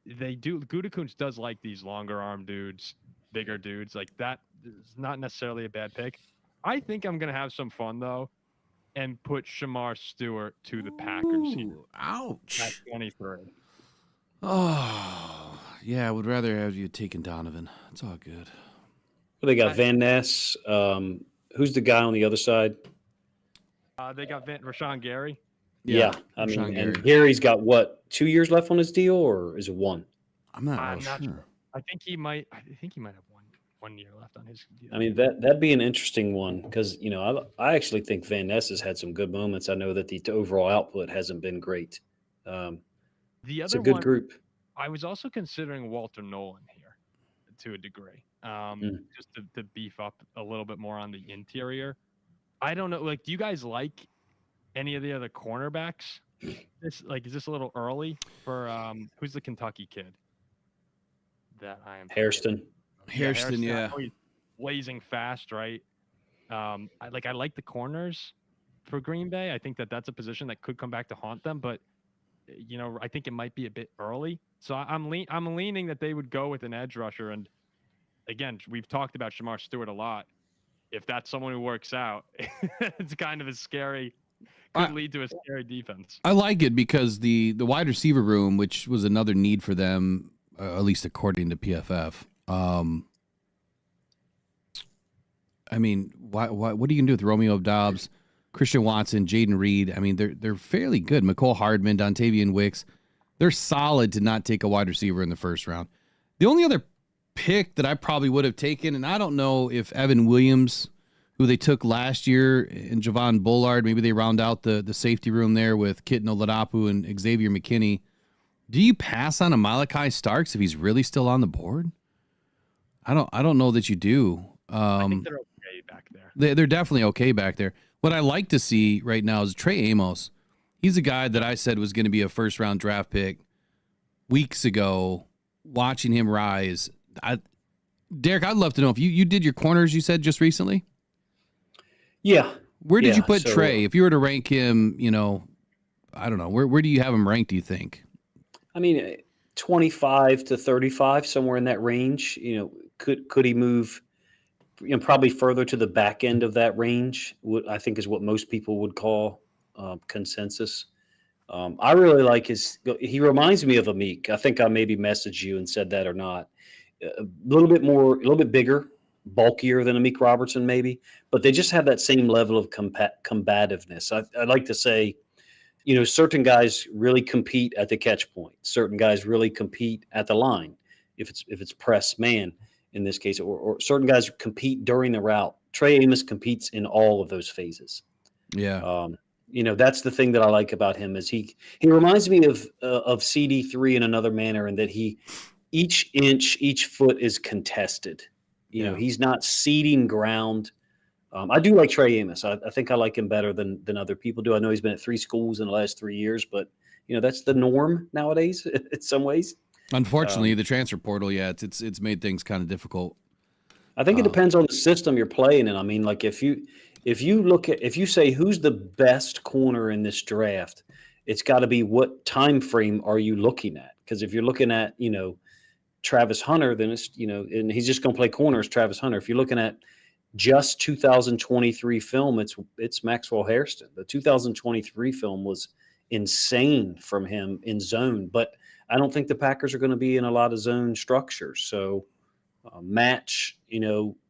Gutekunst does like these longer arm dudes, bigger dudes. Like that is not necessarily a bad pick. I think I'm going to have some fun, though, and put Shamar Stewart to the Packers here. Ouch. At 23. Oh, yeah, I would rather have you taken Donovan. It's all good. Well, they got Van Ness. Who's the guy on the other side? They got Rashawn Gary. Yeah. I mean, and Gary's got what, 2 years left on his deal, or is it one? I'm not sure. I think he might have 1 year left on his deal. I mean, that'd be an interesting one because, I actually think Van Ness has had some good moments. I know that the overall output hasn't been great. It's a good group. I was also considering Walter Nolan here to a degree, just to beef up a little bit more on the interior. I don't know. Like, do you guys like any of the other cornerbacks? Is this a little early for who's the Kentucky kid that I am? Hairston. Hairston, yeah. Oh, he's blazing fast, right? I like the corners for Green Bay. I think that's a position that could come back to haunt them. But I think it might be a bit early. So I'm leaning that they would go with an edge rusher. And again, we've talked about Shamar Stewart a lot. If that's someone who works out, it's kind of a scary, could lead to a scary defense. I like it because the wide receiver room, which was another need for them, at least according to PFF. I mean, what are you gonna do with Romeo Dobbs, Christian Watson, Jaden Reed? I mean, they're fairly good. McCole Hardman, Dontavian Wicks, they're solid to not take a wide receiver in the first round. The only other pick that I probably would have taken, and I don't know if Evan Williams, who they took last year, and Javon Bullard, maybe they round out the safety room there with Kitten Oladapu and Xavier McKinney. Do you pass on a Malachi Starks if he's really still on the board? I don't know that you do. I think they're okay back there. They're definitely okay back there. What I like to see right now is Trey Amos. He's a guy that I said was going to be a first-round draft pick weeks ago. Watching him rise, Derek, I'd love to know if you did your corners. You said just recently. Yeah. Where did you put Trey? If you were to rank him, I don't know. Where do you have him ranked? Do you think? I mean, 25 to 35, somewhere in that range. Could he move? Probably further to the back end of that range. I think is what most people would call consensus. I really like he reminds me of Amik. I think I maybe messaged you and said that or not. A little bit bigger, bulkier than Amik Robertson maybe, but they just have that same level of combativeness. I'd like to say, certain guys really compete at the catch point. Certain guys really compete at the line. If it's press man in this case, or certain guys compete during the route. Trey Amos competes in all of those phases. Yeah. That's the thing that I like about him is he reminds me of CD3 in another manner, in that each inch, each foot is contested. He's not ceding ground. I do like Trey Amos. I think I like him better than other people do. I know he's been at 3 schools in the last 3 years, but that's the norm nowadays in some ways. Unfortunately, the transfer portal, it's made things kind of difficult. I think it depends on the system you're playing in. I mean, like if you say who's the best corner in this draft, it's got to be what time frame are you looking at? Because if you're looking at Travis Hunter, then it's and he's just going to play corners. Travis Hunter. If you're looking at just 2023 film, it's Maxwell Hairston. The 2023 film was insane from him in zone, but I don't think the Packers are going to be in a lot of zone structures. So match,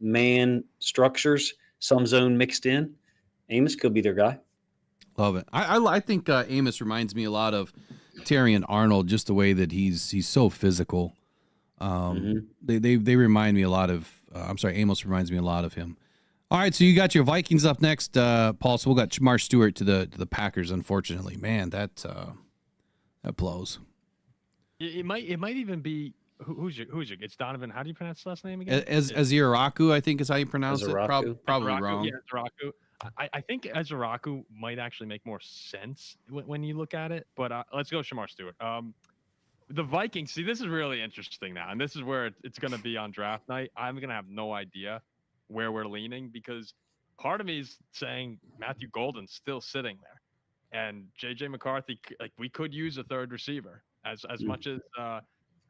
man structures, some zone mixed in. Amos could be their guy. Love it. I think Amos reminds me a lot of Terrion Arnold, just the way that he's so physical. They remind me a lot of. Amos reminds me a lot of him. All right, so you got your Vikings up next, Paul. So we got Shamar Stewart to the Packers. Unfortunately, man, that blows. It might even be who's your it's Donovan. How do you pronounce his last name again? Aziraku, I think is how you pronounce it. Probably Aziraku, wrong. Yeah, Aziraku. I think Aziraku might actually make more sense when you look at it. But let's go Shamar Stewart. The Vikings. See, this is really interesting now, and this is where it's going to be on draft night. I'm going to have no idea where we're leaning, because part of me is saying Matthew Golden's still sitting there, and JJ McCarthy. Like, we could use a third receiver. As much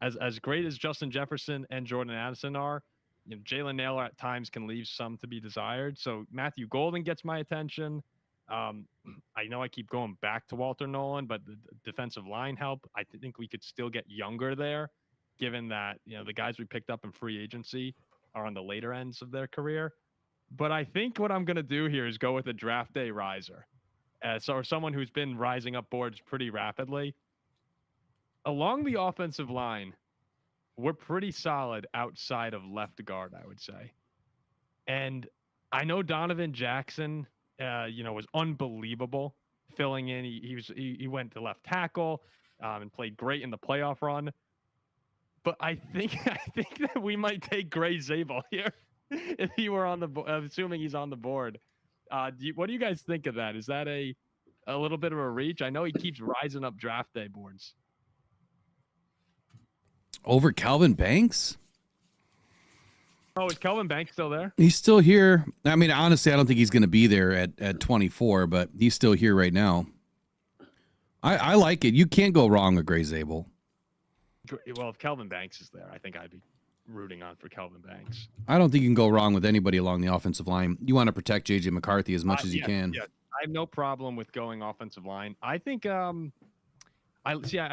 as great as Justin Jefferson and Jordan Addison are, Jalen Nailor at times can leave some to be desired. So Matthew Golden gets my attention. I know I keep going back to Walter Nolan, but the defensive line help. I think we could still get younger there, given that the guys we picked up in free agency are on the later ends of their career. But I think what I'm going to do here is go with a draft day riser, or someone who's been rising up boards pretty rapidly. Along the offensive line, we're pretty solid outside of left guard, I would say. And I know Donovan Jackson, was unbelievable filling in. He went to left tackle and played great in the playoff run. But I think that we might take Gray Zabel here if he were on the assuming he's on the board. What do you guys think of that? Is that a little bit of a reach? I know he keeps rising up draft day boards. Over Calvin Banks? Oh, is Calvin Banks still there? He's still here. I mean, honestly, I don't think he's going to be there at 24, but he's still here right now. I like it. You can't go wrong with Gray Zabel. Well, if Kelvin Banks is there, I think I'd be rooting on for Kelvin Banks. I don't think you can go wrong with anybody along the offensive line. You want to protect J.J. McCarthy as much as you can. Yeah, I have no problem with going offensive line. I think I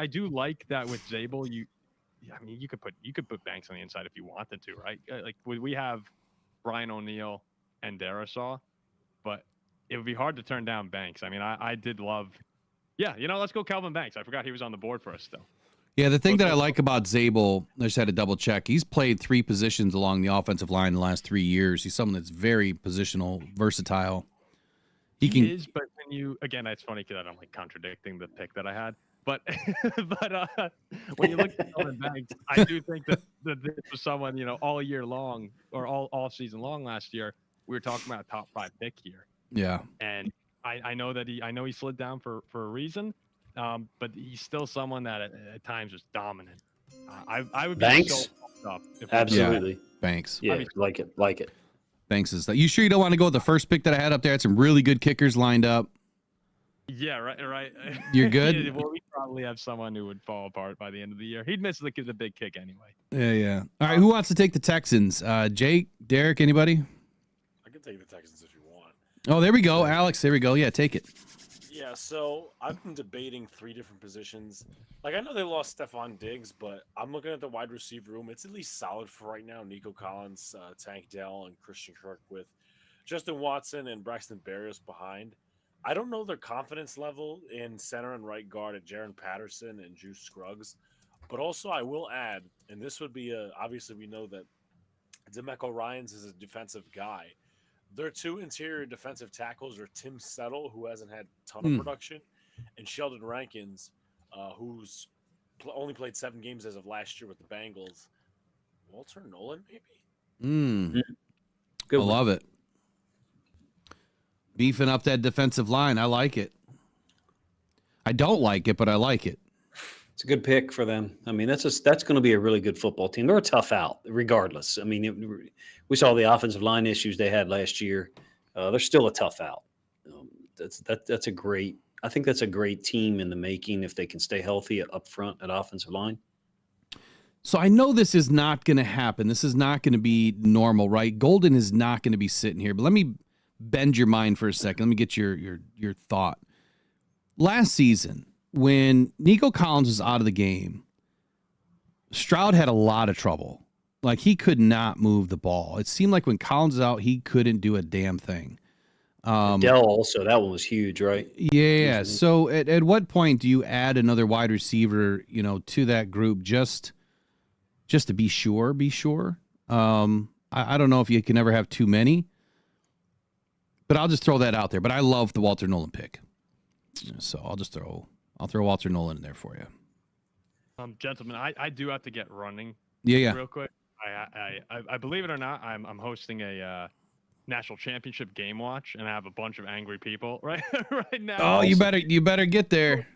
do like that with Zabel. I mean, you could put Banks on the inside if you wanted to, right? Like we have Brian O'Neill and Darisaw, but it would be hard to turn down Banks. I mean, I did love. Yeah, let's go Kelvin Banks. I forgot he was on the board for us still. Yeah, the thing that I like about Zabel, I just had to double check. He's played 3 positions along the offensive line in the last 3 years. He's someone that's very positional, versatile. He is, but again, it's funny because I'm like contradicting the pick that I had. But when you look at Kelvin Banks, I do think that this was someone, all year long or all season long last year, we were talking about a top 5 pick here. Yeah. And I know that he slid down for a reason. But he's still someone that at times was dominant. I would be Banks? so pumped up if Absolutely. Banks. Yeah, like it. Banks is that. You sure you don't want to go with the first pick that I had up there? I had some really good kickers lined up. Yeah, right. You're good? Yeah, well, we probably have someone who would fall apart by the end of the year. He'd miss the big kick anyway. Yeah. All right, who wants to take the Texans? Jake, Derek, anybody? I can take the Texans if you want. Oh, there we go. Alex, there we go. Yeah, take it. Yeah, so I've been debating 3 different positions. Like, I know they lost Stephon Diggs, but I'm looking at the wide receiver room. It's at least solid for right now. Nico Collins, Tank Dell, and Christian Kirk with Justin Watson and Braxton Berrios behind. I don't know their confidence level in center and right guard at Jaron Patterson and Juice Scruggs. But also, I will add, and this would be obviously we know that DeMeco Ryans is a defensive guy. Their 2 interior defensive tackles are Tim Settle, who hasn't had a ton of production, and Sheldon Rankins, who's only played 7 games as of last year with the Bengals. Walter Nolan, maybe? I love it. Beefing up that defensive line. I like it. I don't like it, but I like it. It's a good pick for them. I mean, that's going to be a really good football team. They're a tough out, regardless. I mean, we saw the offensive line issues they had last year. They're still a tough out. That's a great. I think that's a great team in the making if they can stay healthy up front at offensive line. So I know this is not going to happen. This is not going to be normal, right? Golden is not going to be sitting here. But let me bend your mind for a second. Let me get your thought. Last season, when Nico Collins was out of the game, Stroud had a lot of trouble. Like, he could not move the ball. It seemed like when Collins was out, he couldn't do a damn thing. Dell also, that one was huge, right? Yeah. So at what point do you add another wide receiver, to that group just to be sure? I don't know if you can ever have too many, but I'll just throw that out there. But I love the Walter Nolan pick. So I'll throw Walter Nolan in there for you. Gentlemen, I do have to get running. Yeah. Real quick. I believe it or not, I'm hosting a national championship game watch, and I have a bunch of angry people right now. Oh, you better get there.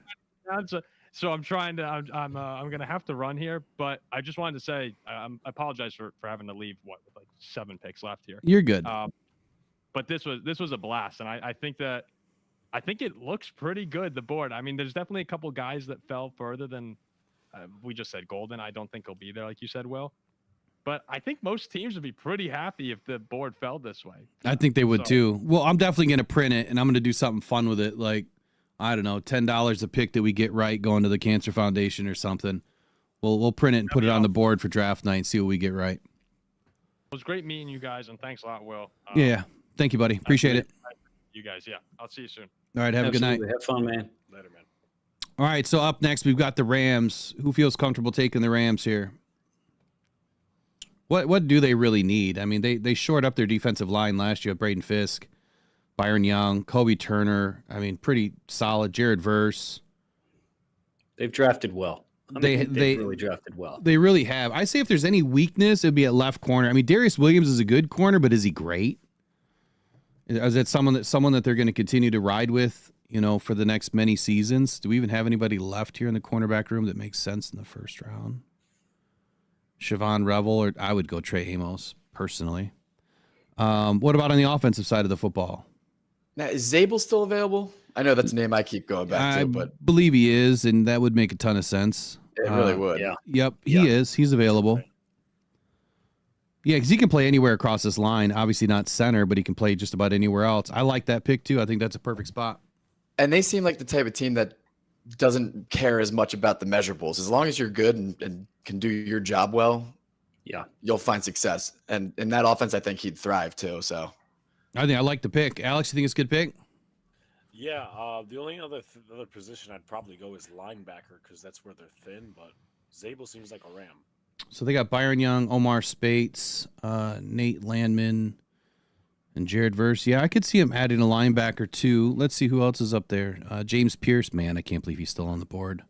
So I'm trying to. I'm gonna have to run here, but I just wanted to say I apologize for having to leave. With like 7 picks left here. You're good. But this was a blast, and I think it looks pretty good, the board. I mean, there's definitely a couple guys that fell further than we just said. Golden, I don't think he'll be there, like you said, Will. But I think most teams would be pretty happy if the board fell this way. I think they would too. Well, I'm definitely going to print it, and I'm going to do something fun with it. Like, I don't know, $10 a pick that we get right going to the Cancer Foundation or something. We'll print it and put it on the board for draft night and see what we get right. It was great meeting you guys, and thanks a lot, Will. Yeah. Thank you, buddy. Appreciate it. You guys, yeah. I'll see you soon. All right, have a good night. Have fun, man. Later, man. All right, so up next, we've got the Rams. Who feels comfortable taking the Rams here? What do they really need? I mean, they shored up their defensive line last year. Braden Fisk, Byron Young, Kobe Turner. I mean, pretty solid. Jared Verse. They've drafted well. They've really drafted well. They really have. I say if there's any weakness, it'd be at left corner. I mean, Darius Williams is a good corner, but is he great? Is that someone that they're going to continue to ride with, for the next many seasons? Do we even have anybody left here in the cornerback room that makes sense in the first round? Siobhan Revel, or I would go Trey Amos personally. What about on the offensive side of the football? Now, is Zabel still available? I know that's a name I keep going back I to, but believe he is, and that would make a ton of sense. it really would. Yeah. Yep, he is. He's available. Yeah, because he can play anywhere across this line. Obviously not center, but he can play just about anywhere else. I like that pick too. I think that's a perfect spot. And they seem like the type of team that doesn't care as much about the measurables. As long as you're good and can do your job well, Yeah. you'll find success. And in that offense, I think he'd thrive too. So I think I like the pick. Alex, you think it's a good pick? Yeah, the only other position I'd probably go is linebacker because that's where they're thin. But Zabel seems like a ram. So they got Byron Young, Omar Spates, Nate Landman, and Jared Verse. Yeah, I could see him adding a linebacker too. Let's see who else is up there. James Pierce, man, I can't believe he's still on the board.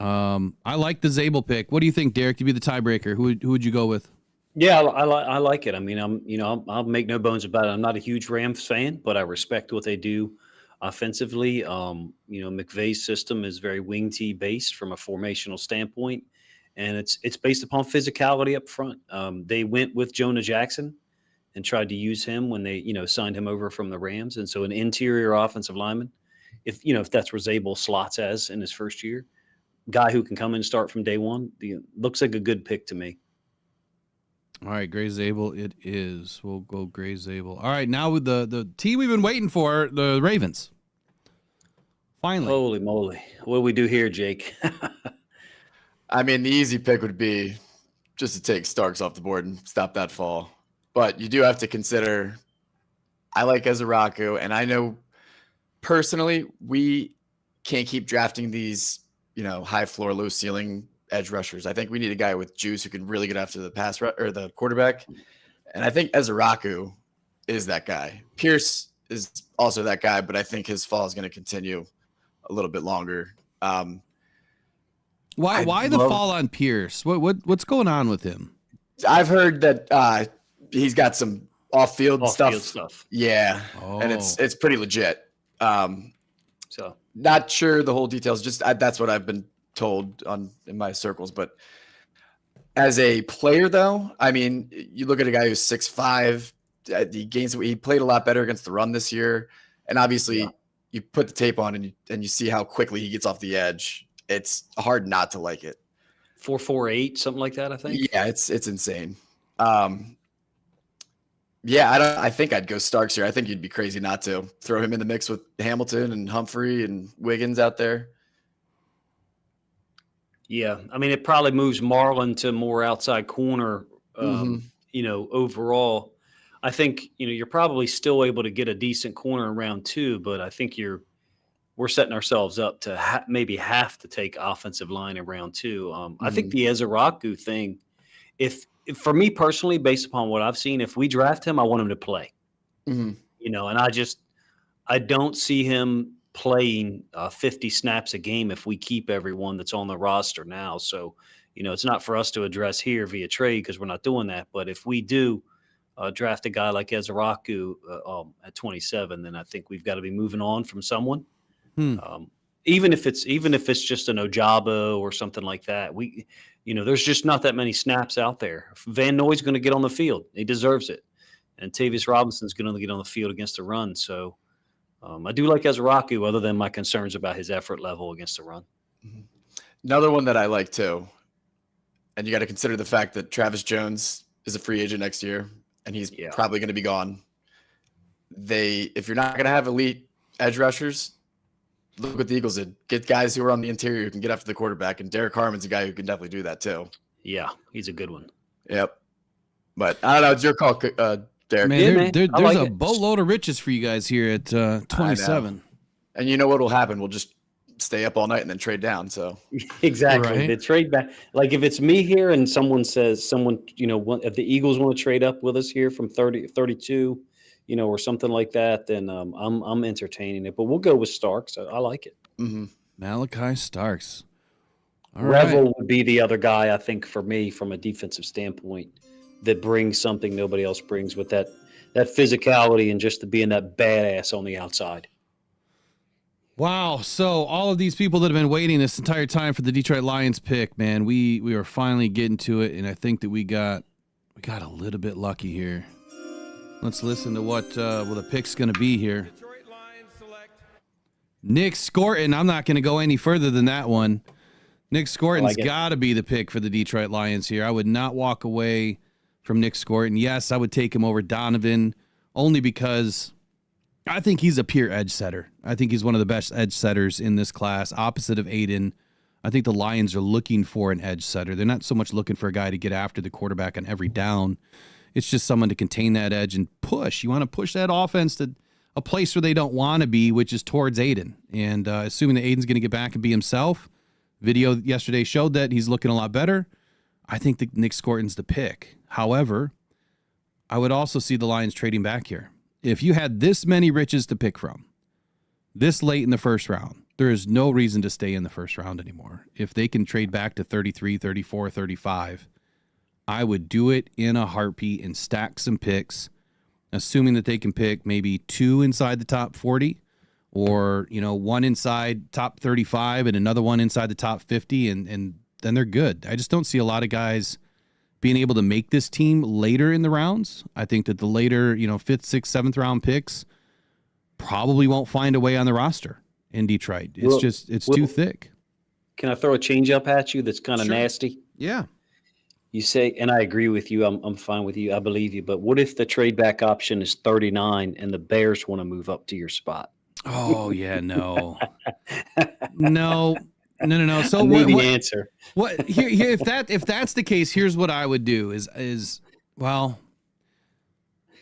I like the Zabel pick. What do you think, Derek? To be the tiebreaker, who would you go with? Yeah, I like it. I mean, I'll make no bones about it. I'm not a huge Rams fan, but I respect what they do offensively. McVay's system is very wing T based from a formational standpoint, and it's based upon physicality up front. They went with Jonah Jackson and tried to use him when they signed him over from the Rams, and so an interior offensive lineman, if that's where Zabel slots as in his first year, guy who can come in and start from day one, looks like a good pick to me. All right, Gray Zabel it is. We'll go Gray Zabel. All right, now with the team we've been waiting for, the Ravens. Finally. Holy moly. What do we do here, Jake? I mean, the easy pick would be just to take Starks off the board and stop that fall. But you do have to consider, I like Ezeraku, and I know personally we can't keep drafting these, high floor, low ceiling edge rushers. I think we need a guy with juice who can really get after the or the quarterback. And I think Ezeraku is that guy. Pierce is also that guy, but I think his fall is going to continue a little bit longer. Why the fall on Pierce? What's going on with him? I've heard that he's got some off-field stuff. Yeah, and it's pretty legit. So not sure the whole details. Just that's what I've been told in my circles. But as a player, though, I mean, you look at a guy who's 6'5". He played a lot better against the run this year, and obviously you put the tape on and you see how quickly he gets off the edge. It's hard not to like it. 4.48, something like that, I think. Yeah, it's insane. I think I'd go Starks here. I think you'd be crazy not to throw him in the mix with Hamilton and Humphrey and Wiggins out there. Yeah, I mean, it probably moves Marlon to more outside corner. Overall, I think you're probably still able to get a decent corner in round 2, but I think we're setting ourselves up to maybe have to take offensive line in round 2. I think the Ezeraku thing, if for me personally, based upon what I've seen, if we draft him, I want him to play. And I don't see him playing 50 snaps a game if we keep everyone that's on the roster now. So, it's not for us to address here via trade because we're not doing that. But if we do draft a guy like Ezeraku at 27, then I think we've got to be moving on from someone. Even if it's just an Ojabo or something like that, there's just not that many snaps out there. Van Noy's going to get on the field; he deserves it, and Tavius Robinson's going to get on the field against the run. So I do like Ezeraku, other than my concerns about his effort level against the run. Another one that I like too, and you got to consider the fact that Travis Jones is a free agent next year, and he's probably going to be gone. If you're not going to have elite edge rushers, look what the Eagles did. Get guys who are on the interior who can get after the quarterback, and Derek Harmon's a guy who can definitely do that too. Yeah, he's a good one. Yep. But I don't know. It's your call, Derek. Man, there's like a boatload of riches for you guys here at 27. And you know what will happen? We'll just stay up all night and then trade down. So exactly. Right. The trade back. Like if it's me here and someone if the Eagles want to trade up with us here from 30, 32, or something like that, then I'm entertaining it. But we'll go with Starks. I like it. Malachi Starks. All Revel right. would be the other guy, I think, for me from a defensive standpoint that brings something nobody else brings with that physicality and just being that badass on the outside. Wow. So all of these people that have been waiting this entire time for the Detroit Lions pick, man, we are finally getting to it, and I think that we got a little bit lucky here. Let's listen to what the pick's going to be here. Detroit Lions select Nick Scorton. I'm not going to go any further than that one. Nick Scorton's got to be the pick for the Detroit Lions here. I would not walk away from Nick Scorton. Yes, I would take him over Donovan only because I think he's a pure edge setter. I think he's one of the best edge setters in this class, opposite of Aiden. I think the Lions are looking for an edge setter. They're not so much looking for a guy to get after the quarterback on every down. It's just someone to contain that edge and push. You want to push that offense to a place where they don't want to be, which is towards Aiden. And assuming that Aiden's going to get back and be himself, video yesterday showed that he's looking a lot better. I think that Nick Scorton's the pick. However, I would also see the Lions trading back here. If you had this many riches to pick from, this late in the first round, there is no reason to stay in the first round anymore. If they can trade back to 33, 34, 35, I would do it in a heartbeat and stack some picks, assuming that they can pick maybe 2 inside the top 40 or, one inside top 35 and another one inside the top 50, and then they're good. I just don't see a lot of guys being able to make this team later in the rounds. I think that the later, 5th, 6th, 7th round picks probably won't find a way on the roster in Detroit. It's too thick. Can I throw a change up at you that's kind of Sure. nasty? Yeah. You say, and I agree with you. I'm fine with you. I believe you. But what if the trade back option is 39 and the Bears want to move up to your spot? Oh yeah, no. No. So I need the answer. What here if that's the case, here's what I would do is well,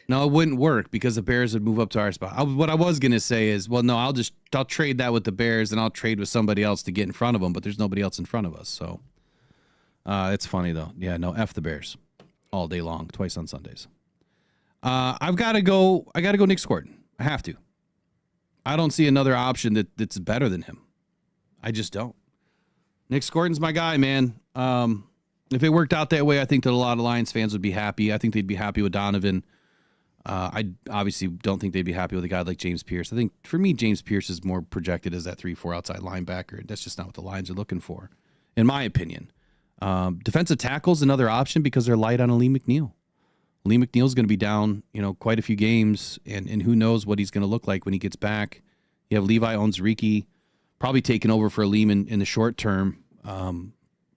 no, it wouldn't work because the Bears would move up to our spot. What I was going to say is, well, no, I'll trade that with the Bears and I'll trade with somebody else to get in front of them, but there's nobody else in front of us. So it's funny though. Yeah, no, F the Bears all day long, twice on Sundays. I got to go Nick Scorton. I have to. I don't see another option that's better than him. I just don't. Nick Scorton's my guy, man. If it worked out that way, I think that a lot of Lions fans would be happy. I think they'd be happy with Donovan. I obviously don't think they'd be happy with a guy like James Pierce. I think for me, James Pierce is more projected as that 3-4 outside linebacker. That's just not what the Lions are looking for, in my opinion. Defensive tackle's another option because they're light on Lee McNeil. Lee McNeil's going to be down, quite a few games, and who knows what he's going to look like when he gets back. You have Levi Onwuzurike probably taking over for Aleem in the short term.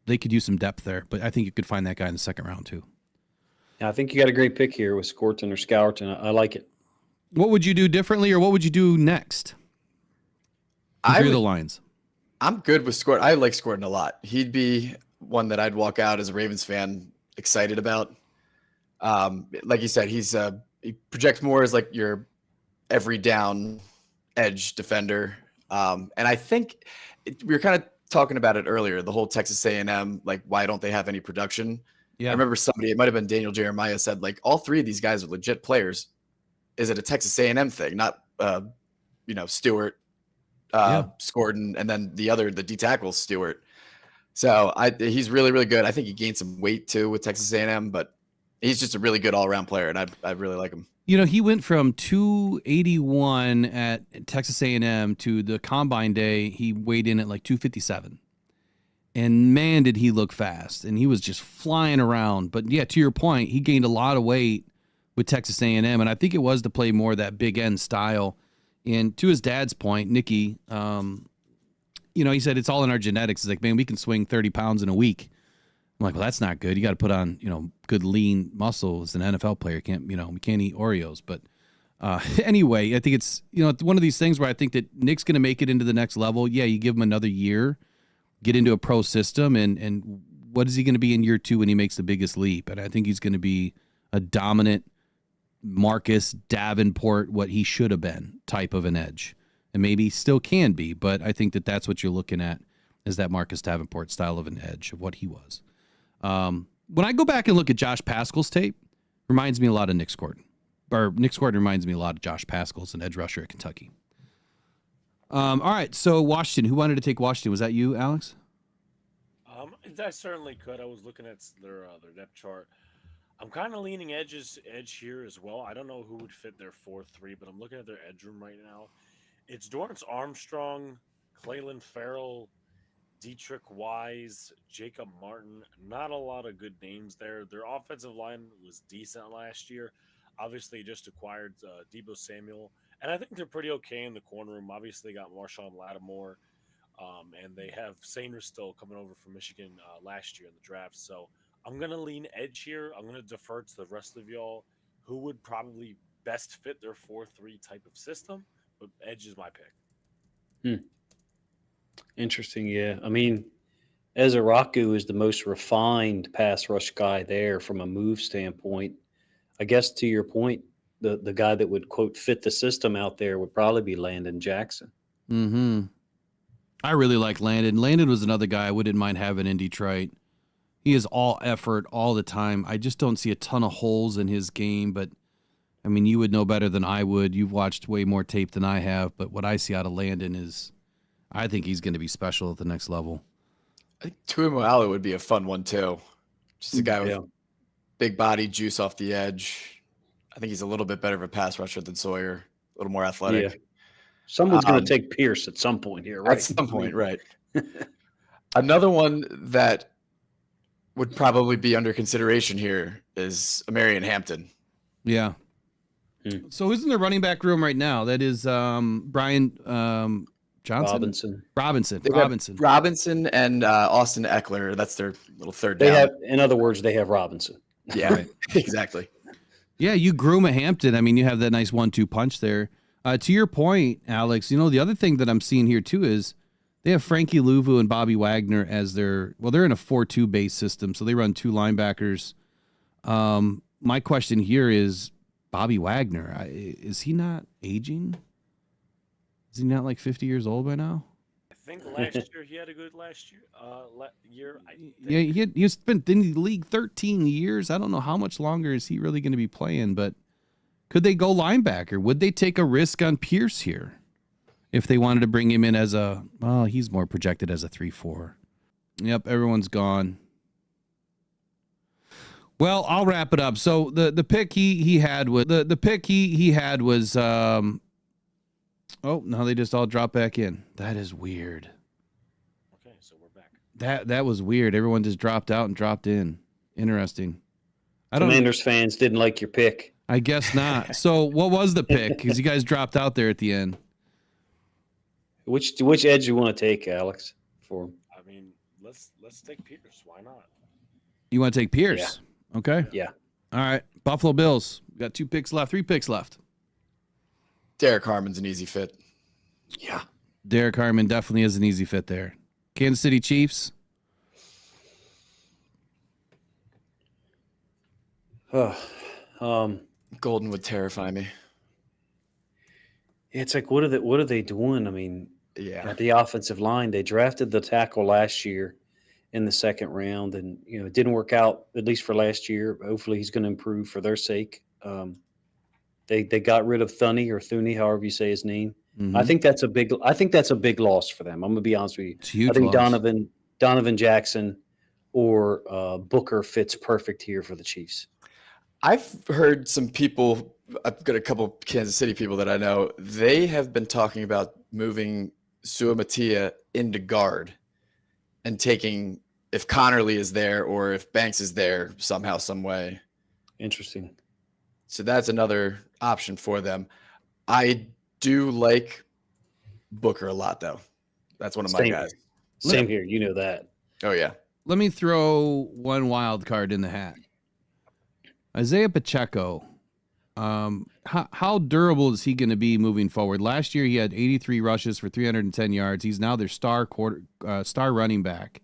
They could use some depth there, but I think you could find that guy in the second round too. I think you got a great pick here with Scorton or Scourton. I like it. What would you do differently, or what would you do next? If you're the Lions. I'm good with Scorton. I like Scorton a lot. He'd be one that I'd walk out as a Ravens fan excited about. Like you said, he projects more as like your every down edge defender. And I think we were kind of talking about it earlier, the whole Texas A&M, like why don't they have any production? Yeah. I remember somebody, it might've been Daniel Jeremiah, said like all 3 of these guys are legit players. Is it a Texas A&M thing? Not, Stewart, Scorton, and then the D tackle Stewart. So he's really, really good. I think he gained some weight too with Texas A&M, but he's just a really good all-around player, and I really like him. He went from 281 at Texas A&M to the Combine Day. He weighed in at like 257. And man, did he look fast. And he was just flying around. But yeah, to your point, he gained a lot of weight with Texas A&M. And I think it was to play more of that big end style. And to his dad's point, Nicky, he said it's all in our genetics. It's like, man, we can swing 30 pounds in a week. I'm like, well, that's not good. You got to put on, good lean muscle as an NFL player. We can't eat Oreos. But anyway, I think it's, it's one of these things where I think that Nick's going to make it into the next level. Yeah, you give him another year, get into a pro system, and what is he going to be in year 2 when he makes the biggest leap? And I think he's going to be a dominant Marcus Davenport, what he should have been type of an edge. And maybe still can be, but I think that that's what you're looking at is that Marcus Davenport style of an edge of what he was. When I go back and look at Josh Pascal's tape, reminds me a lot of Nick Scorton. Or Nick Scorton reminds me a lot of Josh Pascal as an edge rusher at Kentucky. All right, so Washington. Who wanted to take Washington? Was that you, Alex? I certainly could. I was looking at their depth chart. I'm kind of leaning edge here as well. I don't know who would fit their 4-3, but I'm looking at their edge room right now. It's Dorrance Armstrong, Clelin Ferrell, Dietrich Wise, Jacob Martin. Not a lot of good names there. Their offensive line was decent last year. Obviously, just acquired Deebo Samuel And I think they're pretty okay in the corner room. Obviously, they got Marshawn Lattimore, and they have Sainer still coming over from Michigan last year in the draft. So I'm going to lean edge here. I'm going to defer to the rest of y'all who would probably best fit their 4-3 type of system, but edge is my pick. Interesting. Yeah. I mean, Ezeraku is the most refined pass rush guy there from a move standpoint. I guess to your point, the guy that would quote fit the system out there would probably be Landon Jackson. Mm-hmm. I really like Landon. Landon was another guy I wouldn't mind having in Detroit. He is all effort all the time. I just don't see a ton of holes in his game, but I mean, you would know better than I would. You've watched way more tape than I have, but what I see out of Landon is I think he's going to be special at the next level. I think Tuimuala would be a fun one too. Just a guy with big body, juice off the edge. I think he's a little bit better of a pass rusher than Sawyer, a little more athletic. Yeah. Someone's going to take Pierce at some point here, right? At some point, right. Another one that would probably be under consideration here is Amarian Hampton. Yeah. So who's in the running back room right now? That is Brian Johnson? Robinson and Austin Eckler. That's their little third They down. have, in other words, they have Robinson. Yeah, exactly. Yeah, you groom a Hampton. I mean, you have that nice 1-2 punch there. To your point, Alex, the other thing that I'm seeing here too is they have Frankie Louvu and Bobby Wagner as they're in a 4-2 base system, so they run 2 linebackers. My question here is Bobby Wagner. Is he not aging? Is he not like 50 years old by now? I think last year he had a good last year. Yeah, he's been in the league 13 years. I don't know how much longer is he really going to be playing, but could they go linebacker? Would they take a risk on Pierce here if they wanted to bring him in as he's more projected as a 3-4. Yep, everyone's gone. Well, I'll wrap it up. So the pick he had was oh, now they just all drop back in. That is weird. Okay, so we're back. That was weird. Everyone just dropped out and dropped in. Interesting. Commanders fans didn't like your pick. I guess not. So what was the pick? Because you guys dropped out there at the end. Which edge do you want to take, Alex? For I mean, let's take Pierce. Why not? You want to take Pierce? Yeah. Okay. Yeah. All right. Buffalo Bills. We got 3 picks left. Derek Harmon's an easy fit. Yeah. Derek Harmon definitely is an easy fit there. Kansas City Chiefs. Golden would terrify me. It's like, what are they doing? I mean, Yeah. at the offensive line, they drafted the tackle last year in the second round, and it didn't work out, at least for last year. Hopefully he's going to improve for their sake. They got rid of Thuney, however you say his name. Mm-hmm. I think that's a big loss for them. I'm gonna be honest with you. It's a huge I think loss. Donovan Jackson or Booker fits perfect here for the Chiefs. I've heard some people, I've got a couple Kansas City people that I know, they have been talking about moving Suamatia into guard and taking, if Connerly is there or if Banks is there somehow, some way. Interesting. So that's another option for them. I do like Booker a lot, though. That's one of my guys. Same here. You know that. Oh, yeah. Let me throw one wild card in the hat. Isaiah Pacheco. How durable is he going to be moving forward? Last year he had 83 rushes for 310 yards. He's now their star running back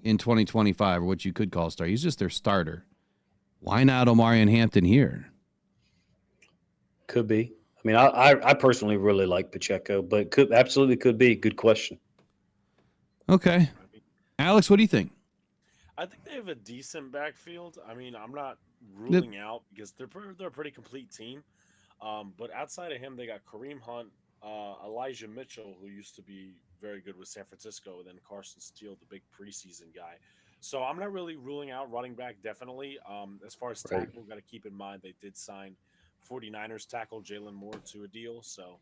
in 2025, or what you could call a star. He's just their starter. Why not Omarion Hampton here? Could be. I mean, I personally really like Pacheco, but absolutely could be. Good question. Okay. Alex, what do you think? I think they have a decent backfield. I mean, I'm not ruling out because they're a pretty complete team. But outside of him, they got Kareem Hunt, Elijah Mitchell, who used to be very good with San Francisco, and then Carson Steele, the big preseason guy. So I'm not really ruling out running back, definitely. As far as tackle, got to keep in mind they did sign 49ers tackle Jalen Moore to a deal. So,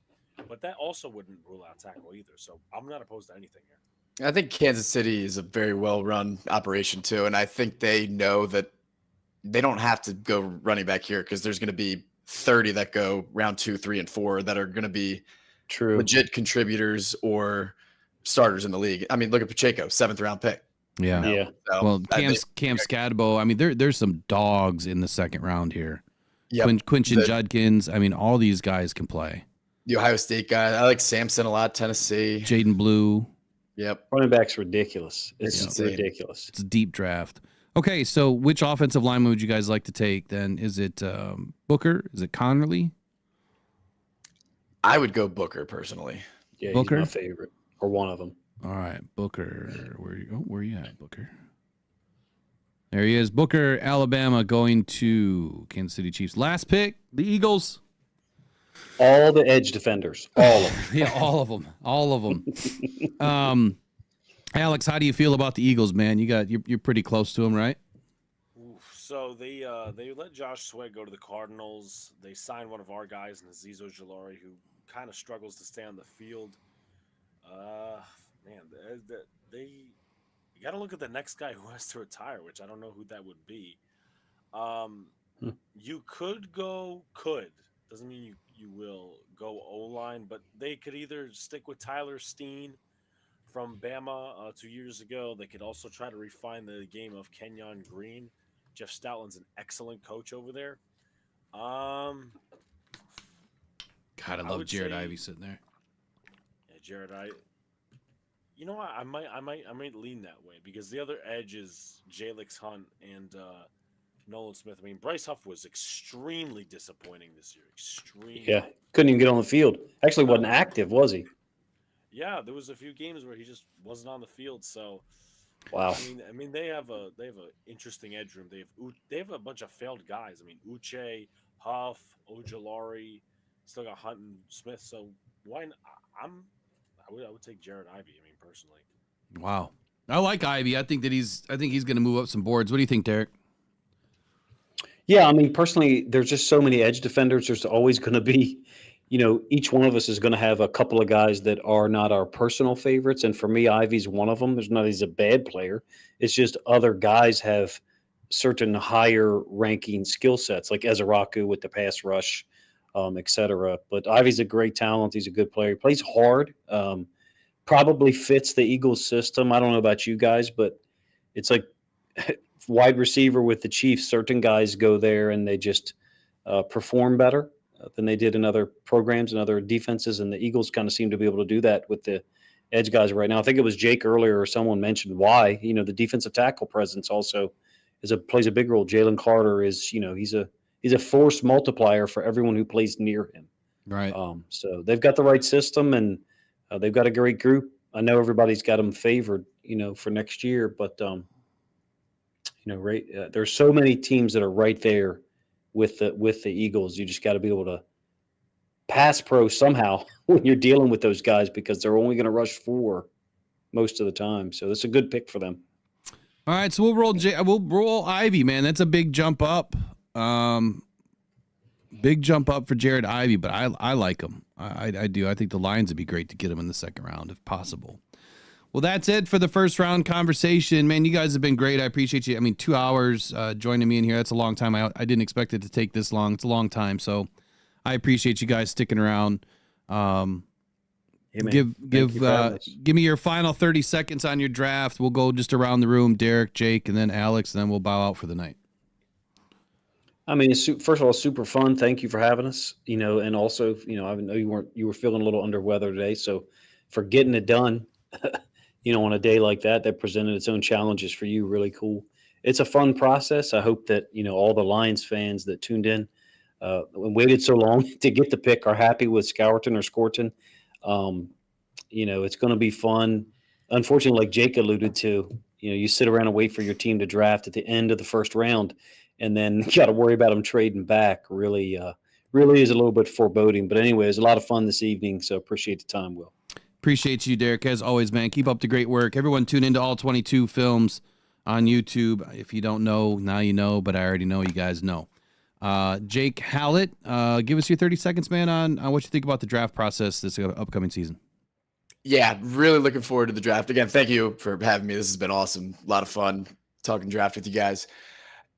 but that also wouldn't rule out tackle either. So I'm not opposed to anything here. I think Kansas City is a very well-run operation, too, and I think they know that they don't have to go running back here because there's going to be 30 that go round 2, 3, and 4 that are going to be True. legit contributors or starters in the league. I mean, look at Pacheco, 7th round pick. Yeah. Yeah. So, Well, I Cam think- Scadabo. I mean, there's some dogs in the second round here. Yep. Quinton Judkins. I mean, all these guys can play. The Ohio State guy. I like Samson a lot. Tennessee. Jaden Blue. Yep. Running back's ridiculous. It's insane. ridiculous. It's a deep draft. Okay, so which offensive lineman would you guys like to take then? Is it Booker? Is it Connerly? I would go Booker personally. Yeah, Booker? he's my favorite, or one of them. All right, Booker. Where you at, Booker? There he is. Booker, Alabama, going to Kansas City Chiefs. Last pick, the Eagles. All the edge defenders, all of them. Yeah, all of them. All of them. Alex, how do you feel about the Eagles, man? You're pretty close to them, right? Oof. So they let Josh Sweat go to the Cardinals. They signed one of our guys, Azeez Ojulari, who kind of struggles to stay on the field. Man, you got to look at the next guy who has to retire, which I don't know who that would be. You could doesn't mean you will go O-line, but they could either stick with Tyler Steen from Bama 2 years ago. They could also try to refine the game of Kenyon Green. Jeff Stoutland's an excellent coach over there. God, I love Jared Ivey sitting there. Yeah, Jared Ivey. You know what? I might lean that way because the other edge is Jalix Hunt and Nolan Smith. I mean, Bryce Huff was extremely disappointing this year. Extremely. Yeah, couldn't even get on the field. Actually, wasn't active, was he? Yeah, there was a few games where he just wasn't on the field. So, Wow. I mean, they have a interesting edge room. They have a bunch of failed guys. I mean, Uche, Huff, Ojulari, still got Hunt and Smith. So why? I would take Jared Ivey. I mean, personally. Wow, I like Ivey. I think he's going to move up some boards. What do you think, Derek? Yeah, I mean, personally, there's just so many edge defenders. There's always going to be, each one of us is going to have a couple of guys that are not our personal favorites. And for me, Ivey's one of them. There's not he's a bad player. It's just other guys have certain higher ranking skill sets, like Ezeraku with the pass rush, et cetera. But Ivey's a great talent. He's a good player. He plays hard. Probably fits the Eagles system. I don't know about you guys, but it's like wide receiver with the Chiefs. Certain guys go there and they just perform better than they did in other programs and other defenses. And the Eagles kind of seem to be able to do that with the edge guys right now. I think it was Jake earlier or someone mentioned why, the defensive tackle presence also plays a big role. Jalen Carter is, he's a force multiplier for everyone who plays near him. Right. So they've got the right system and they've got a great group. I know everybody's got them favored, for next year, but there's so many teams that are right there with the Eagles. You just got to be able to pass pro somehow when you're dealing with those guys because they're only going to rush 4 most of the time. So it's a good pick for them. All right, so we'll roll Ivey, man. That's a big jump up. Big jump up for Jared Ivey, but I like him. I do. I think the Lions would be great to get him in the second round if possible. Well, that's it for the first round conversation. Man, you guys have been great. I appreciate you. I mean, 2 hours joining me in here. That's a long time. I didn't expect it to take this long. It's a long time. So I appreciate you guys sticking around. Hey, give me your final 30 seconds on your draft. We'll go just around the room, Derek, Jake, and then Alex, and then we'll bow out for the night. I mean, first of all, super fun. Thank you for having us. And also, I know you were feeling a little under weather today, so for getting it done, on a day like that presented its own challenges for you, really cool. It's a fun process. I hope that all the Lions fans that tuned in and waited so long to get the pick are happy with Scourton or Scorton. It's going to be fun. Unfortunately, like Jake alluded to, you sit around and wait for your team to draft at the end of the first round. And then you got to worry about them trading back. Really is a little bit foreboding. But anyway, it was a lot of fun this evening. So appreciate the time, Will. Appreciate you, Derek, as always, man. Keep up the great work. Everyone tune into all 22 films on YouTube. If you don't know, now you know, but I already know you guys know. Jake Hallett, give us your 30 seconds, man, on what you think about the draft process this upcoming season. Yeah, really looking forward to the draft. Again, thank you for having me. This has been awesome. A lot of fun talking draft with you guys.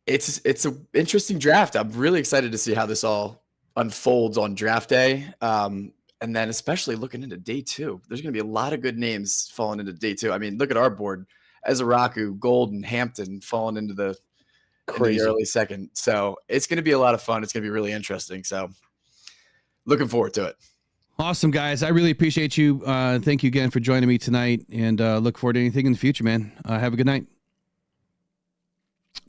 It's an interesting draft. I'm really excited to see how this all unfolds on draft day. And then especially looking into day 2, there's going to be a lot of good names falling into day 2. I mean, look at our board: Ezaraku, Golden, Hampton falling into the early second. So it's going to be a lot of fun. It's going to be really interesting. So looking forward to it. Awesome, guys. I really appreciate you. Thank you again for joining me tonight, and look forward to anything in the future, man. Have a good night.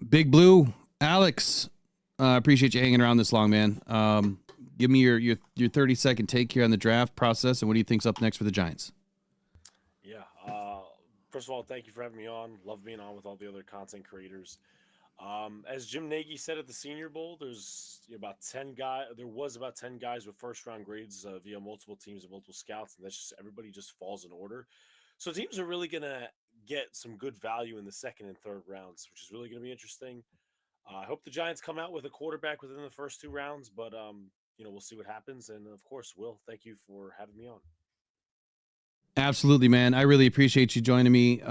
Big Blue, Alex, appreciate you hanging around this long, man. Give me your 30-second take here on the draft process, and what do you think's up next for the Giants? Yeah. First of all, thank you for having me on. Love being on with all the other content creators. As Jim Nagy said at the Senior Bowl, there's about 10 guys. There was about 10 guys with first-round grades via multiple teams and multiple scouts, and that's just everybody just falls in order. So teams are really gonna get some good value in the second and third rounds, which is really gonna be interesting. I hope the Giants come out with a quarterback within the first 2 rounds, but we'll see what happens. And of course, Will, thank you for having me on. Absolutely, man. I really appreciate you joining me.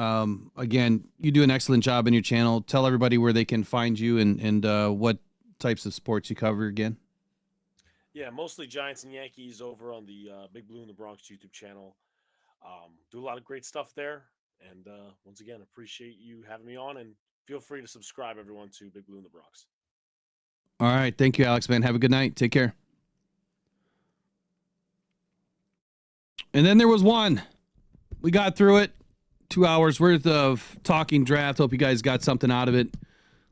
Again, you do an excellent job in your channel. Tell everybody where they can find you and what types of sports you cover again. Yeah, mostly Giants and Yankees over on the Big Blue in the Bronx YouTube channel. Do a lot of great stuff there. And once again, appreciate you having me on. And feel free to subscribe, everyone, to Big Blue in the Bronx. All right. Thank you, Alex, man. Have a good night. Take care. And then there was one. We got through it. 2 hours worth of talking draft. Hope you guys got something out of it.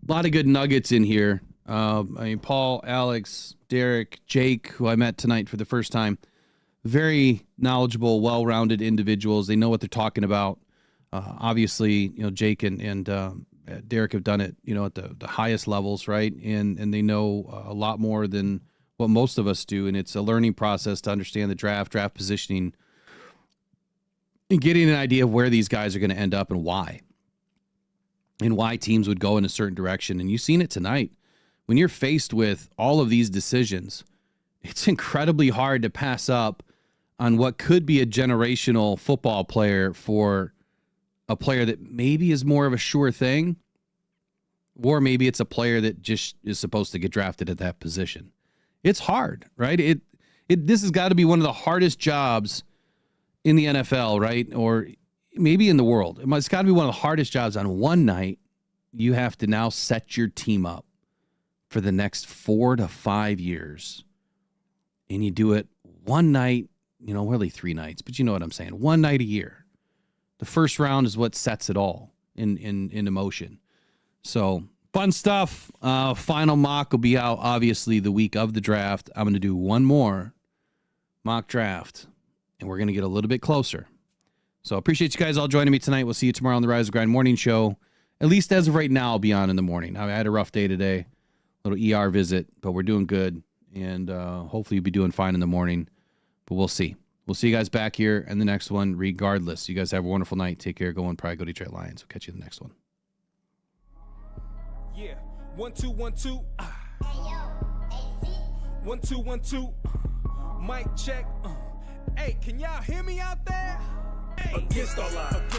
A lot of good nuggets in here. Paul, Alex, Derek, Jake, who I met tonight for the first time. Very knowledgeable, well-rounded individuals. They know what they're talking about. Obviously, Jake and Derek have done it, at the highest levels, right? And they know a lot more than what most of us do. And it's a learning process to understand the draft positioning, and getting an idea of where these guys are going to end up and why teams would go in a certain direction. And you've seen it tonight. When you're faced with all of these decisions, it's incredibly hard to pass up on what could be a generational football player for a player that maybe is more of a sure thing, or maybe it's a player that just is supposed to get drafted at that position. It's hard, right? This has got to be one of the hardest jobs in the NFL, right? Or maybe in the world. It's got to be one of the hardest jobs. On one night, you have to now set your team up for the next 4 to 5 years. And you do it one night, really 3 nights, but you know what I'm saying. One night a year. The first round is what sets it all in motion. So fun stuff. Final mock will be out, obviously, the week of the draft. I'm going to do one more mock draft, and we're going to get a little bit closer. So appreciate you guys all joining me tonight. We'll see you tomorrow on the Rise of Grind morning show. At least as of right now, I'll be on in the morning. I had a rough day today, little ER visit, but we're doing good, and hopefully you'll be doing fine in the morning, but we'll see. We'll see you guys back here in the next one regardless. You guys have a wonderful night. Take care. Go and probably go Detroit Lions. We'll catch you in the next one. Yeah. 1 2 1 2. Hey yo, AC. 1 2 1 2. Mic check. Hey, can y'all hear me out there? Hey. Against all odds.